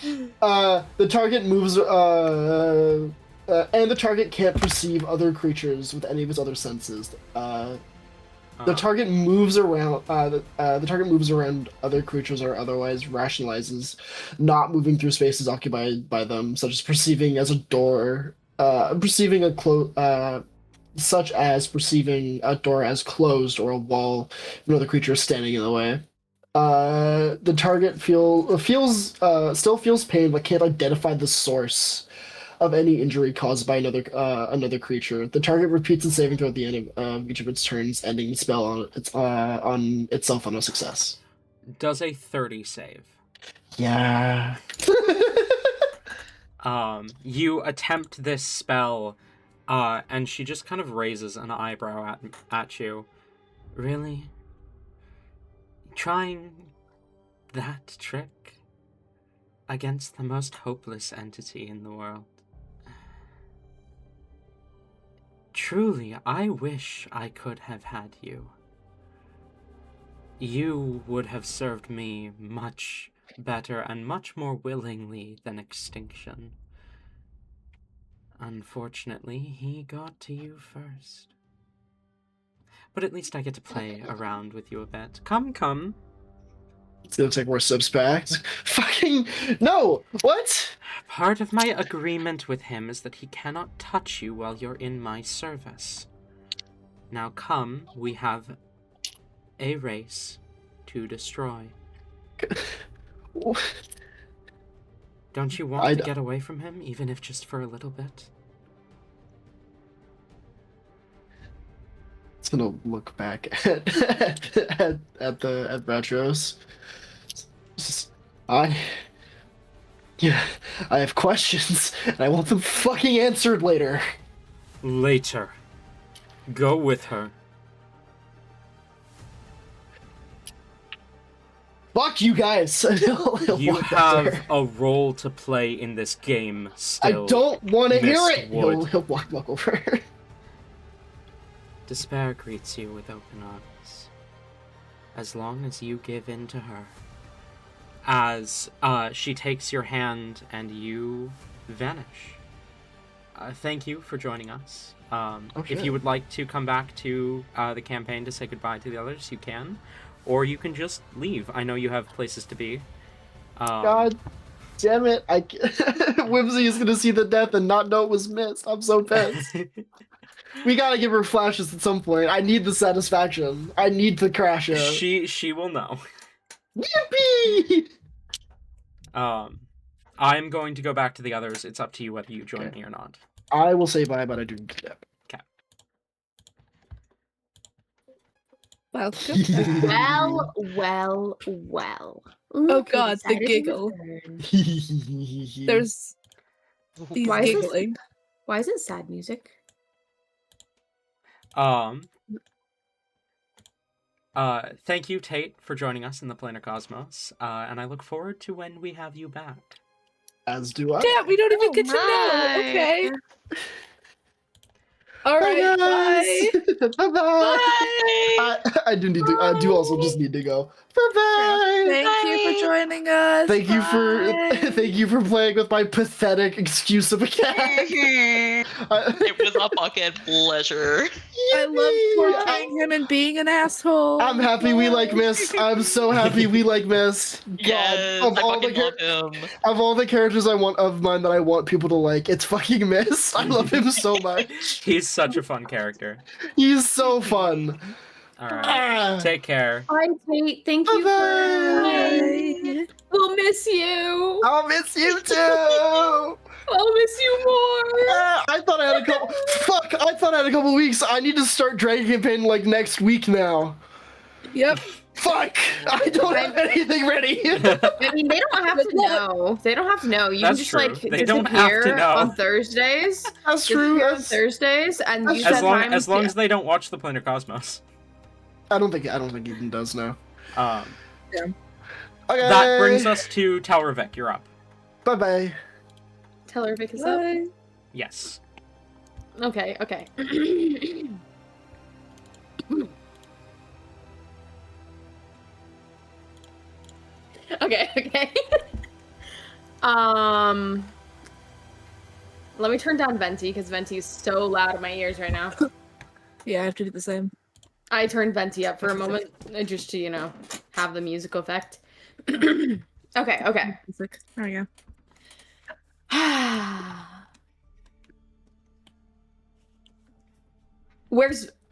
The target moves, and the target can't perceive other creatures with any of its other senses. The target moves around. The target moves around other creatures or otherwise rationalizes not moving through spaces occupied by them, such as perceiving a door as closed or a wall. Another creature is standing in the way. The target still feels pain, but can't identify the source of any injury caused by another creature. The target repeats its saving throw at the end of each of its turns, ending the spell on itself on a success. Does a 30 save? Yeah. You attempt this spell, and she just kind of raises an eyebrow at you. Really? Trying that trick against the most hopeless entity in the world? Truly, I wish I could have had you. You would have served me much better and much more willingly than Extinction. Unfortunately, he got to you first. But at least I get to play around with you a bit. Come. It's gonna take more steps back. Fucking no! What? Part of my agreement with him is that he cannot touch you while you're in my service. Now come, we have a race to destroy. Don't you want to get away from him, even if just for a little bit? It's gonna look back at Bratros. I have questions, and I want them fucking answered later. Later. Go with her. Fuck you guys. He'll You walk up to have her. a role to play in this game I still. don't want to hear it. Mistwood. He'll walk over her. Despair greets you with open arms. As long as you give in to her. As she takes your hand and you vanish. Thank you for joining us. If you would like to come back to the campaign to say goodbye to the others, you can. Or you can just leave. I know you have places to be. God damn it. Whimsy is going to see the death and not know it was missed. I'm so pissed. We gotta give her flashes at some point. I need the satisfaction. I need to crash it. She will know. Yippee! I'm going to go back to the others. It's up to you whether you join me or not. I will say bye, but I do need to step. Okay. Welcome. Well. Oh God, the giggle. There's these Why is this- giggling. Why is it sad music? Thank you, Tate, for joining us in the Planar Cosmos, and I look forward to when we have you back. As do I. Damn, we don't even get to know. my. Okay. All right. Bye. Bye. Bye. I do need to. I do also just need to go. Bye bye. Thank you for joining us. Thank you for Bye. thank you for playing with my pathetic excuse of a cat. It was a fucking pleasure. I love torturing him and being an asshole. I'm happy we like Miss. I'm so happy we like Miss. God, Yes, of I all fucking the love him. of all the characters I want of mine that I want people to like, it's fucking Miss. I love him so much. He's such a fun character. He's so fun. Alright. Ah. Take care. Hi, Tate. Thank you Bye-bye. for. We'll miss you. I'll miss you too. I'll miss you more. I thought I had a couple. Fuck! I thought I had a couple weeks. I need to start Dragon Campaign like next week now. Yep. Fuck! I don't have anything ready. I mean, they don't have to know. They don't have to know. You That's can just true. like They don't have to disappear know. on Thursdays. That's true. Disappear on That's, Thursdays, and That's use true. that time. As long as they don't watch the Planar Cosmos. I don't think Eden does now. Um, Okay. that brings us to Telravik. You're up. Bye bye. Telravik is up. Bye. Yes. Okay. Okay. Okay. Let me turn down Venti because Venti is so loud in my ears right now. Yeah, I have to do the same. I turned Venti up for a moment just to, have the music effect. Okay. Music. There we go.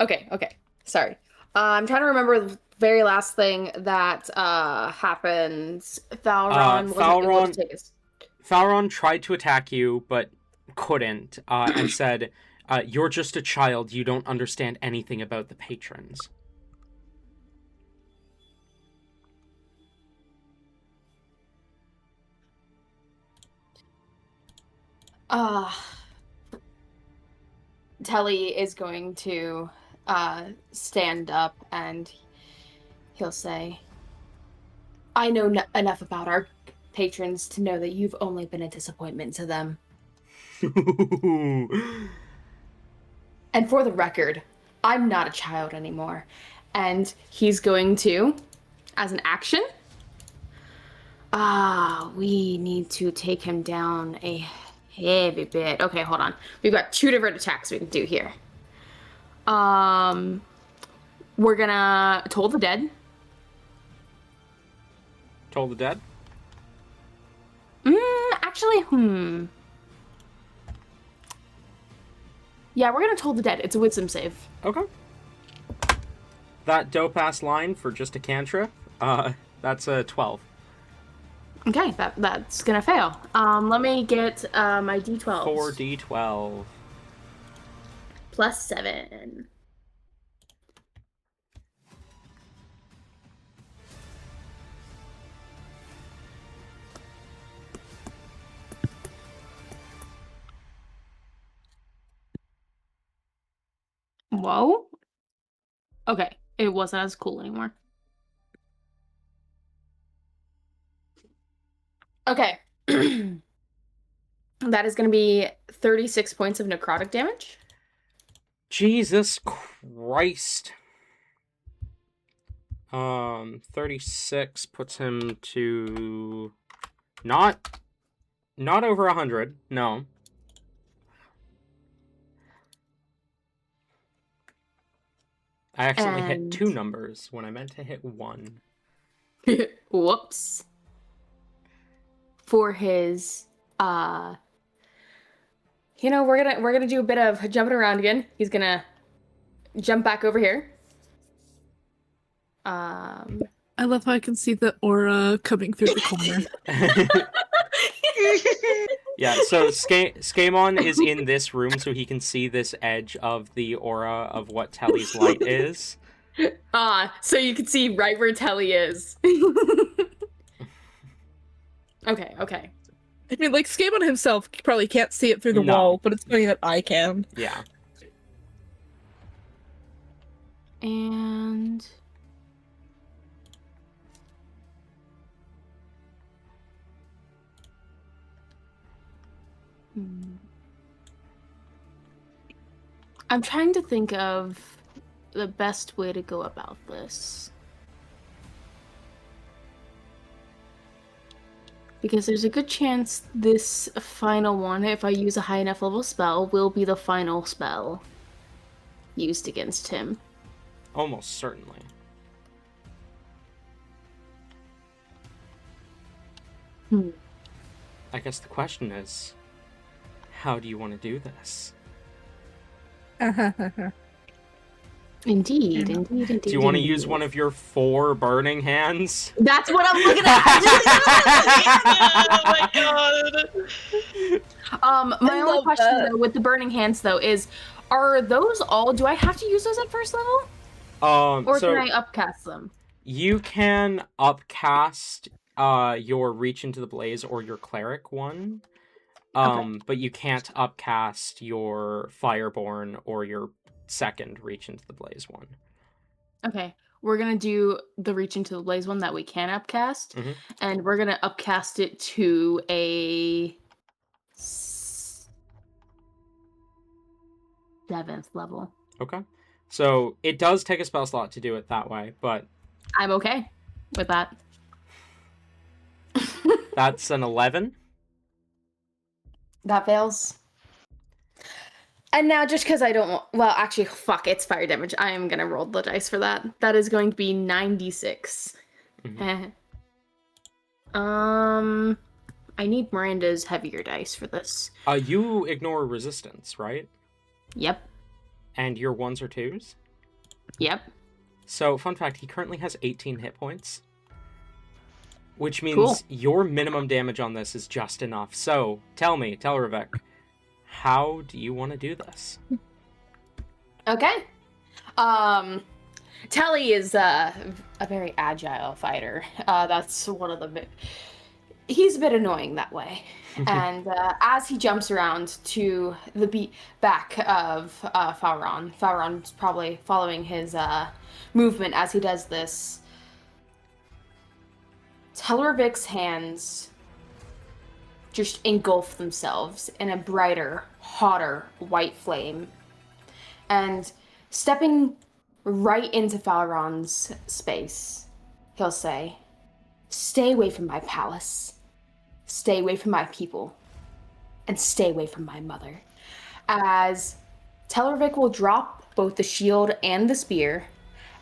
Okay. Sorry. I'm trying to remember the very last thing that happens. Thalron wasn't able to take us. Falron tried to attack you, but couldn't, and said, "You're just a child. You don't understand anything about the patrons." Telly is going to stand up and he'll say, I know enough about our patrons to know that you've only been a disappointment to them. And for the record, I'm not a child anymore. And he's going to, as an action, we need to take him down a heavy bit. Okay, hold on. We've got 2 different attacks we can do here. We're gonna Toll the Dead. Toll the Dead? Actually, Yeah, we're gonna Toll the Dead. It's a wisdom save. Okay. That dope-ass line for just a cantrip, that's a 12. Okay, that's gonna fail. Let me get my d12. 4d12. Plus 7. Whoa. Okay, it wasn't as cool anymore. Okay. That is going to be 36 points of necrotic damage. Jesus Christ. 36 puts him to not over 100. No. I accidentally hit 2 numbers when I meant to hit 1. Whoops. For his we're gonna do a bit of jumping around again. He's gonna jump back over here. I love how I can see the aura coming through the corner. Yeah, so Skamon is in this room, so he can see this edge of the aura of what Telly's light is. So you can see right where Telly is. Okay. I mean, like, Skamon himself probably can't see it through the wall, but it's funny that I can. Yeah. And... I'm trying to think of the best way to go about this. Because there's a good chance this final one, if I use a high enough level spell, will be the final spell used against him. Almost certainly. I guess the question is, how do you want to do this? Indeed. Do you want to use one of your 4 burning hands? That's what I'm looking at! Oh my god! My only question, though, with the burning hands, though, is, are those all... Do I have to use those at first level? Or So can I upcast them? you can upcast your Reach into the Blaze or your Cleric one. Okay. But you can't upcast your Fireborn or your second Reach into the Blaze one. Okay. We're gonna do the Reach into the Blaze one that we can upcast. Mhm. And we're gonna upcast it to a... 7th level. Okay. So it does take a spell slot to do it that way, but... I'm okay with that. That's an 11. That fails. And now, just because I don't... Well, actually, fuck, it's fire damage. I am going to roll the dice for that. That is going to be 96. Mhm. I need Miranda's heavier dice for this. You ignore resistance, right? Yep. And your 1s or 2s? Yep. So, fun fact, he currently has 18 hit points. Which means Cool. your minimum damage on this is just enough. So, tell me, Telravik, how do you want to do this? Okay. Telly is a very agile fighter. That's one of the... He's a bit annoying that way. And as he jumps around to the back of Fauron's probably following his movement as he does this. Telravik's hands just engulf themselves in a brighter, hotter white flame. And stepping right into Fauron's space, he'll say, "Stay away from my palace. Stay away from my people. And stay away from my mother." As Telravik will drop both the shield and the spear,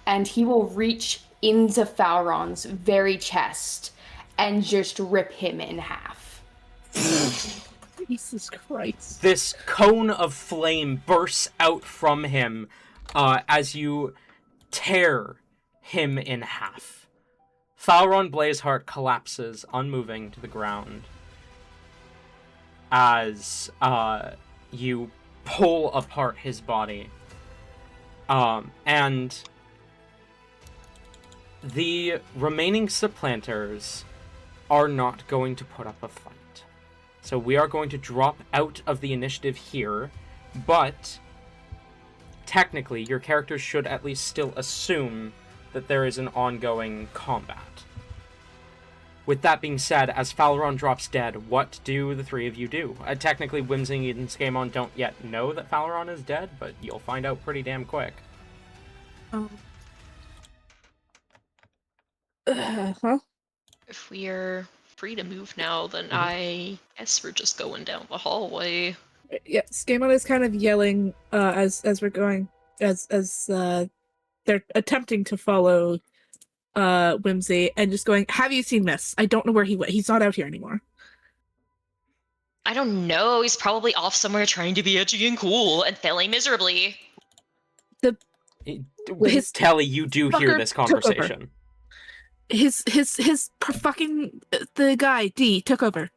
and he will reach into Fauron's very chest and just rip him in half. Jesus Christ. This cone of flame bursts out from him as you tear him in half. Fauron Blazeheart collapses, unmoving, to the ground as you pull apart his body. And the remaining supplanters are not going to put up a fight. So we are going to drop out of the initiative here, but technically your characters should at least still assume that there is an ongoing combat. With that being said, as Falaron drops dead, what do the three of you do? Technically, Whimsy and Skamon don't yet know that Falaron is dead, but you'll find out pretty damn quick. Huh? If we're free to move now, then I guess we're just going down the hallway. Yeah, Skamon is kind of yelling as we're going, as they're attempting to follow Whimsy, and just going, "Have you seen Miss? I don't know where he went. He's not out here anymore." I don't know. He's probably off somewhere trying to be edgy and cool and failing miserably. His Telly, you do hear fucker this took over. conversation. His fucking the guy D took over.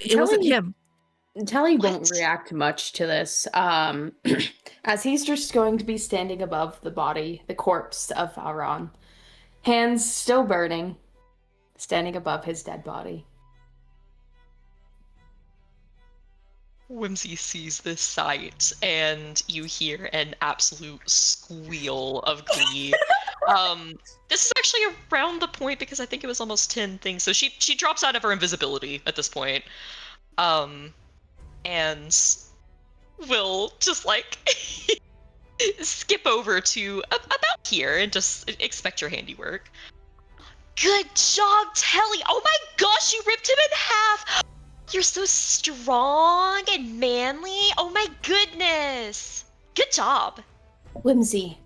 It wasn't him. Telly won't What? react much to this, as he's just going to be standing above the body, the corpse of Falaron, hands still burning, standing above his dead body. Whimsy sees this sight, and you hear an absolute squeal of glee. This is actually around the point, because I think it was almost 10 things, so she drops out of her invisibility at this point. And will just, like, skip over to about here and just expect your handiwork. Good job, Telly! Oh my gosh, you ripped him in half! You're so strong and manly. Oh my goodness. Good job. Whimsy,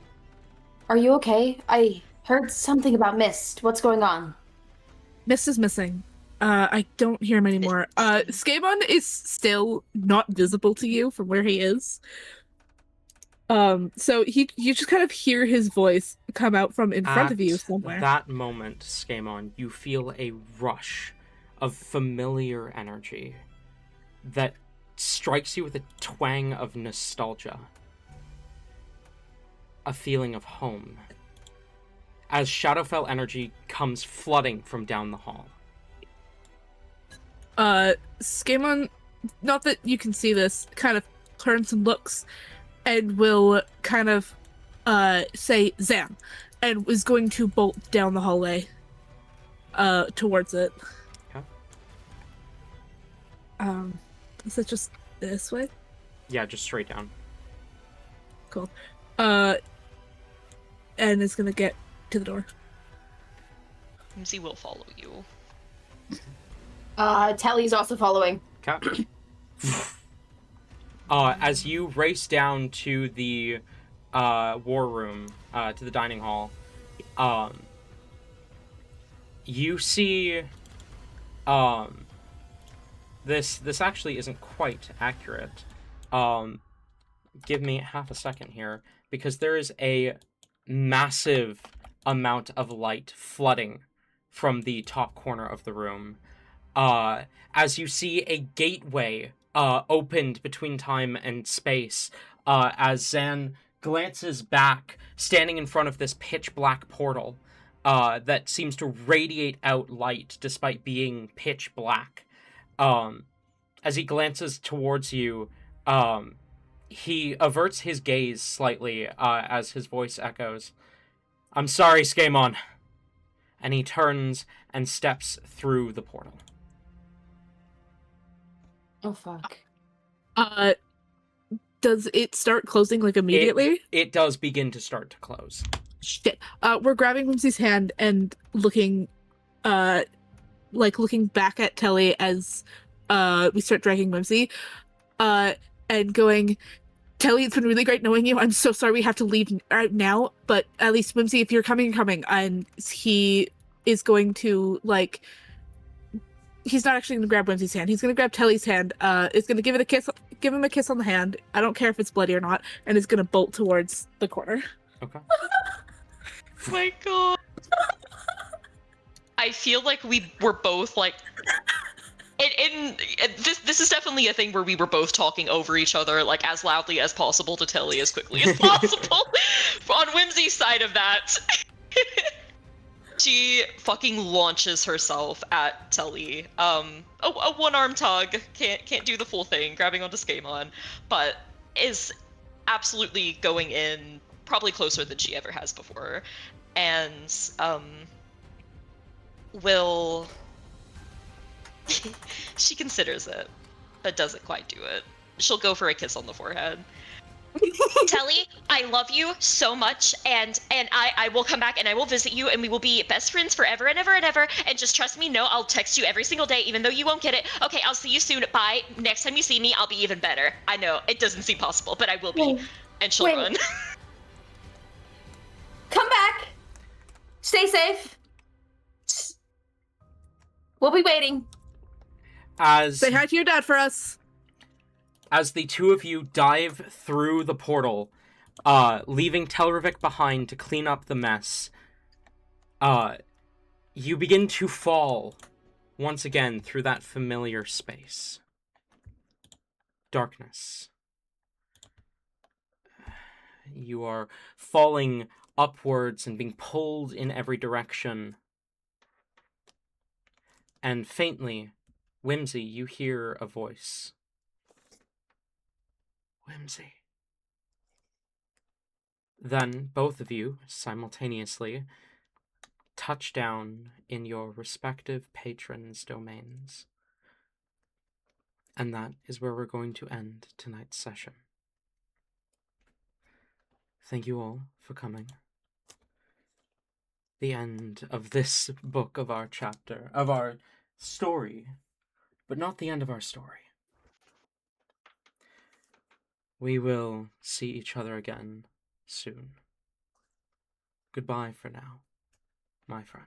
are you okay? I heard something about Mist. What's going on? Miss is missing. I don't hear him anymore. Skamon is still not visible to you from where he is. So you just kind of hear his voice come out from in front of you somewhere. At that moment, Skamon, you feel a rush of familiar energy that strikes you with a twang of nostalgia. A feeling of home. As Shadowfell energy comes flooding from down the hall. Skamon, not that you can see this, kind of turns and looks and will kind of say Zan, and is going to bolt down the hallway towards it. Okay. Is it just this way? Yeah, just straight down. Cool. And is gonna get to the door. Whimsy will follow you. Telly's also following. Okay. As you race down to the war room, to the dining hall, you see this actually isn't quite accurate. Give me half a second here, because there is a massive amount of light flooding from the top corner of the room. As you see a gateway opened between time and space, as Zan glances back, standing in front of this pitch black portal that seems to radiate out light despite being pitch black. As he glances towards you, he averts his gaze slightly as his voice echoes, "I'm sorry, Skamon." And he turns and steps through the portal. Oh, fuck. Does it start closing, like, immediately? It does begin to start to close. Shit. We're grabbing Whimsy's hand and looking back at Telly as we start dragging Whimsy, and going, "Telly, it's been really great knowing you. I'm so sorry we have to leave right now, but at least, Whimsy, if you're coming, you're coming." And he is going to, like, he's not actually going to grab Whimsy's hand. He's going to grab Telly's hand, is going to give him a kiss on the hand. I don't care if it's bloody or not, and is going to bolt towards the corner. Okay. Oh my god. I feel like we were both, like, this is definitely a thing where we were both talking over each other, like, as loudly as possible to Telly as quickly as possible. On Whimsy's side of that, she fucking launches herself at Telly. A one-arm tug, can't do the full thing, grabbing onto Skamon, but is absolutely going in probably closer than she ever has before, and will. She considers it, but doesn't quite do it. She'll go for a kiss on the forehead. Telly, I love you so much, and I will come back and I will visit you, and we will be best friends forever and ever and ever. And just trust me, no, I'll text you every single day, even though you won't get it. Okay, I'll see you soon. Bye. Next time you see me, I'll be even better. I know it doesn't seem possible, but I will be. Wait, And she'll wait. run. Come back. Stay safe. We'll be waiting. As Say hi to your dad for us. as the two of you dive through the portal, leaving Telravik behind to clean up the mess, you begin to fall once again through that familiar space. Darkness. You are falling upwards and being pulled in every direction. And faintly, Whimsy, you hear a voice. Whimsy. Then, both of you, simultaneously, touch down in your respective patrons' domains. And that is where we're going to end tonight's session. Thank you all for coming. The end of this book of our chapter, of our story, but not the end of our story. We will see each other again soon. Goodbye for now, my friend.